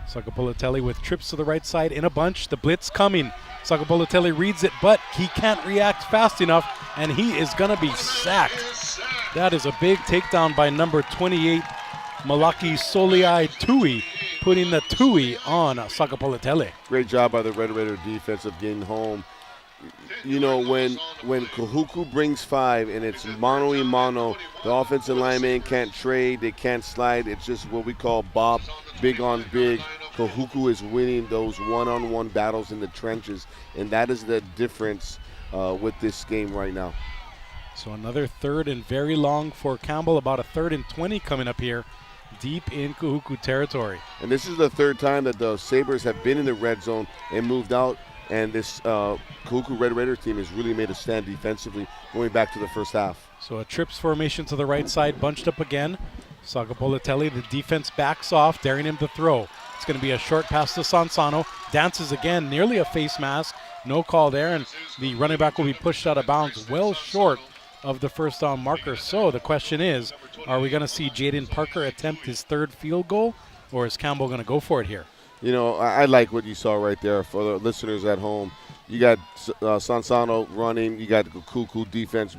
S1: Sakapolatelli with trips to the right side in a bunch. The blitz coming. Sakapolatelli reads it, but he can't react fast enough, and he is going to be sacked. That is a big takedown by number 28, Malaki Soliai Tui, putting the Tui on Sakapolatelli.
S2: Great job by the Red Raider defense of getting home. You know, when Kahuku brings 5 and it's mano-a-mano, the offensive linemen can't trade, they can't slide. It's just what we call Bob, big on big. Kahuku is winning those one-on-one battles in the trenches, and that is the difference with this game right now.
S1: So another 3rd and very long for Campbell, about a 3rd and 20 coming up here, deep in Kahuku territory.
S2: And this is the 3rd time that the Sabres have been in the red zone and moved out, and this Kahuku Red Raider team has really made a stand defensively going back to the first half.
S1: So a trips formation to the right side, bunched up again. Sakapolatelli, the defense backs off, daring him to throw. It's going to be a short pass to Sansano. Dances again, nearly a face mask. No call there, and the running back will be pushed out of bounds well short of the first down marker. So the question is, are we going to see Jaden Parker attempt his 3rd field goal, or is Campbell going to go for it here?
S2: You know, I like what you saw right there for the listeners at home. You got Sansano running. You got the Kahuku defense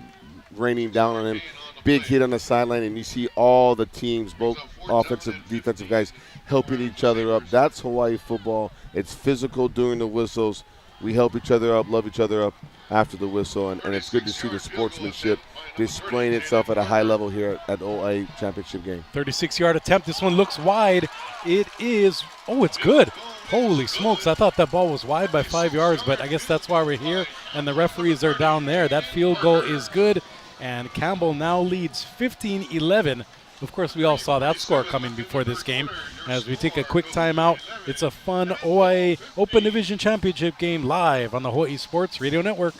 S2: raining down on him. Big hit on the sideline, and you see all the teams, both offensive, defensive guys, helping each other up. That's Hawaii football. It's physical during the whistles. We help each other up, love each other up after the whistle, and it's good to see the sportsmanship displaying itself at a high level here at OIA Championship game.
S1: 36-yard attempt. This one looks wide. It is. Oh, it's good. Holy smokes. I thought that ball was wide by 5 yards, but I guess that's why we're here, and the referees are down there. That field goal is good, and Campbell now leads 15-11. Of course, we all saw that score coming before this game. As we take a quick timeout, it's a fun OIA Open Division Championship game live on the Hawaii Sports Radio Network.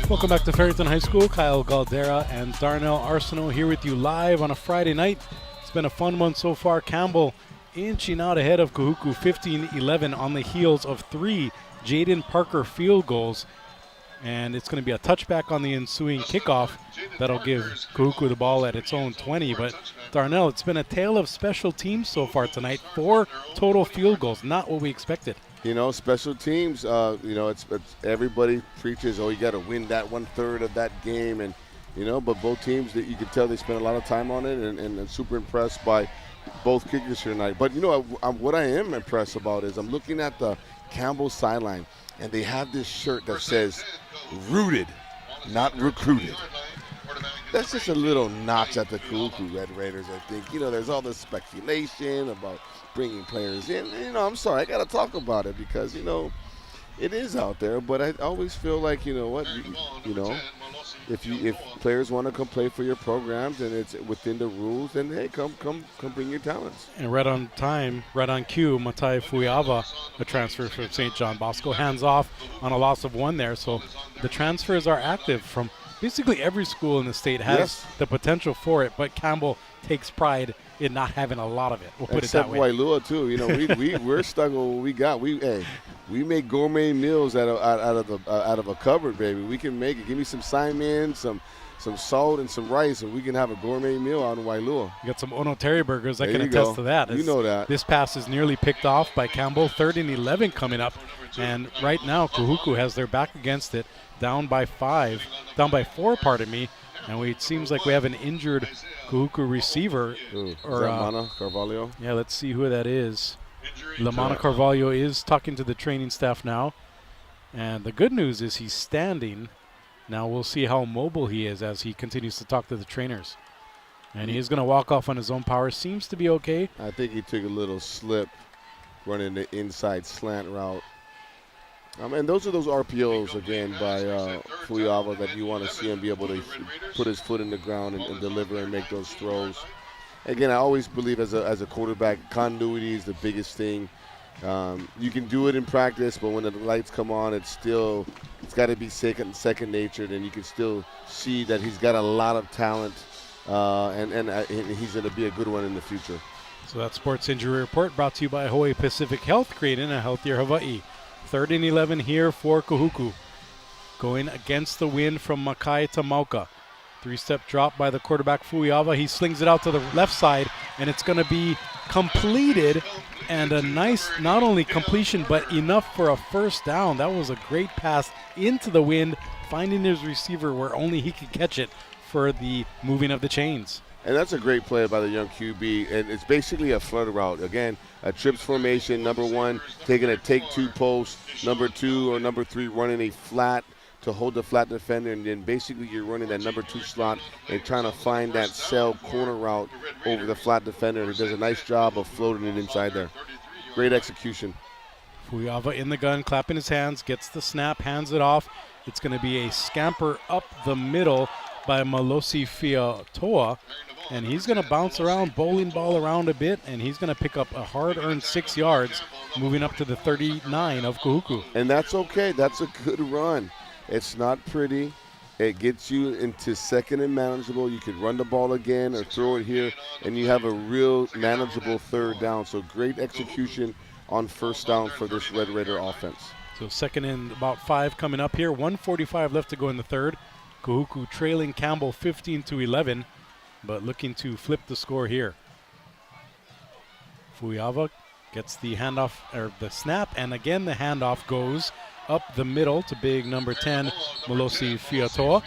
S1: Welcome back to Farrington High School. Kyle Galdera and Darnell Arsenault here with you live on a Friday night. It's been a fun one so far. Campbell inching out ahead of Kahuku 15-11 on the heels of 3 Jaden Parker field goals. And it's going to be a touchback on the ensuing kickoff that'll give Kahuku the ball at its own 20. But Darnell, it's been a tale of special teams so far tonight. 4 total field goals, not what we expected.
S2: You know, special teams, it's everybody preaches, you got to win that 1/3 of that game. And, but both teams, that you can tell they spent a lot of time on it, and super impressed by both kickers here tonight. But, what I am impressed about is I'm looking at the Campbell sideline, and they have this shirt that says, rooted, not recruited. That's just a little notch at the Kahuku Red Raiders, I think. There's all this speculation about bringing players in. I'm sorry, I got to talk about it because, it is out there. But I always feel like, if players want to come play for your programs and it's within the rules, then hey, come bring your talents.
S1: And right on time, right on cue, Matai Fuiava, a transfer from St. John Bosco, hands off on a loss of 1 there. So the transfers are active from basically every school in the state has the potential for it, but Campbell takes pride in not having a lot of it. We'll put it that way.
S2: Except Wailua too. You know, we're stuck with what we got. We make gourmet meals out of a cupboard, baby. We can make it. Give me some Simon, some salt, and some rice, and we can have a gourmet meal out in Wailua.
S1: You got some Ono Terry burgers. I
S2: There
S1: can
S2: you
S1: attest
S2: go.
S1: to that.
S2: You know that.
S1: This pass is nearly picked off by Campbell. 3rd and 11 coming up. And right now, Kahuku has their back against it, down by 4, pardon me. And it seems like we have an injured Kahuku receiver.
S2: Is that Mana Carvalho?
S1: Yeah, let's see who that is. Lamana Carvalho is talking to the training staff now. And the good news is he's standing. Now we'll see how mobile he is as he continues to talk to the trainers. And he is going to walk off on his own power. Seems to be okay.
S2: I think he took a little slip running the inside slant route. And those are those RPOs, again, by Fuiava that you want to see him be able to put his foot in the ground and deliver and make those throws. Again, I always believe as a quarterback, continuity is the biggest thing. You can do it in practice, but when the lights come on, it's got to be second nature. And you can still see that he's got a lot of talent, and he's going to be a good one in the future.
S1: So that Sports Injury Report brought to you by Hawaii Pacific Health, creating a healthier Hawaii. 3rd and 11 here for Kahuku. Going against the wind from Makai to Mauka. 3-step drop by the quarterback Fuiava. He slings it out to the left side, and it's going to be completed. And a nice, not only completion, but enough for a first down. That was a great pass into the wind, finding his receiver where only he could catch it for the moving of the chains.
S2: And that's a great play by the young QB, and it's basically a flood route. Again, a trips formation, number 1, taking a take-2 post, number 2 or number 3 running a flat to hold the flat defender, and then basically you're running that number 2 slot and trying to find that cell corner route over the flat defender, and he does a nice job of floating it inside there. Great execution.
S1: Fuiava in the gun, clapping his hands, gets the snap, hands it off. It's going to be a scamper up the middle by Malosi Fiatoa, and he's going to bounce around, bowling ball around a bit, and he's going to pick up a hard-earned 6 yards, moving up to the 39 of Kahuku.
S2: And that's okay. That's a good run. It's not pretty. It gets you into second and manageable. You could run the ball again or throw it here, and you have a real manageable 3rd down. So great execution on first down for this Red Raider offense.
S1: So 2nd and about 5 coming up here. 1:45 left to go in the 3rd. Kahuku trailing Campbell 15-11, but looking to flip the score here. Fuiava gets the handoff, or the snap, and again the handoff goes up the middle to big number 10, Malosi Fiatoa.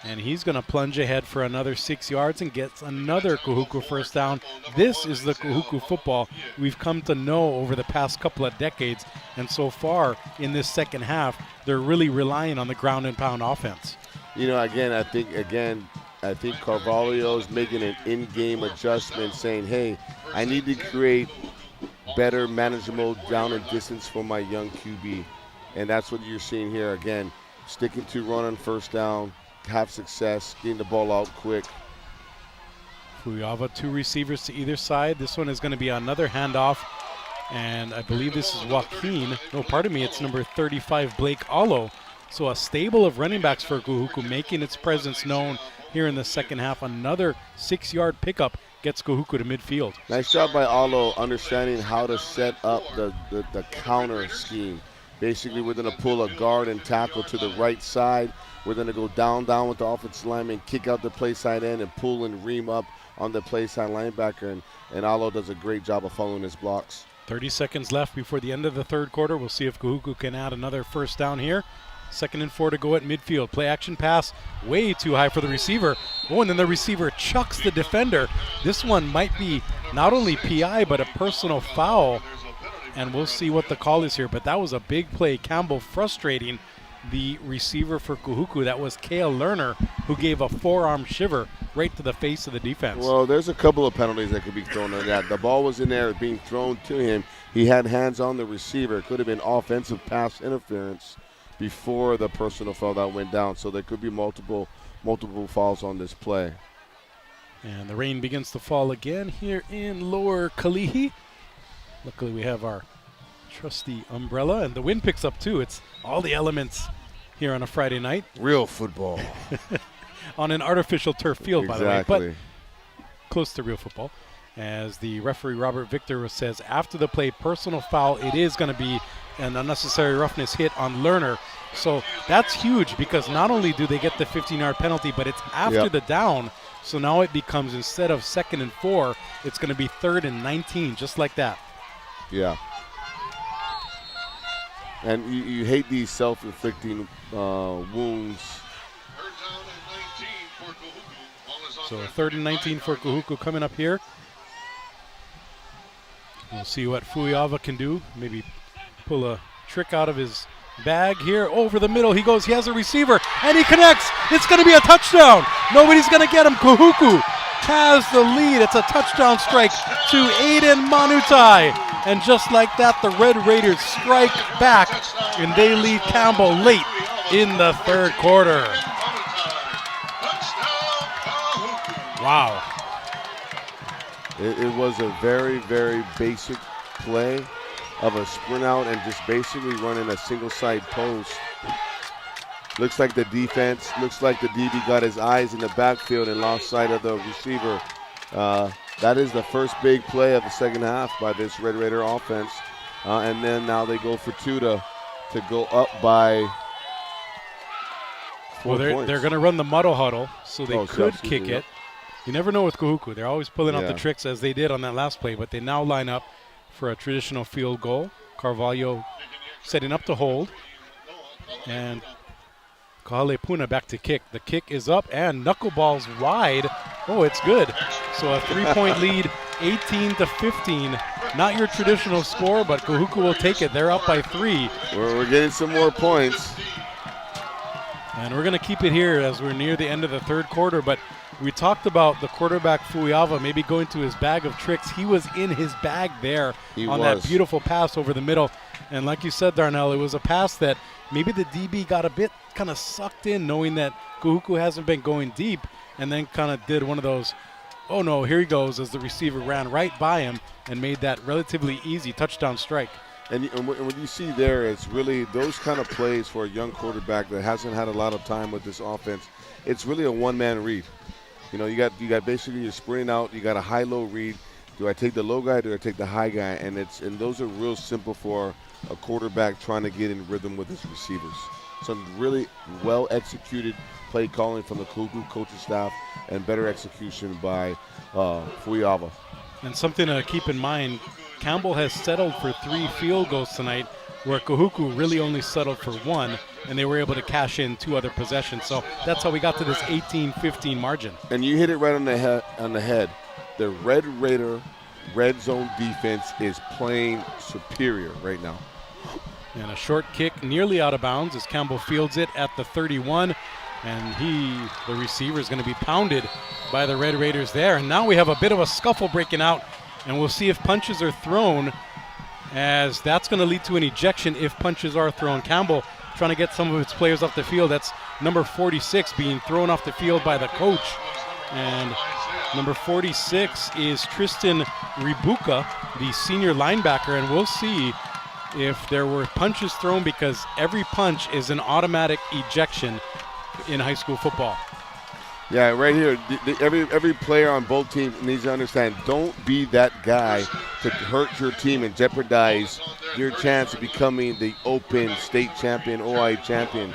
S1: And he's going to plunge ahead for another 6 yards and gets another Kahuku first down. This is the Kahuku football we've come to know over the past couple of decades. And so far in this second half, they're really relying on the ground and pound offense.
S2: You know, I think Carvalho is making an in-game adjustment, saying, hey, I need to create better manageable down and distance for my young QB. And that's what you're seeing here again. Sticking to run on first down, have success, getting the ball out quick.
S1: Fuiava, 2 receivers to either side. This one is going to be another handoff. And I believe this is Joaquin. No, pardon me, it's number 35, Blake Allo. So a stable of running backs for Kahuku making its presence known here in the second half. Another 6-yard pickup gets Kahuku to midfield.
S2: Nice job by Allo understanding how to set up the counter scheme. Basically, we're going to pull a guard and tackle to the right side. We're going to go down with the offensive lineman, kick out the play side end, and pull and ream up on the play side linebacker. And Allo does a great job of following his blocks.
S1: 30 seconds left before the end of the 3rd quarter. We'll see if Kahuku can add another first down here. 2nd and 4 to go at midfield. Play action pass way too high for the receiver. Oh, and then the receiver chucks the defender. This one might be not only PI, but a personal foul. And we'll see what the call is here. But that was a big play. Campbell frustrating the receiver for Kahuku. That was Kale Lerner, who gave a forearm shiver right to the face of the defense.
S2: Well, there's a couple of penalties that could be thrown on that. The ball was in there being thrown to him. He had hands on the receiver. It could have been offensive pass interference before the personal foul that went down. So there could be multiple multiple fouls on this play.
S1: And the rain begins to fall again here in Lower Kalihi. Luckily, we have our trusty umbrella, and the wind picks up too. It's all the elements here on a Friday night.
S2: Real football.
S1: On an artificial turf field, by the way, but
S2: Exactly.
S1: close to real football. As the referee, Robert Victor, says after the play, personal foul, it is going to be an unnecessary roughness hit on Lerner. So that's huge because not only do they get the 15-yard penalty, but it's after the down. So now it becomes, instead of 2nd and 4, it's going to be 3rd and 19, just like that.
S2: Yeah. And you hate these self-inflicting wounds.
S1: So 3rd and 19 for Kahuku coming up here. We'll see what Fuiava can do. Maybe pull a trick out of his bag here. Over the middle he goes. He has a receiver, and he connects. It's going to be a touchdown. Nobody's going to get him. Kahuku has the lead. It's a touchdown strike to Aiden Manutai. And just like that, the Red Raiders strike back, and they lead Campbell late in the 3rd quarter. Wow.
S2: It was a very, very basic play of a sprint out and just basically running a single side post. Looks like the defense, looks like the DB got his eyes in the backfield and lost sight of the receiver. That is the first big play of the second half by this Red Raider offense. And then now they go for 2 to go up by 4 points.
S1: They're going to run the muddle huddle, so they could
S2: excuse
S1: kick
S2: me,
S1: it. You never know with Kahuku. They're always pulling out the
S2: Yeah.
S1: tricks as they did on that last play, but they now line up for a traditional field goal. Carvalho setting up to hold. And Kahale Puna back to kick. The kick is up and knuckleballs wide. Oh, it's good. So a 3-point lead, 18-15. Not your traditional score, but Kahuku will take it. They're up by 3.
S2: We're getting some more points.
S1: And we're going to keep it here as we're near the end of the 3rd quarter. But we talked about the quarterback Fuiava maybe going to his bag of tricks. He was in his bag there that beautiful pass over the middle. And like you said, Darnell, it was a pass that maybe the DB got a bit kind of sucked in, knowing that Kahuku hasn't been going deep, and then kind of did one of those, oh no, here he goes, as the receiver ran right by him and made that relatively easy touchdown strike.
S2: And what you see there, it's really those kind of plays for a young quarterback that hasn't had a lot of time with this offense. It's really a one-man read. You know, you got basically you're sprinting out. You got a high-low read. Do I take the low guy? Do I take the high guy? And those are real simple for a quarterback trying to get in rhythm with his receivers. Some really well-executed play calling from the Kahuku coaching staff and better execution by Fuiava.
S1: And something to keep in mind, Campbell has settled for 3 field goals tonight, where Kahuku really only settled for 1, and they were able to cash in 2 other possessions. So that's how we got to this 18-15 margin.
S2: And you hit it right on the head. The Red Raider red zone defense is playing superior right now.
S1: And a short kick nearly out of bounds as Campbell fields it at the 31. And the receiver, is going to be pounded by the Red Raiders there. And now we have a bit of a scuffle breaking out, and we'll see if punches are thrown, as that's going to lead to an ejection if punches are thrown. Campbell trying to get some of its players off the field. That's number 46 being thrown off the field by the coach. And number 46 is Tristan Ribuka, the senior linebacker, and we'll see if there were punches thrown, because every punch is an automatic ejection in high school football.
S2: Yeah, right here, every player on both teams needs to understand, don't be that guy to hurt your team and jeopardize your chance of becoming the Open State Champion, OIA Champion,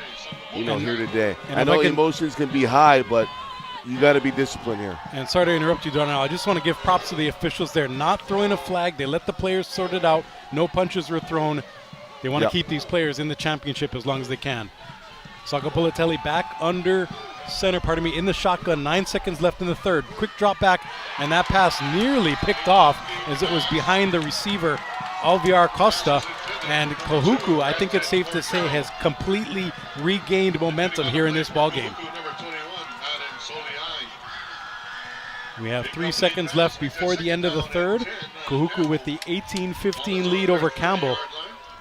S2: here today. I know emotions can be high, but you got to be disciplined here.
S1: And sorry to interrupt you, Darnell. I just want to give props to the officials there, not throwing a flag. They let the players sort it out. No punches were thrown. They want to keep these players in the championship as long as they can. Sakapulatelli back under center, in the shotgun. 9 seconds left in the 3rd. Quick drop back, and that pass nearly picked off as it was behind the receiver, Alviar Costa. And Kahuku, I think it's safe to say, has completely regained momentum here in this ballgame. We have 3 seconds left before the end of the 3rd. Kahuku with the 18-15 lead over Campbell.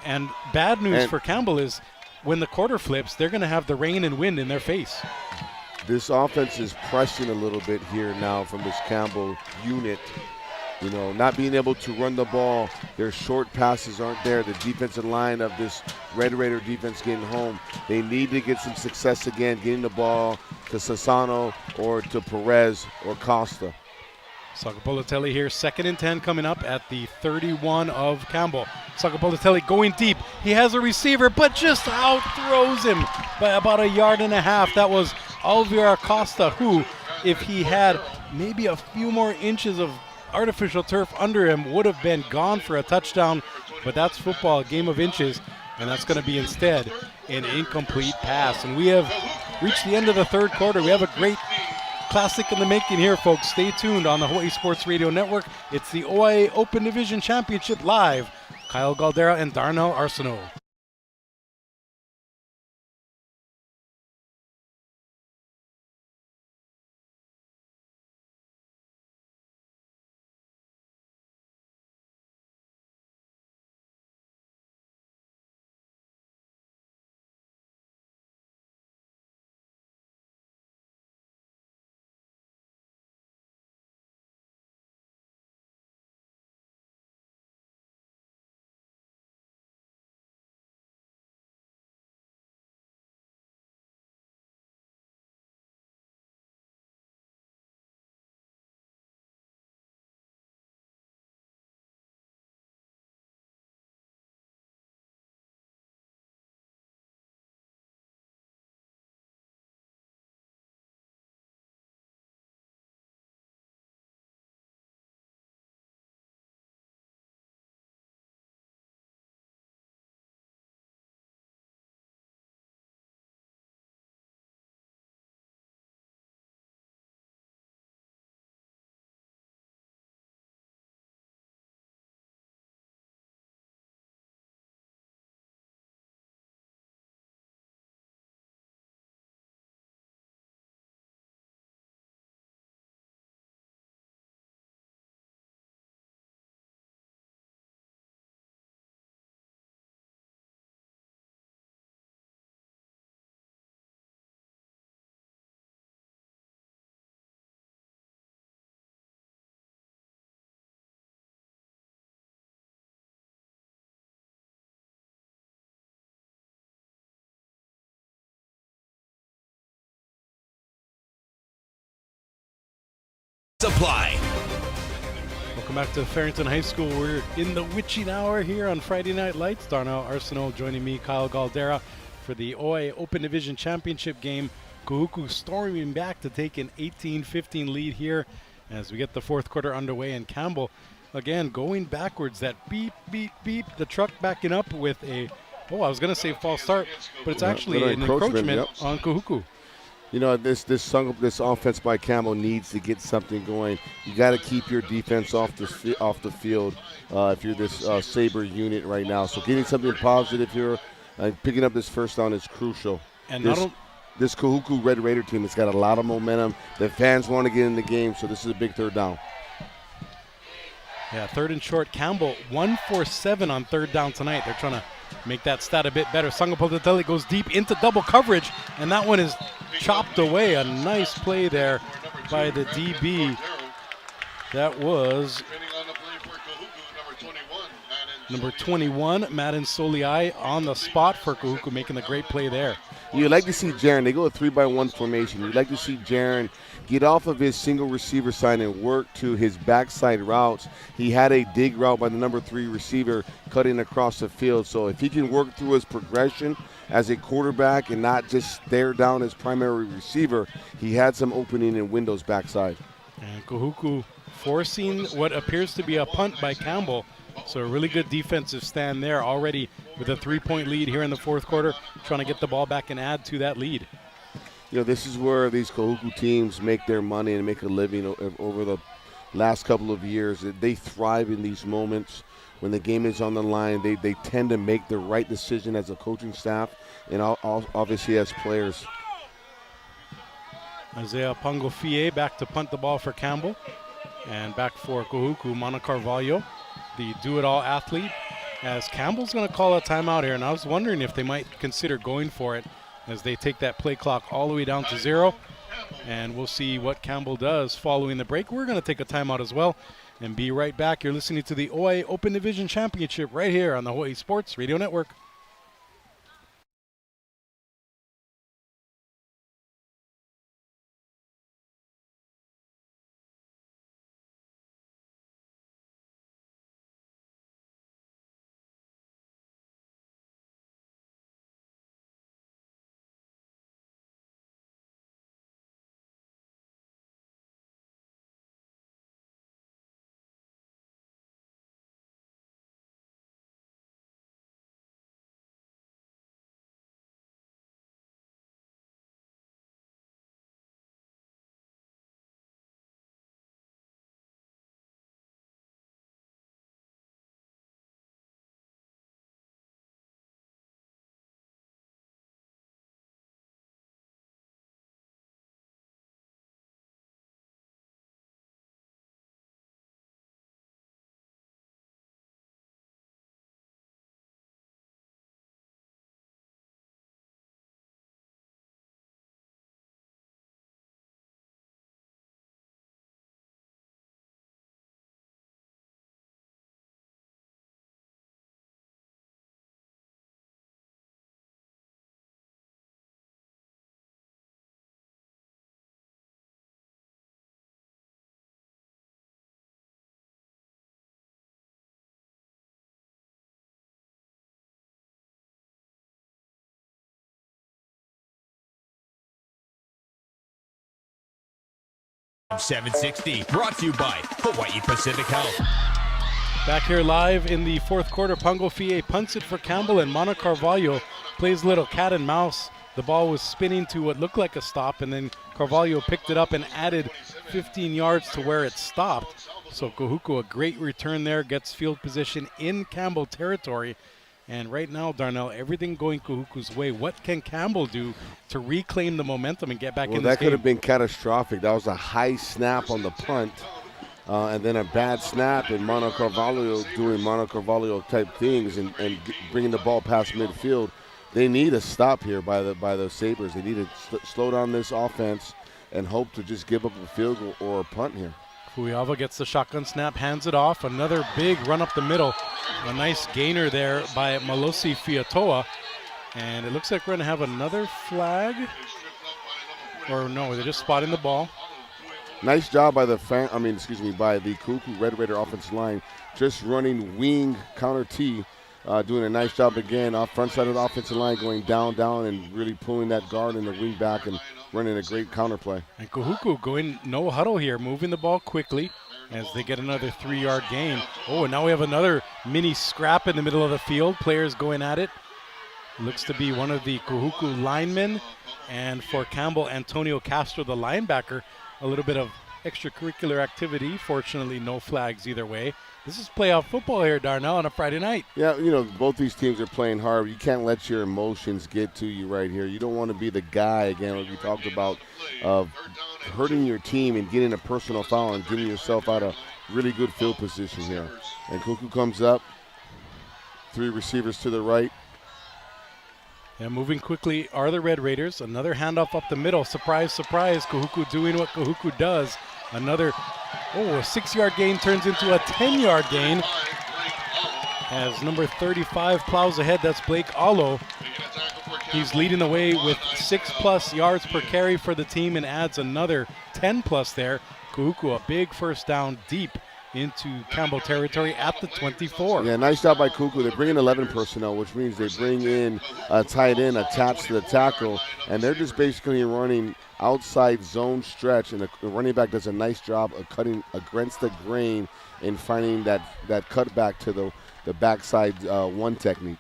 S1: And bad news for Campbell is when the quarter flips, they're going to have the rain and wind in their face.
S2: This offense is pressing a little bit here now from this Campbell unit. You know, not being able to run the ball. Their short passes aren't there. The defensive line of this Red Raider defense getting home. They need to get some success again, getting the ball to Sassano or to Perez or Costa.
S1: Sakapolatelli here, 2nd and 10 coming up at the 31 of Campbell. Sakapolatelli going deep. He has a receiver, but just outthrows him by about 1.5 yards. That was Alvira Costa, who, if he had maybe a few more inches of artificial turf under him, would have been gone for a touchdown. But that's football, a game of inches, and that's going to be instead an incomplete pass. And we have reached the end of the 3rd quarter. We have a great classic in the making here, folks. Stay tuned on the Hawaii Sports Radio Network. It's the OIA Open Division Championship live. Kyle Galdera and Darnell Arsenault.
S3: Supply.
S1: Welcome back to Farrington High School. We're in the witching hour here on Friday Night Lights. Darnell Arsenault joining me, Kyle Galdera, for the OIA Open Division Championship game. Kahuku storming back to take an 18-15 lead here as we get the 4th quarter underway. And Campbell, again, going backwards. That beep, beep, beep. The truck backing up with a, I was going to say false start, but it's actually an encroachment on Kahuku.
S2: You know, this offense by Campbell needs to get something going. You got to keep your defense off the field if you're this Sabre unit right now. So getting something positive here, picking up this first down is crucial. And this Kahuku Red Raider team has got a lot of momentum. The fans want to get in the game, so this is a big 3rd down.
S1: Yeah, 3rd and short. Campbell 1 for 7 on 3rd down tonight. They're trying to make that stat a bit better. Sangapolatelli goes deep into double coverage, and that one is chopped away. A nice play there by the DB. That was number 21, Madden Soliai, on the spot for Kahuku, making a great play there.
S2: You'd like to see Jaron, they go a 3-by-1 formation. You'd like to see Jaron get off of his single receiver side and work to his backside routes. He had a dig route by the number 3 receiver cutting across the field. So if he can work through his progression as a quarterback and not just stare down his primary receiver, he had some opening in Windows backside.
S1: And Kahuku forcing what appears to be a punt by Campbell. So a really good defensive stand there already with a 3-point lead here in the 4th quarter, trying to get the ball back and add to that lead.
S2: You know, this is where these Kahuku teams make their money and make a living over the last couple of years. They thrive in these moments when the game is on the line. They tend to make the right decision as a coaching staff and obviously as players.
S1: Isaiah Pangofie back to punt the ball for Campbell. And back for Kahuku, Mana Carvalho, the do-it-all athlete, as Campbell's going to call a timeout here. And I was wondering if they might consider going for it as they take that play clock all the way down to 0. and we'll see what Campbell does following the break. We're going to take a timeout as well and be right back. You're listening to the OIA Open Division Championship right here on the Hawaii Sports Radio Network.
S3: AM760, brought to you by Hawaii Pacific Health.
S1: Back here live in the fourth quarter, Pongo Fie punts it for Campbell, and Mana Carvalho plays little cat and mouse. The ball was spinning to what looked like a stop, and then Carvalho picked it up and added 15 yards to where it stopped. So Kahuku, a great return there, gets field position in Campbell territory. And right now, Darnell, everything going Kahuku's way. What can Campbell do to reclaim the momentum and get back in this game?
S2: That could have been catastrophic. That was a high snap on the punt, and then a bad snap, and Mana Carvalho doing Mana Carvalho type things and bringing the ball past midfield. They need a stop here by the Sabres. They need to slow down this offense and hope to just give up a field goal or a punt here.
S1: Fuiava gets the shotgun snap, hands it off. Another big run up the middle. A nice gainer there by Malosi Fiatoa. And it looks like we're going to have another flag. Or no, they're just spotting the ball.
S2: Nice job by the by the Kahuku Red Raider offensive line, just running wing counter T, doing a nice job again off front side of the offensive line, going down, and really pulling that guard and the wing back and running a great counter play.
S1: And Kahuku going no huddle here, moving the ball quickly as they get another 3-yard gain. Oh, and now we have another mini scrap in the middle of the field. Players going at it. Looks to be one of the Kahuku linemen. And for Campbell, Antonio Castro, the linebacker, a little bit of extracurricular activity. Fortunately, no flags either way. This is playoff football here, Darnell, on a Friday night.
S2: Yeah, both these teams are playing hard. You can't let your emotions get to you right here. You don't want to be the guy, again, like we talked about, of hurting your team and getting a personal foul and getting yourself out of really good field position here. And Kahuku comes up, 3 receivers to the right.
S1: And moving quickly are the Red Raiders. Another handoff up the middle. Surprise, surprise. Kahuku doing what Kahuku does. Another, a 6-yard gain turns into a 10-yard gain. As number 35 plows ahead, that's Blake Allo. He's leading the way with 6+ yards per carry for the team and adds another 10+ there. Kahuku, a big first down deep into Campbell territory at the 24.
S2: Yeah, nice job by Kahuku. They bring in 11 personnel, which means they bring in a tight end attached to the tackle, and they're just basically running outside zone stretch, and the running back does a nice job of cutting against the grain and finding that cutback to the backside one technique.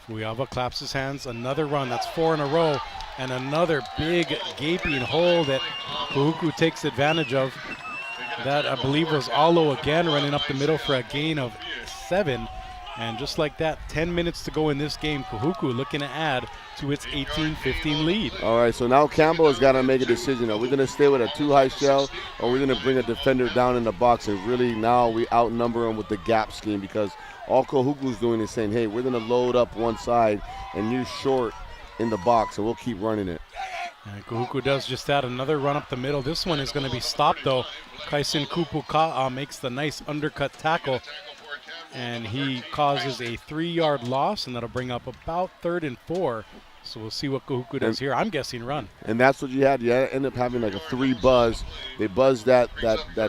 S1: Fuiava claps his hands. Another run. That's 4 in a row, and another big gaping hole that Kahuku takes advantage of. That, I believe, was Allo again running up the middle for a gain of 7. And just like that, 10 minutes to go in this game. Kahuku looking to add to its 18-15 lead.
S2: All right, so now Campbell has got to make a decision. Are we going to stay with a too-high shell, or are we going to bring a defender down in the box? And really now we outnumber them with the gap scheme, because all Kahuku's doing is saying, hey, we're going to load up one side, and you're short in the box, and we'll keep running it.
S1: And Kahuku does just that. Another run up the middle. This one is going to be stopped, though. Kaisen Kupuka'a makes the nice undercut tackle. And he causes a 3-yard loss, and that'll bring up about 3rd and 4. So we'll see what Kahuku does here. I'm guessing run.
S2: And that's what you had. You end up having like a 3 buzz. They buzz that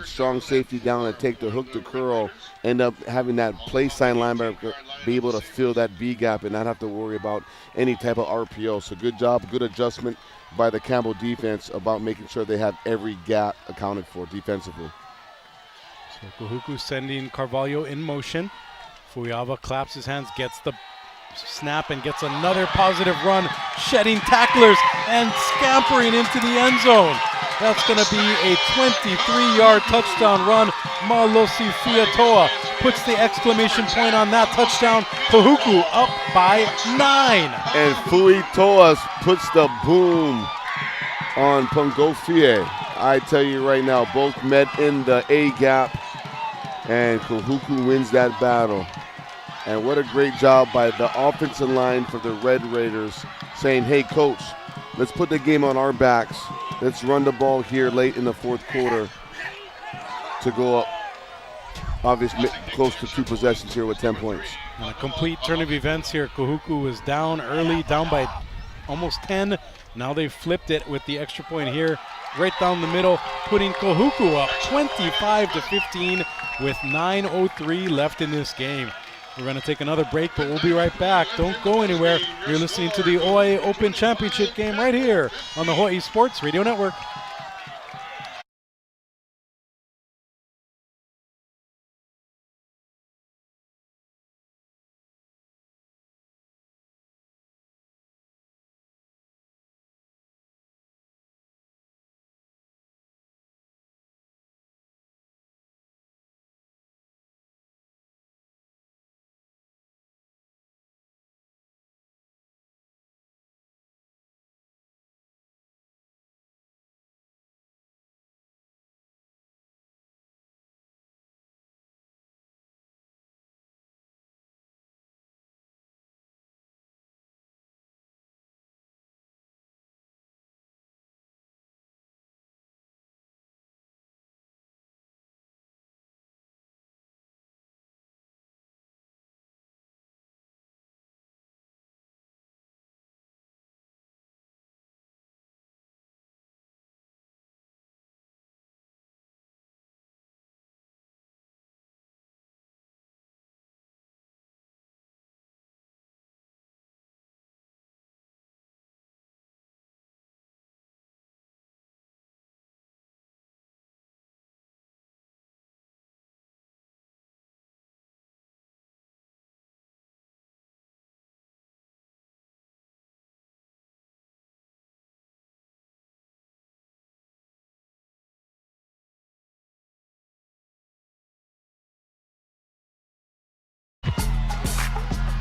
S2: strong safety down and take the hook to curl. End up having that play sign linebacker be able to fill that B gap and not have to worry about any type of RPO. So good job, good adjustment by the Campbell defense about making sure they have every gap accounted for defensively.
S1: So Kahuku sending Carvalho in motion. Fuyava claps his hands, gets the snap and gets another positive run, shedding tacklers and scampering into the end zone. That's going to be a 23-yard touchdown run. Malosi Fuyatoa puts the exclamation point on that touchdown. Kahuku up by 9.
S2: And Fuyatoa puts the boom on Pungofie. I tell you right now, both met in the A gap, and Kahuku wins that battle. And what a great job by the offensive line for the Red Raiders saying, hey, coach, let's put the game on our backs. Let's run the ball here late in the 4th quarter to go up, obviously, close to 2 possessions here with 10 points.
S1: And a complete turn of events here. Kahuku was down early, down by almost 10. Now they've flipped it with the extra point here, right down the middle, putting Kahuku up 25-15 with 9:03 left in this game. We're going to take another break, but we'll be right back. Don't go anywhere. You're listening to the OIA Open Championship game right here on the Hawaii Sports Radio Network.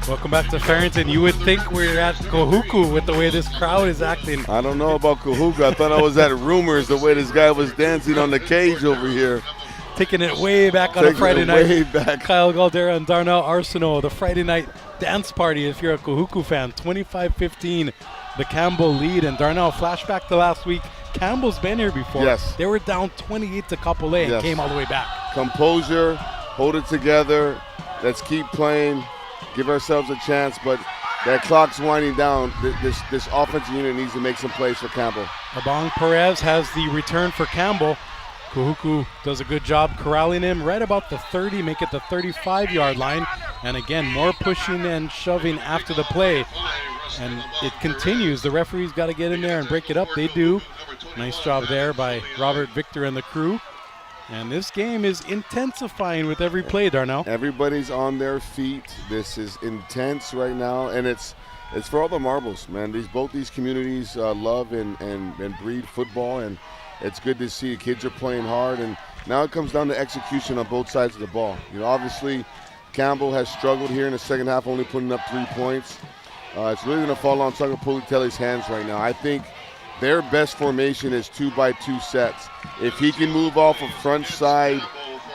S1: Welcome back to Farrington. You would think we're at Kahuku with the way this crowd is acting.
S2: I don't know about Kahuku. I thought I was at Rumors the way this guy was dancing on the cage over here.
S1: Taking it way back on a Friday night. Kyle Galdera and Darnell Arsenault, the Friday night dance party if you're a Kahuku fan. 25-15, the Campbell lead. And Darnell, flashback to last week. Campbell's been here before.
S2: Yes.
S1: They were down 28 to Kapolei and came all the way back.
S2: Composure, hold it together. Let's keep playing. Give ourselves a chance, but that clock's winding down. This offensive unit needs to make some plays for Campbell.
S1: Abong Perez has the return for Campbell. Kahuku does a good job corralling him right about the 30, make it the 35-yard line. And again, more pushing and shoving after the play. And it continues. The referee's got to get in there and break it up. They do. Nice job there by Robert Victor and the crew. And this game is intensifying with every play, Darnell.
S2: Everybody's on their feet. This is intense right now, and it's for all the marbles, man. Both these communities love and breed football, and it's good to see kids are playing hard. And now it comes down to execution on both sides of the ball. You know, obviously, Campbell has struggled here in the second half, only putting up 3 points. It's really going to fall on Sagapulitelli's hands right now. I think their best formation is 2-by-2 sets. If he can move off of front side,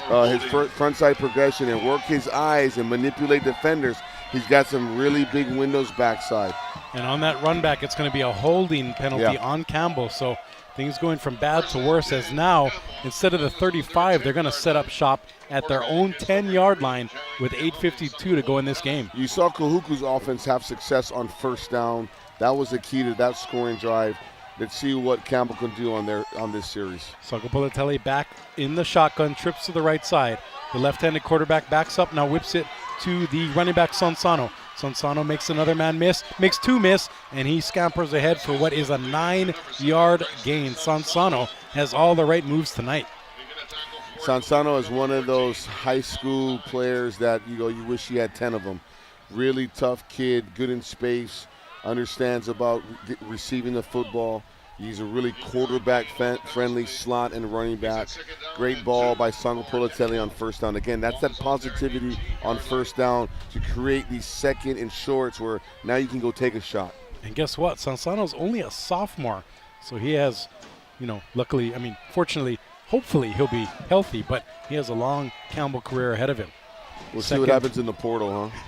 S2: his front side progression and work his eyes and manipulate defenders, he's got some really big windows backside.
S1: And on that run back, it's going to be a holding penalty
S2: Yeah.
S1: on Campbell. So things going from bad to worse, as now, instead of the 35, they're going to set up shop at their own 10-yard line with 8:52 to go in this game.
S2: You saw Kahuku's offense have success on first down. That was the key to that scoring drive. Let's see what Campbell can do on this series.
S1: Sagapolutele back in the shotgun, trips to the right side. The left-handed quarterback backs up, now whips it to the running back Sonsano. Sonsano makes another man miss, makes two miss, and he scampers ahead for what is a 9-yard gain. Sonsano has all the right moves tonight.
S2: Sonsano is one of those high school players that you wish you had 10 of them. Really tough kid, good in space, understands about receiving the football. He's a really quarterback-friendly slot and running back. Great ball by Sagapolutele on first down. Again, that's that positivity on first down to create these second and shorts where now you can go take a shot.
S1: And guess what? Sonsano's only a sophomore, so he has, luckily, fortunately, hopefully he'll be healthy, but he has a long Campbell career ahead of him.
S2: We'll see what happens in the portal, huh?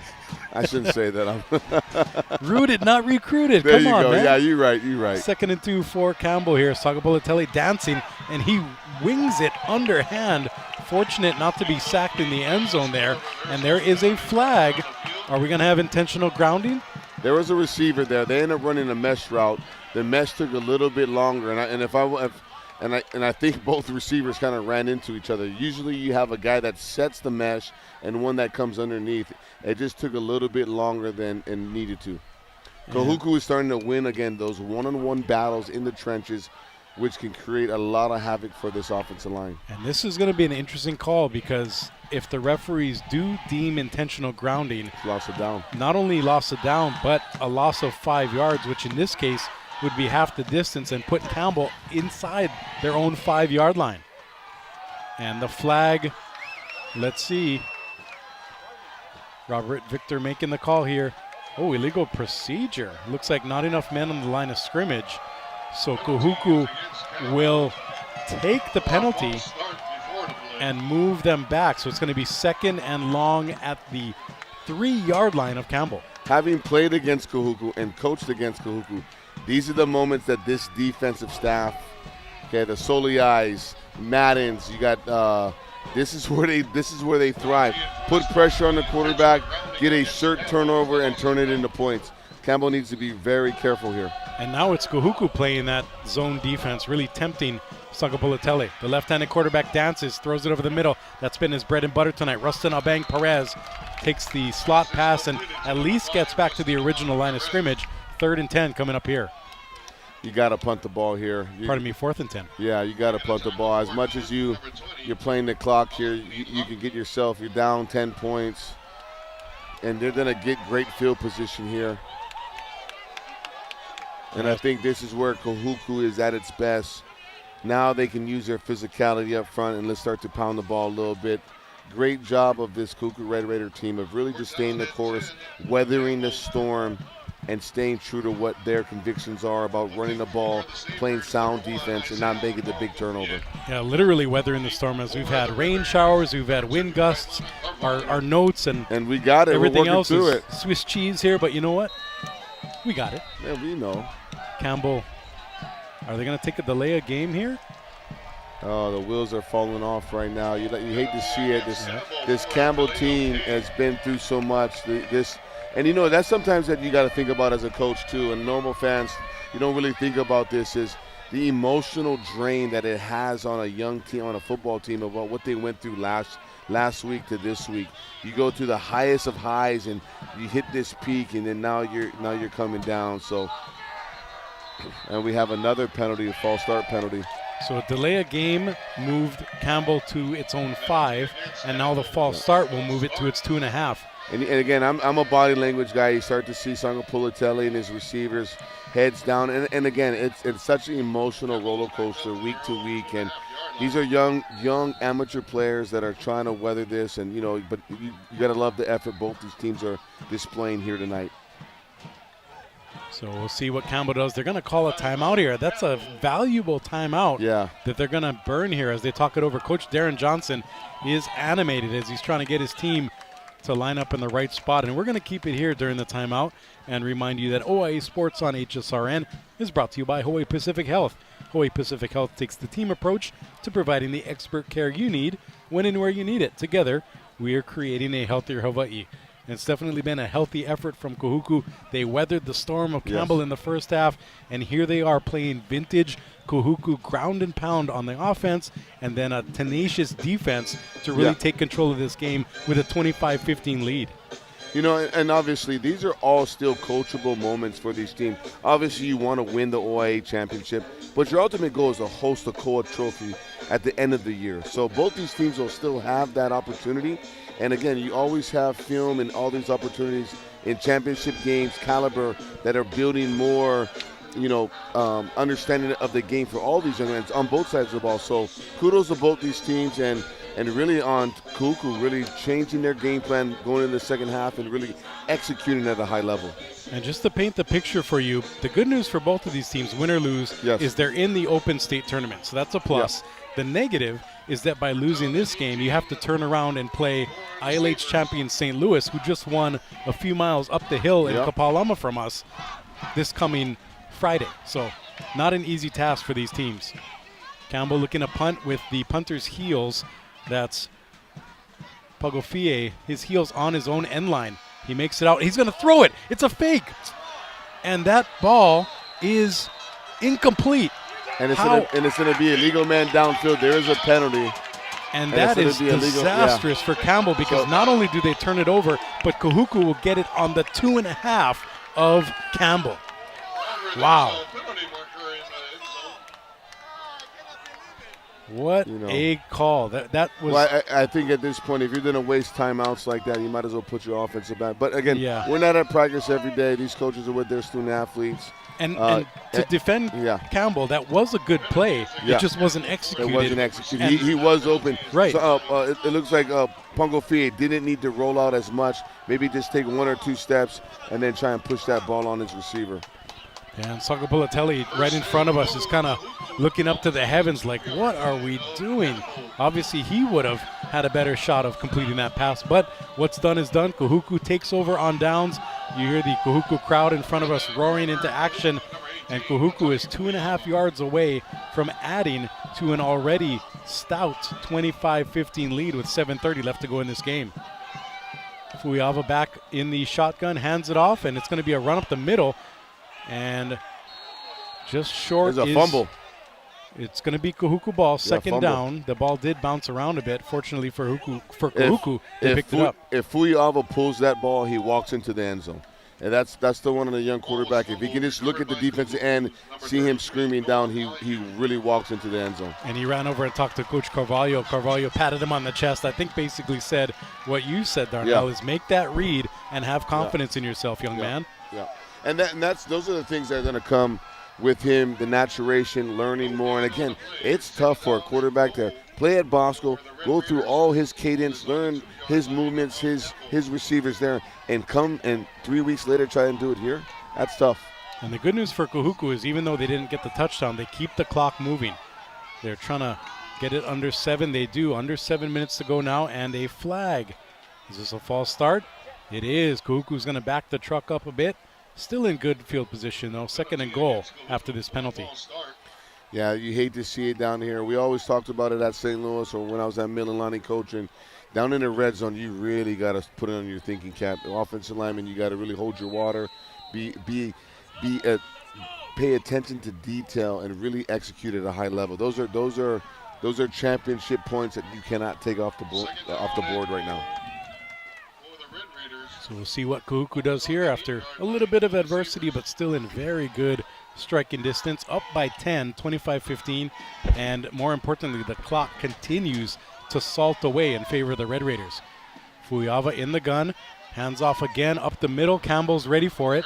S2: I shouldn't say that.
S1: Rooted, not recruited.
S2: There
S1: Come
S2: you
S1: on,
S2: go.
S1: man.
S2: Yeah, you're right.
S1: 2nd and 2 for Campbell here. Sagapolutele dancing, and he wings it underhand. Fortunate not to be sacked in the end zone there. And there is a flag. Are we going to have intentional grounding?
S2: There was a receiver there. They ended up running a mesh route. The mesh took a little bit longer, and I think both receivers kind of ran into each other. Usually you have a guy that sets the mesh and one that comes underneath. It just took a little bit longer than it needed to. Kahuku is starting to win, again, those one-on-one battles in the trenches, which can create a lot of havoc for this offensive line.
S1: And this is going to be an interesting call because if the referees do deem intentional grounding,
S2: Lost it down.
S1: Not only loss of down, but a loss of 5 yards, which in this case would be half the distance and put Campbell inside their own 5-yard line. And the flag, let's see. Robert Victor making the call here. Oh, illegal procedure. Looks like not enough men on the line of scrimmage. So Kahuku will take the penalty and move them back. So it's going to be 2nd and long at the 3-yard line of Campbell.
S2: Having played against Kahuku and coached against Kahuku, these are the moments that this defensive staff, the Soliais, Maddens, you got this is where they thrive. Put pressure on the quarterback, get a shirt turnover, and turn it into points. Campbell needs to be very careful here.
S1: And now it's Kahuku playing that zone defense, really tempting Sagapolutele. The left-handed quarterback dances, throws it over the middle. That's been his bread and butter tonight. Rustin Abang Perez takes the slot pass and at least gets back to the original line of scrimmage. 3rd and 10 coming up here.
S2: You got to punt the ball here.
S1: 4th and 10.
S2: Yeah, you got to punt the ball. As much as you're playing the clock here, you can get yourself, you're down 10 points, and they're going to get great field position here. And I think this is where Kahuku is at its best. Now they can use their physicality up front and let's start to pound the ball a little bit. Great job of this Kahuku Red Raider team of really just staying the course, weathering the storm, and staying true to what their convictions are about running the ball, playing sound defense, and not making the big turnover.
S1: Yeah, literally weathering the storm as we've had rain showers, we've had wind gusts, our notes, and
S2: we got it.
S1: Everything
S2: We're
S1: else
S2: working
S1: is
S2: through it.
S1: Swiss cheese here, but you know what? We got it.
S2: Yeah, we know.
S1: Campbell, are they going to take a delay of game here?
S2: Oh, the wheels are falling off right now. You hate to see it. This Campbell team has been through so much. And that's sometimes that you got to think about as a coach too. And normal fans, you don't really think about this, is the emotional drain that it has on a young team, on a football team, about what they went through last week to this week. You go to the highest of highs and you hit this peak, and then now you're coming down. So, and we have another penalty, a false start penalty.
S1: So a delay of game moved Campbell to its own 5, and now the false start will move it to its 2.5.
S2: And again, I'm a body language guy. You start to see Sagapolutele and his receivers heads down. And again, it's such an emotional roller coaster week to week. And these are young amateur players that are trying to weather this. And, but you got to love the effort both these teams are displaying here tonight.
S1: So we'll see what Campbell does. They're going to call a timeout here. That's a valuable timeout that they're going to burn here as they talk it over. Coach Darren Johnson is animated as he's trying to get his team to line up in the right spot. And we're going to keep it here during the timeout. and remind you that OIA Sports on HSRN is brought to you by Hawaii Pacific Health. Hawaii Pacific Health takes the team approach to providing the expert care you need when and where you need it. Together, we are creating a healthier Hawaii. And it's definitely been a healthy effort from Kahuku. They weathered the storm of Campbell in the first half, and here they are playing vintage Kahuku ground and pound on the offense, and then a tenacious defense to really take control of this game with a 25-15 lead.
S2: You know, and obviously these are all still coachable moments for these teams. Obviously you want to win the OIA championship, but your ultimate goal is to host a COA trophy at the end of the year. So both these teams will still have that opportunity. And again, you always have film and all these opportunities in championship games caliber that are building more, understanding of the game for all these young men on both sides of the ball. So kudos to both these teams, and really on Kahuku really changing their game plan going into the second half and really executing at a high level.
S1: And just to paint the picture for you, the good news for both of these teams, win or lose, is they're in the Open State Tournament. So that's a plus. The negative is that by losing this game, you have to turn around and play ILH champion St. Louis, who just won a few miles up the hill in Kapalama from us this coming Friday. So not an easy task for these teams. Campbell looking to punt with the punter's heels. That's Pagofie, his heels on his own end line. He makes it out. He's going to throw it. It's a fake. And that ball is incomplete.
S2: And it's going to be a legal man downfield. There is a penalty.
S1: And that is disastrous for Campbell, because not only do they turn it over, but Kahuku will get it on the 2.5 of Campbell. Wow. What a call. That was.
S2: Well, I think at this point, if you're going to waste timeouts like that, you might as well put your offensive back. But again, we're not at practice every day. These coaches are with their student athletes.
S1: And to defend Campbell, that was a good play. It just wasn't executed.
S2: It wasn't executed. He was open.
S1: Right.
S2: So it looks like Pagofie didn't need to roll out as much. Maybe just take 1 or 2 steps and then try and push that ball on his receiver.
S1: Yeah, and Sakapulatelli right in front of us is kind of looking up to the heavens like, what are we doing? Obviously, he would have had a better shot of completing that pass, but what's done is done. Kahuku takes over on downs. You hear the Kahuku crowd in front of us roaring into action, and Kahuku is 2.5 yards away from adding to an already stout 25-15 lead with 7:30 left to go in this game. Fuiava back in the shotgun, hands it off, and it's going to be a run up the middle. And just short
S2: There's a fumble.
S1: It's going to be Kahuku ball, second down. The ball did bounce around a bit. Fortunately for Kahuku, they picked it up.
S2: If Fuiava pulls that ball, he walks into the end zone. And that's the one on the young quarterback. If he can just look at the defensive end, see him screaming down, he really walks into the end zone.
S1: And he ran over and talked to Coach Carvalho. Carvalho patted him on the chest. I think basically said what you said, Darnell, is make that read and have confidence in yourself, young man.
S2: Yeah. And those are the things that are going to come with him, the maturation, learning more. And again, it's tough for a quarterback to play at Bosco, go through all his cadence, learn his movements, his receivers there, and come and 3 weeks later try and do it here. That's tough.
S1: And the good news for Kahuku is even though they didn't get the touchdown, they keep the clock moving. They're trying to get it under 7. They do. Under 7 minutes to go now, and a flag. Is this a false start? It is. Kahuku's going to back the truck up a bit. Still in good field position, though. 2nd and goal after this penalty.
S2: Yeah, you hate to see it down here. We always talked about it at St. Louis or when I was at Mililani coaching. Down in the red zone, you really got to put it on your thinking cap. The offensive lineman, you got to really hold your water, pay attention to detail, and really execute at a high level. Those are championship points that you cannot take off the board right now.
S1: So we'll see what Kahuku does here after a little bit of adversity, but still in very good striking distance. Up by 10, 25-15, and more importantly, the clock continues to salt away in favor of the Red Raiders. Fuiava in the gun, hands off again, up the middle. Campbell's ready for it.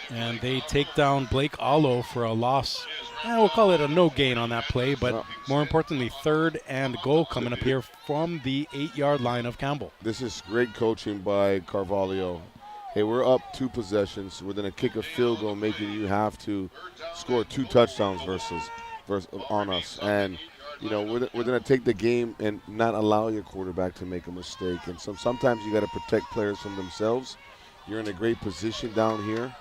S1: And they take down Blake Allo for a loss. We'll call it a no gain on that play, but more importantly, 3rd and goal coming up here from the 8-yard line of Campbell.
S2: This is great coaching by Carvalho. Hey, we're up 2 possessions. We're going to kick a field goal, making you have to score 2 touchdowns versus on us. And, we're going to take the game and not allow your quarterback to make a mistake. And sometimes you got to protect players from themselves. you're in a great position down here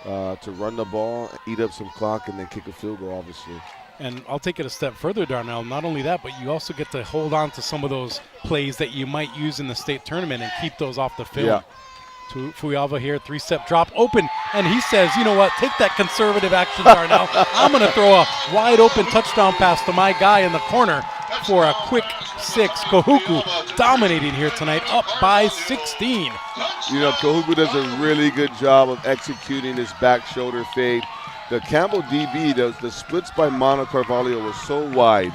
S2: to run the ball, eat up some clock, and then kick a field goal, obviously.
S1: And I'll take it a step further, Darnell. Not only that, but you also get to hold on to some of those plays that you might use in the state tournament and keep those off the film.
S2: Yeah.
S1: To Fuiava here, 3-step drop, open, and he says, you know what, take that conservative action, Darnell. I'm going to throw a wide open touchdown pass to my guy in the corner for a quick 6. Kahuku dominating here tonight, up by 16.
S2: You know, Kahuku does a really good job of executing his back shoulder fade. The Campbell DB, the splits by Mono Carvalho was so wide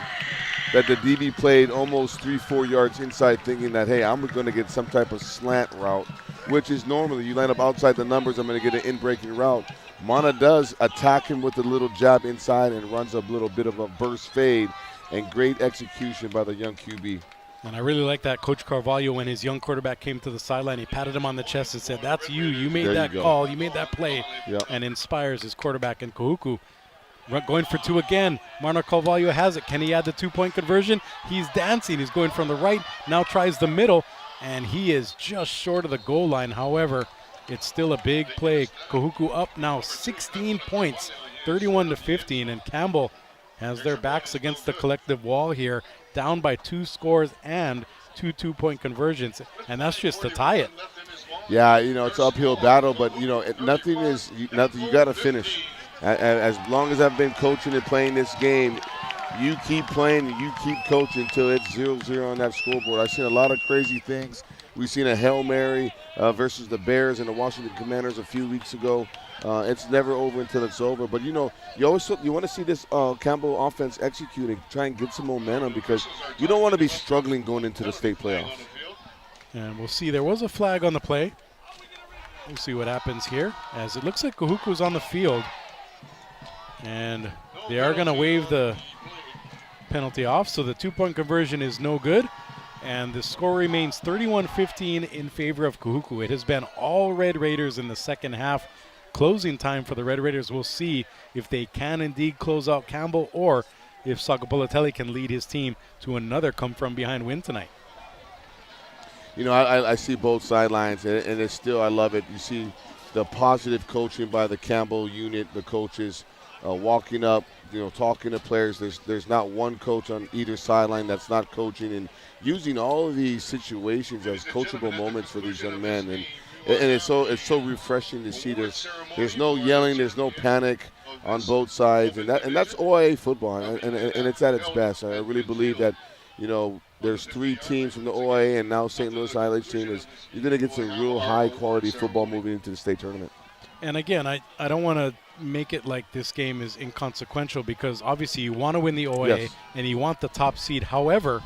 S2: that the DB played almost 3-4 yards inside, thinking that, hey, I'm going to get some type of slant route, which is normally you line up outside the numbers, I'm going to get an in-breaking route. Mana does attack him with a little jab inside and runs a little bit of a burst fade, and great execution by the young QB.
S1: And I really like that Coach Carvalho, when his young quarterback came to the sideline, he patted him on the chest and said, that's you. You made that call. You made that play.
S2: Yep.
S1: And inspires his quarterback. And Kahuku going for 2 again. Marno Carvalho has it. Can he add the 2-point conversion? He's dancing. He's going from the right. Now tries the middle. And he is just short of the goal line. However, it's still a big play. Kahuku up now 16 points, 31-15. And Campbell has their backs against the collective wall here, down by 2 scores and 2 2-point conversions, and that's just to tie it.
S2: Yeah, you know, it's an uphill battle, but, you know, nothing. You got to finish. As long as I've been coaching and playing this game, you keep playing and you keep coaching until it's 0-0 on that scoreboard. I've seen a lot of crazy things. We've seen a Hail Mary versus the Bears and the Washington Commanders a few weeks ago. It's never over until it's over. But, you know, you want to see this Campbell offense executing, try and get some momentum, because you don't want to be struggling going into the state playoffs.
S1: And we'll see. There was a flag on the play. We'll see what happens here, as it looks like Kahuku's on the field. And they are going to waive the penalty off, so the 2-point conversion is no good. And the score remains 31-15 in favor of Kahuku. It has been all Red Raiders in the second half. Closing time for the Red Raiders. We'll see if they can indeed close out Campbell, or if Sakapolutele can lead his team to another come-from-behind win tonight.
S2: You know, I see both sidelines, and it's still, I love it. You see the positive coaching by the Campbell unit, the coaches walking up, you know, talking to players. There's not one coach on either sideline that's not coaching and using all of these situations as coachable moments for these young men. And it's so refreshing to see this. There's no yelling, there's no panic on both sides, and that's OIA football, and it's at its best. I really believe that, you know, there's 3 teams from the OIA, and now St. Louis ILH team you're going to get some real high-quality football moving into the state tournament.
S1: And again, I don't want to make it like this game is inconsequential, because obviously you want to win the OIA,
S2: yes,
S1: and you want the top seed. However,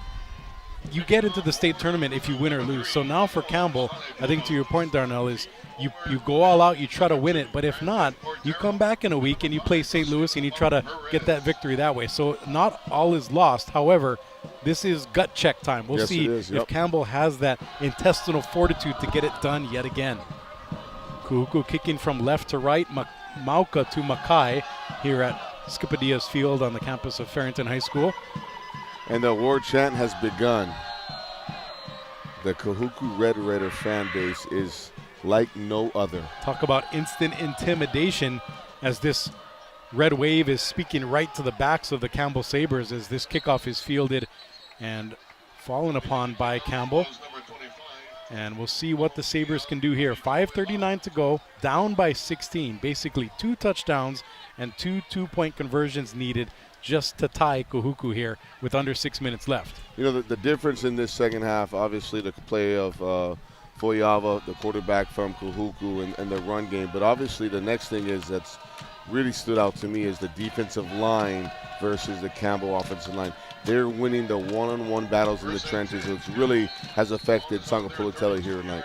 S1: you get into the state tournament if you win or lose. So now for Campbell, I think to your point, Darnell, is you go all out, you try to win it. But if not, you come back in a week and you play St. Louis and you try to get that victory that way. So not all is lost. However, this is gut check time. We'll see if Campbell has that intestinal fortitude to get it done yet again. Kahuku kicking from left to right, Mauka to Makai here at Skipadias Field on the campus of Farrington High School.
S2: And the war chant has begun. The Kahuku Red Raider fan base is like no other.
S1: Talk about instant intimidation, as this red wave is speaking right to the backs of the Campbell Sabres as this kickoff is fielded and fallen upon by Campbell. And we'll see what the Sabres can do here. 5:39 to go, down by 16. Basically 2 touchdowns and 2 2-point conversions needed just to tie Kahuku here with under 6 minutes left.
S2: You know, the difference in this second half, obviously the play of Fuiava, the quarterback from Kahuku, and the run game. But obviously the next thing is that's really stood out to me is the defensive line versus the Campbell offensive line. They're winning the one-on-one battles in the trenches, which really has affected Sakapolutele here tonight.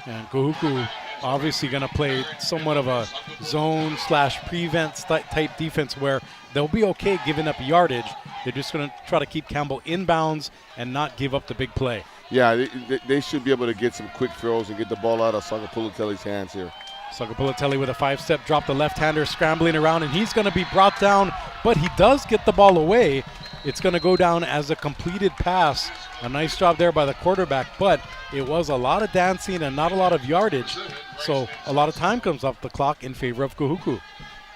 S1: And Kahuku obviously going to play somewhat of a zone/prevent type defense where they'll be okay giving up yardage. They're just going to try to keep Campbell inbounds and not give up the big play.
S2: Yeah, they should be able to get some quick throws and get the ball out of Sakapolutele's hands here.
S1: Sakapolutele with a 5-step drop, the left-hander scrambling around, and he's going to be brought down, but he does get the ball away. it's going to go down as a completed pass. A nice job there by the quarterback, but it was a lot of dancing and not a lot of yardage. So a lot of time comes off the clock in favor of Kahuku.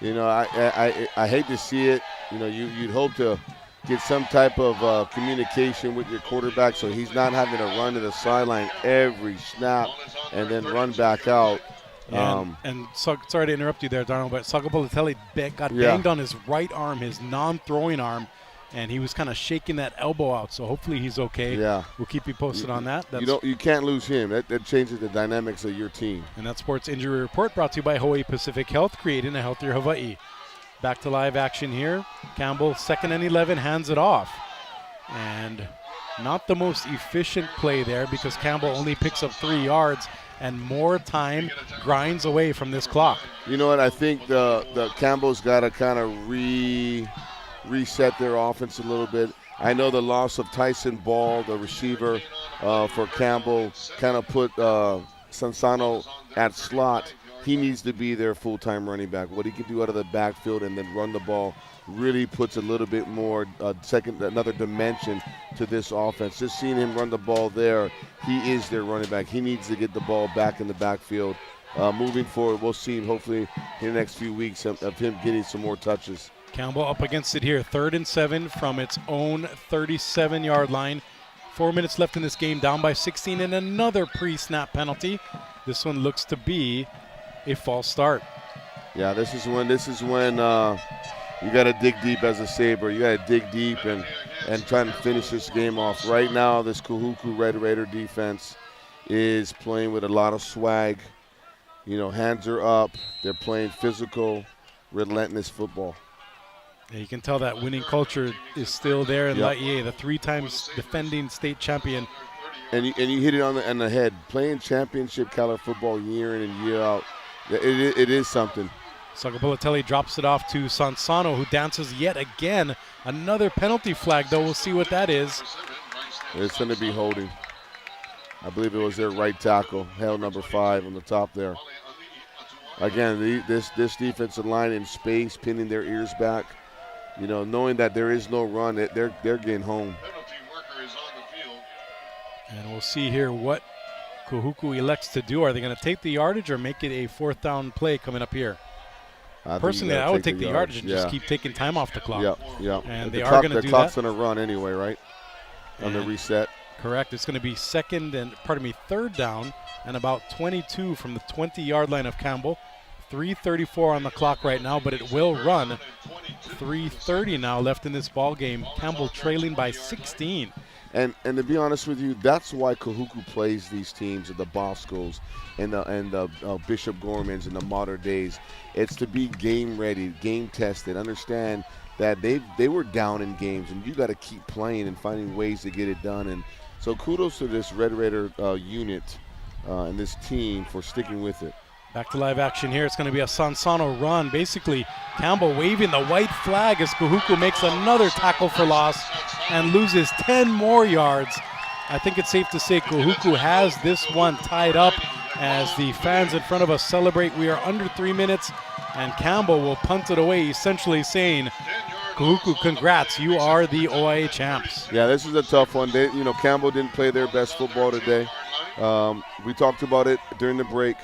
S2: You know, I hate to see it. You know, you'd hope to get some type of communication with your quarterback so he's not having to run to the sideline every snap and then run back out.
S1: Sorry to interrupt you there, Darnell, but Sagapolatelli got banged on his right arm, his non-throwing arm, and he was kind of shaking that elbow out. So hopefully he's okay. Yeah. We'll keep you posted on that.
S2: You can't lose him. That changes the dynamics of your team.
S1: And that Sports Injury Report brought to you by Hawaii Pacific Health, creating a healthier Hawaii. Back to live action here. Campbell, 2nd and 11, hands it off. And not the most efficient play there because Campbell only picks up 3 yards and more time grinds away from this clock.
S2: You know what? I think the Campbell's got to kind of reset their offense a little bit. I know the loss of Tyson Ball, the receiver for Campbell, kind of put Sansano at slot. He needs to be their full-time running back. What he can do out of the backfield and then run the ball really puts a little bit more another dimension to this offense. Just seeing him run the ball there, he is their running back. He needs to get the ball back in the backfield. Moving forward, we'll see hopefully in the next few weeks of him getting some more touches.
S1: Campbell up against it here, 3rd and 7 from its own 37-yard line. 4 minutes left in this game, down by 16, and another pre-snap penalty. This one looks to be a false start.
S2: Yeah, this is when you got to dig deep as a Sabre. You got to dig deep and try and finish this game off. Right now, this Kahuku Red Raider defense is playing with a lot of swag. You know, hands are up. They're playing physical, relentless football.
S1: Yeah, you can tell that winning culture is still there in Laie, the 3 times defending state champion.
S2: And you hit it on the head. Playing championship caliber football year in and year out, it is something.
S1: Sagapolatelli drops it off to Sansano, who dances yet again. Another penalty flag, though. We'll see what that is.
S2: It's going to be holding. I believe it was their right tackle, held number 5 on the top there. Again, this defensive line in space, pinning their ears back. You know, knowing that there is no run, they're getting home.
S1: And we'll see here what Kahuku elects to do. Are they going to take the yardage or make it a 4th down play coming up here? Personally, I would take the yardage and just keep taking time off the clock.
S2: Yeah.
S1: And they are going to do that.
S2: The clock's going to run anyway, right? On the reset.
S1: Correct. It's going to be 3rd down and about 22 from the 20-yard line of Campbell. 3:34 on the clock right now, but it will run. 3:30 now left in this ball game. Campbell trailing by 16.
S2: And to be honest with you, that's why Kahuku plays these teams, the Boscos and the Bishop Gormans in the modern days. It's to be game ready, game tested. Understand that they were down in games, and you got to keep playing and finding ways to get it done. And so kudos to this Red Raider unit and this team for sticking with it.
S1: Back to live action here. It's going to be a Sansano run. Basically, Campbell waving the white flag as Kahuku makes another tackle for loss and loses 10 more yards. I think it's safe to say Kahuku has this one tied up as the fans in front of us celebrate. We are under 3 minutes, and Campbell will punt it away, essentially saying, Kahuku, congrats, you are the OIA champs.
S2: Yeah, this is a tough one. Campbell didn't play their best football today. We talked about it during the break.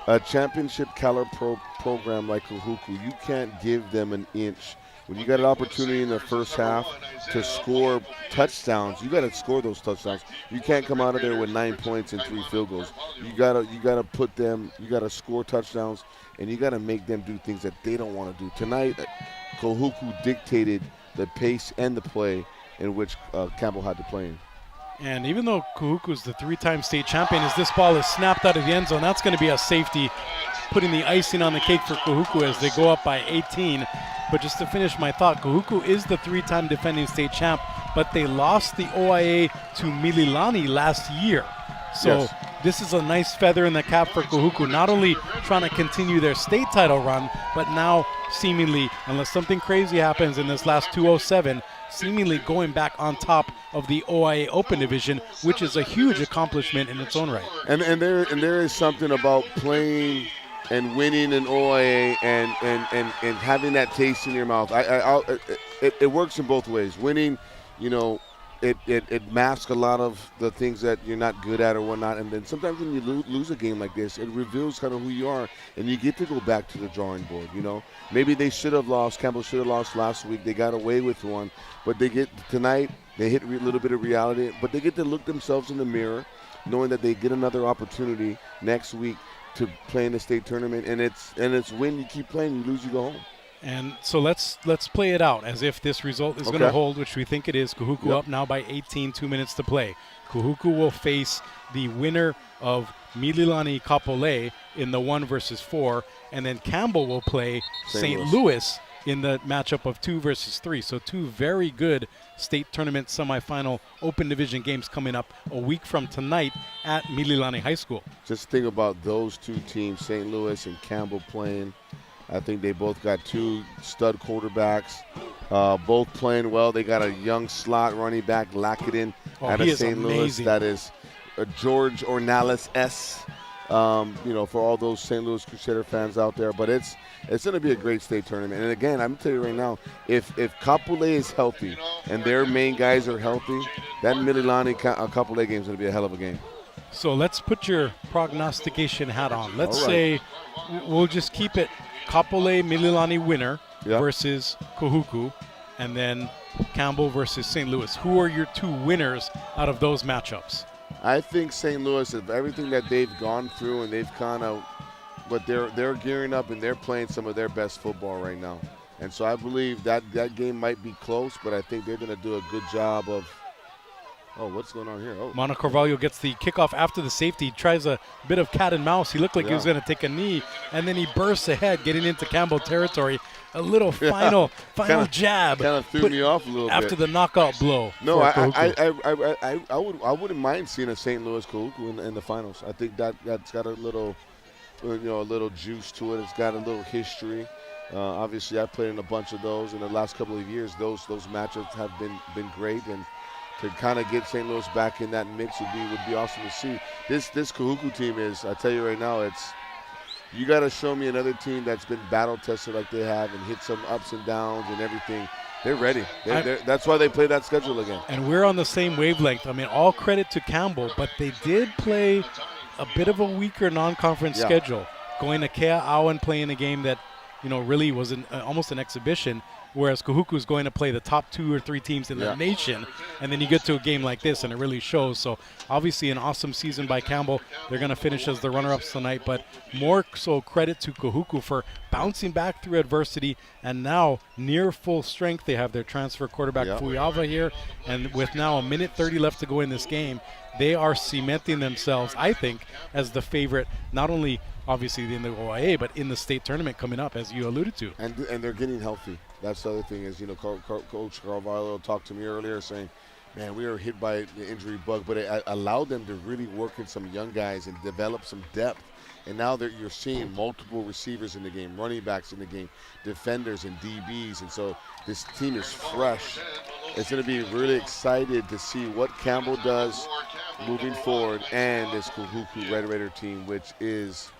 S2: A championship caliber program like Kahuku, you can't give them an inch. When you got an opportunity in the first half to score touchdowns, you got to score those touchdowns. You can't come out of there with 9 points and 3 field goals. You gotta put them. You gotta score touchdowns, and you gotta make them do things that they don't want to do. Tonight, Kahuku dictated the pace and the play in which Campbell had to play in.
S1: And even though Kahuku's the 3-time state champion, as this ball is snapped out of the end zone, that's going to be a safety, putting the icing on the cake for Kahuku as they go up by 18. But just to finish my thought, Kahuku is the 3-time defending state champ, but they lost the OIA to Mililani last year. So This is a nice feather in the cap for Kahuku, not only trying to continue their state title run, but now seemingly, unless something crazy happens in this last 207, seemingly going back on top of the OIA Open Division, which is a huge accomplishment in its own right.
S2: And there is something about playing and winning an OIA and having that taste in your mouth. It works in both ways. Winning, it masks a lot of the things that you're not good at or whatnot. And then sometimes when you lose a game like this, it reveals kind of who you are, and you get to go back to the drawing board. Maybe they should have lost. Campbell should have lost last week. They got away with one, but they get tonight. They hit a little bit of reality, but they get to look themselves in the mirror, knowing that they get another opportunity next week to play in the state tournament. And it's when you keep playing, you lose, you go home.
S1: And so let's play it out as if this result is going to hold, which we think it is. Kahuku up now by 18, 2 minutes to play. Kahuku will face the winner of Mililani Kapolei in the 1 versus 4, and then Campbell will play St. Louis in the matchup of 2 versus 3. So 2 very good state tournament semifinal Open Division games coming up a week from tonight at Mililani High School.
S2: Just think about those 2 teams, St. Louis and Campbell, playing. I think they both got 2 stud quarterbacks, both playing well. They got a young slot running back, Lackadin, out of St. Louis. That is George Ornalis S. For all those St. Louis Crusader fans out there. But it's going to be a great state tournament. And again, I'm going to tell you right now, if Kapolei is healthy and their main guys are healthy, that Mililani Kapolei game is going to be a hell of a game.
S1: So let's put your prognostication hat on. Let's say we'll just keep it Kapolei Mililani winner versus Kahuku, and then Campbell versus St. Louis. Who are your 2 winners out of those matchups?
S2: I think St. Louis, of everything that they've gone through, and they've kind of, but they're gearing up and they're playing some of their best football right now. And so I believe that game might be close, but I think they're going to do a good job of. Oh, what's going on here? Oh.
S1: Mono Carvalho gets the kickoff after the safety, tries a bit of cat and mouse. He looked like he was going to take a knee, and then he bursts ahead, getting into Campbell territory. A little final jab.
S2: Kind of threw me off a little bit.
S1: After the knockout blow.
S2: No, I wouldn't mind seeing a St. Louis Kahuku in the finals. I think that's got a little, a little juice to it. It's got a little history. Obviously, I played in a bunch of those in the last couple of years. Those matchups have been great, and to kind of get St. Louis back in that mix would be awesome to see. This Kahuku team is, I tell you right now, you got to show me another team that's been battle tested like they have and hit some ups and downs and everything. They're ready. That's why they play that schedule again.
S1: And we're on the same wavelength. I mean, all credit to Campbell, but they did play a bit of a weaker non-conference schedule, going to Kea'au and playing a game that really was almost an exhibition. Whereas Kahuku is going to play the top 2 or 3 teams in the nation, and then you get to a game like this, and it really shows. So obviously an awesome season by Campbell. They're going to finish as the runner-ups tonight, but more so credit to Kahuku for bouncing back through adversity, and now near full strength. They have their transfer quarterback Fuiava here, and with now 1:30 left to go in this game, they are cementing themselves, I think, as the favorite, not only obviously in the OIA, but in the state tournament coming up, as you alluded to.
S2: And they're getting healthy. That's the other thing is, Coach Carvalho talked to me earlier saying, man, we were hit by the injury bug, but it allowed them to really work in some young guys and develop some depth. And now you're seeing multiple receivers in the game, running backs in the game, defenders and DBs. And so this team is fresh. It's going to be really excited to see what Campbell does moving forward, and this Kahuku Red Raider team, which is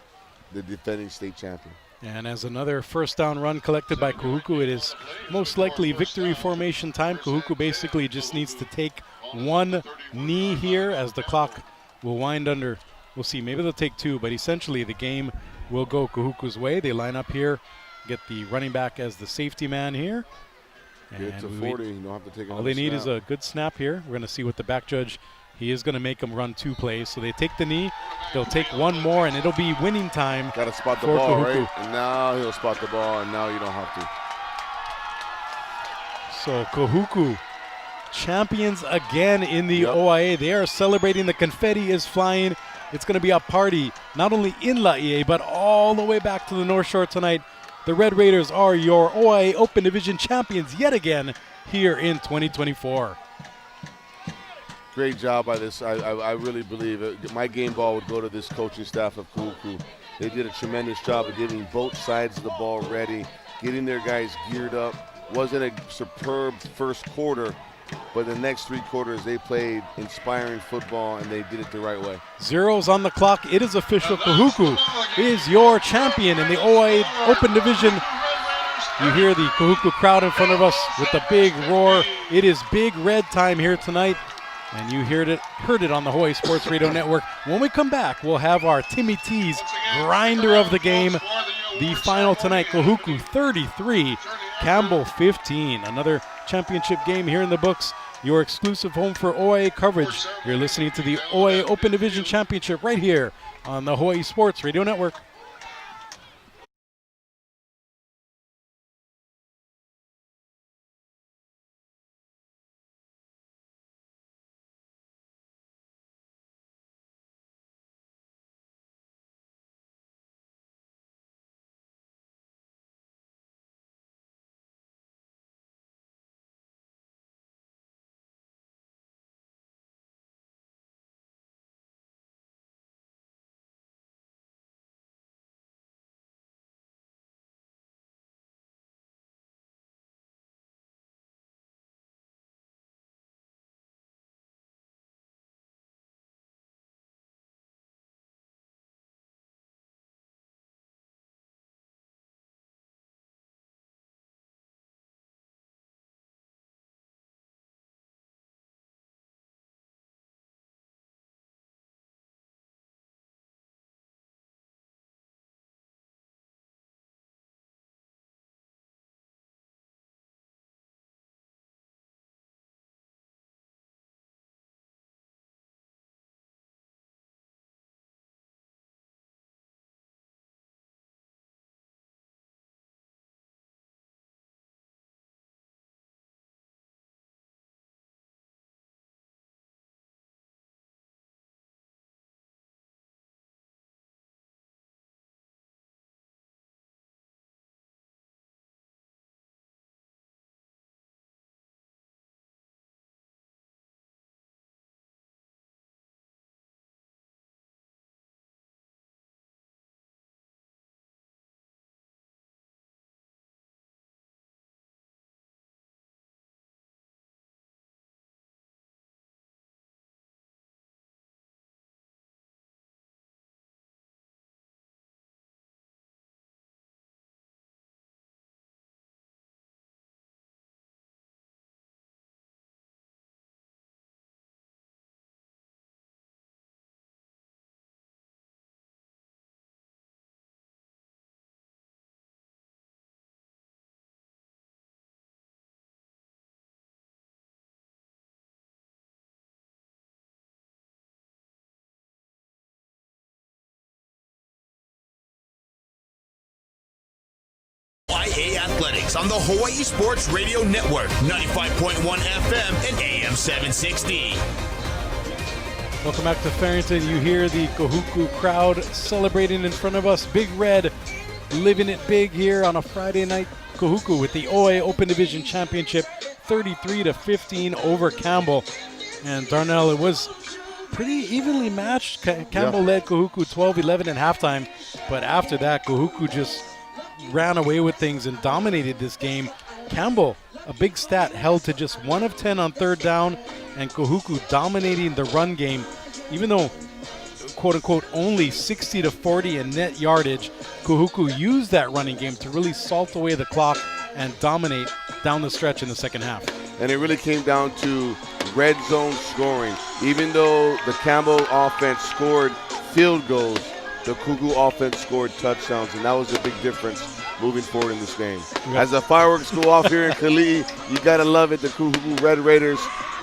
S2: the defending state champion.
S1: And as another first down run collected by Kahuku, it is most likely victory formation time. Kahuku basically just needs to take 1 knee here as the clock will wind under. We'll see, maybe they'll take 2, but essentially the game will go Kahuku's way. They line up here, get the running back as the safety man here.
S2: Get to 40, you don't have to take
S1: all they need is a good snap here. We're going to see what the back judge, he is going to make them run 2 plays. So they take the knee, they'll take 1 more, and it'll be winning time.
S2: Got to spot the ball, Kahuku. Right? And now he'll spot the ball, and now you don't have to.
S1: So Kahuku, champions again in the OIA. They are celebrating. The confetti is flying. It's going to be a party, not only in Laie, but all the way back to the North Shore tonight. The Red Raiders are your OIA Open Division champions yet again here in 2024.
S2: Great job by this. I really believe it. My game ball would go to this coaching staff of Kahuku. They did a tremendous job of getting both sides of the ball ready, getting their guys geared up. Wasn't a superb first quarter, but the next 3 quarters they played inspiring football and they did it the right way.
S1: Zeros on the clock. It is official. Kahuku is your champion in the OIA Open Division. You hear the Kahuku crowd in front of us with the big roar. It is Big Red time here tonight, and you heard it on the Hawaii Sports Radio Network. When we come back, we'll have our Timmy T's grinder of the game. The final tonight, Kahuku 33, Campbell 15. Another championship game here in the books. Your exclusive home for OIA coverage. You're listening to the OIA Open Division Championship right here on the Hawaii Sports Radio Network.
S3: OIA Athletics on the Hawaii Sports Radio Network, 95.1 FM and AM 760.
S1: Welcome back to Farrington. You hear the Kahuku crowd celebrating in front of us. Big Red living it big here on a Friday night. Kahuku with the OIA Open Division Championship, 33-15 over Campbell. And Darnell, it was pretty evenly matched. Campbell led Kahuku 12-11 at halftime, but after that, Kahuku just ran away with things and dominated this game. Campbell, a big stat, held to just 1 of 10 on third down, and Kahuku dominating the run game. Even though, quote-unquote, only 60-40 in net yardage, Kahuku used that running game to really salt away the clock and dominate down the stretch in the second half.
S2: And it really came down to red zone scoring. Even though the Campbell offense scored field goals, the Kahuku offense scored touchdowns, and that was a big difference moving forward in this game. As the fireworks go off here in Kali'i, you got to love it. The Kahuku Red Raiders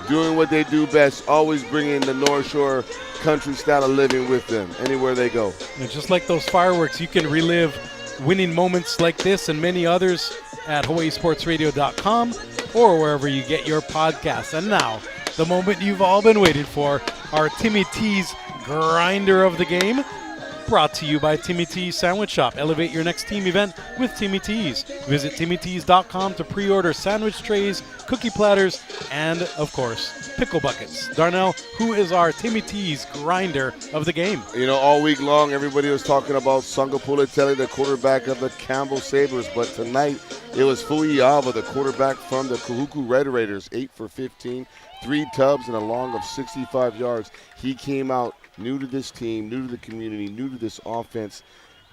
S2: doing what they do best, always bringing the North Shore country style of living with them anywhere they go.
S1: And just like those fireworks, you can relive winning moments like this and many others at hawaiisportsradio.com or wherever you get your podcasts. And now, the moment you've all been waiting for, our Timmy T's grinder of the game. brought to you by Timmy T's Sandwich Shop. Elevate your next team event with Timmy T's. Visit TimmyT's.com to pre-order sandwich trays, cookie platters, and, of course, pickle buckets. Darnell, who is our Timmy T's grinder of the game?
S2: You know, all week long, everybody was talking about Sangapulitele, the quarterback of the Campbell Sabres, but tonight it was Fuiava, the quarterback from the Kahuku Red Raiders, 8 for 15, 3 tubs and a long of 65 yards. He came out new to this team, new to the community, new to this offense,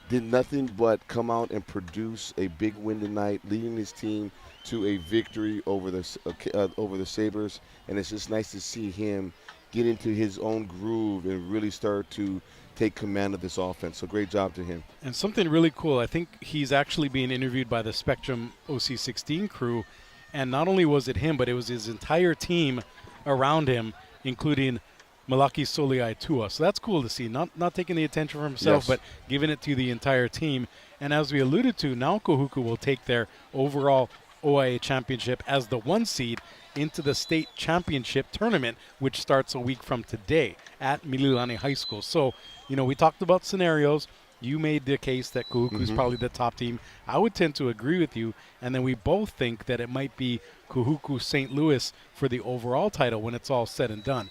S2: did nothing but come out and produce a big win tonight, leading his team to a victory over the Sabres. And it's just nice to see him get into his own groove and really start to take command of this offense. So great job to him.
S1: And something really cool, I think he's actually being interviewed by the Spectrum OC16 crew. And not only was it him, but it was his entire team around him, including Malaki Soliai-Tua. So that's cool to see. Not taking the attention from himself,
S2: Yes,
S1: but giving it to the entire team. And as we alluded to, now Kahuku will take their overall OIA championship as the 1 seed into the state championship tournament, which starts a week from today at Mililani High School. So, we talked about scenarios. You made the case that Kahuku is probably the top team. I would tend to agree with you. And then we both think that it might be Kahuku St. Louis for the overall title when it's all said and done.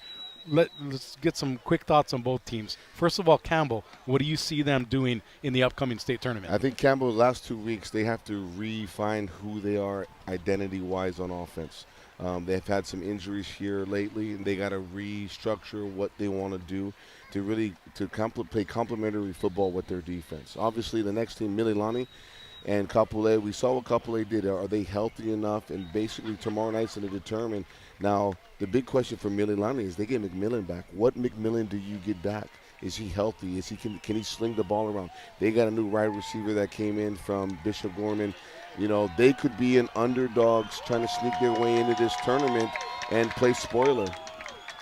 S1: Let's get some quick thoughts on both teams. First of all, Campbell, what do you see them doing in the upcoming state tournament?
S2: I think Campbell, the last 2 weeks, they have to refine who they are identity-wise on offense. They've had some injuries here lately, and they got to restructure what they want to do to really play complementary football with their defense. Obviously, the next team, Mililani and Kapolei, we saw what Kapolei did. Are they healthy enough? And basically, tomorrow night's going to determine. Now, the big question for Mililani is they get McMillan back. What McMillan do you get back? Is he healthy? Can he sling the ball around? They got a new wide receiver that came in from Bishop Gorman. They could be an underdogs trying to sneak their way into this tournament and play spoiler.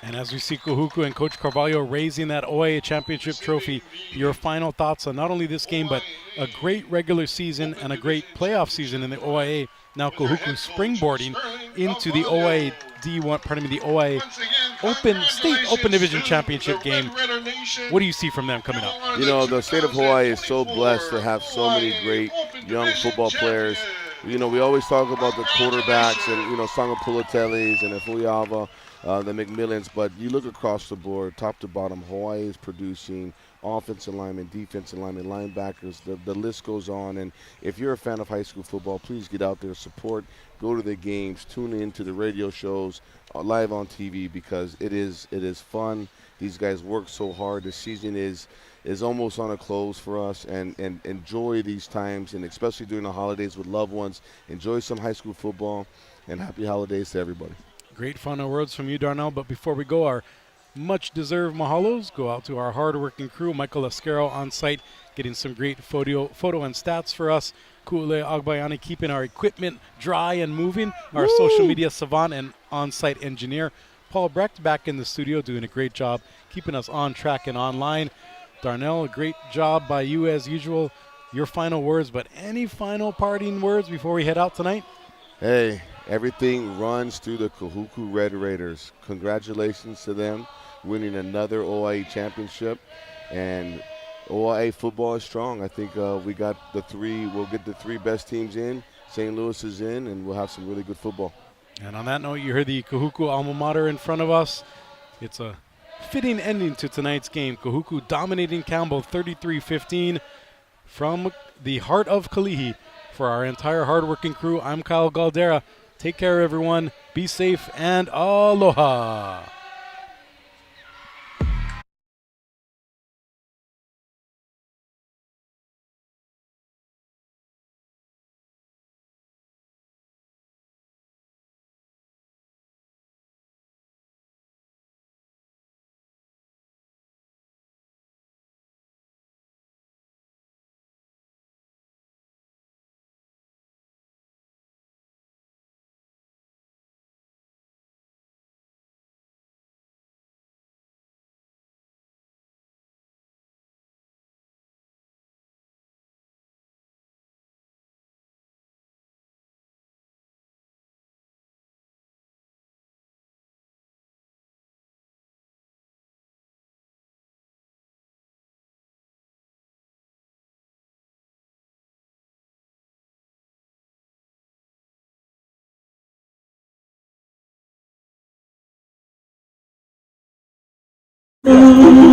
S1: And as we see Kahuku and Coach Carvalho raising that OIA championship trophy, your final thoughts on not only this game, but a great regular season and a great playoff season in the OIA. Now Kahuku springboarding into the OIA the OIA Open Division Championship game. What do you see from them coming up?
S2: The state of Hawaii is so blessed to have so many great young football players. We always talk about the quarterbacks and, Sangapuliteles and Fuiava, the McMillans, but you look across the board, top to bottom, Hawaii is producing offensive linemen, defensive linemen, linebackers. The list goes on. And if you're a fan of high school football, please get out there, support, go to the games, tune in to the radio shows, live on TV, because it is fun. These guys work so hard. The season is almost on a close for us, and enjoy these times, and especially during the holidays with loved ones. Enjoy some high school football, and happy holidays to everybody.
S1: Great final words from you, Darnell. But before we go, our much-deserved mahalos go out to our hard-working crew. Michael Lascaro on site, getting some great photo and stats for us. Ku'ule Agbayani keeping our equipment dry and moving. Our social media savant and on-site engineer. Paul Brecht back in the studio doing a great job keeping us on track and online. Darnell, a great job by you as usual. Your final words, but any final parting words before we head out tonight?
S2: Hey, everything runs through the Kahuku Red Raiders. Congratulations to them winning another OIA championship, and OIA football is strong. I think we got we'll get the 3 best teams in. St. Louis is in, and we'll have some really good football.
S1: And on that note, you heard the Kahuku alma mater in front of us. It's a fitting ending to tonight's game. Kahuku dominating Campbell 33-15 from the heart of Kalihi. For our entire hardworking crew, I'm Kyle Galdera. Take care, everyone. Be safe, and aloha.
S5: Dream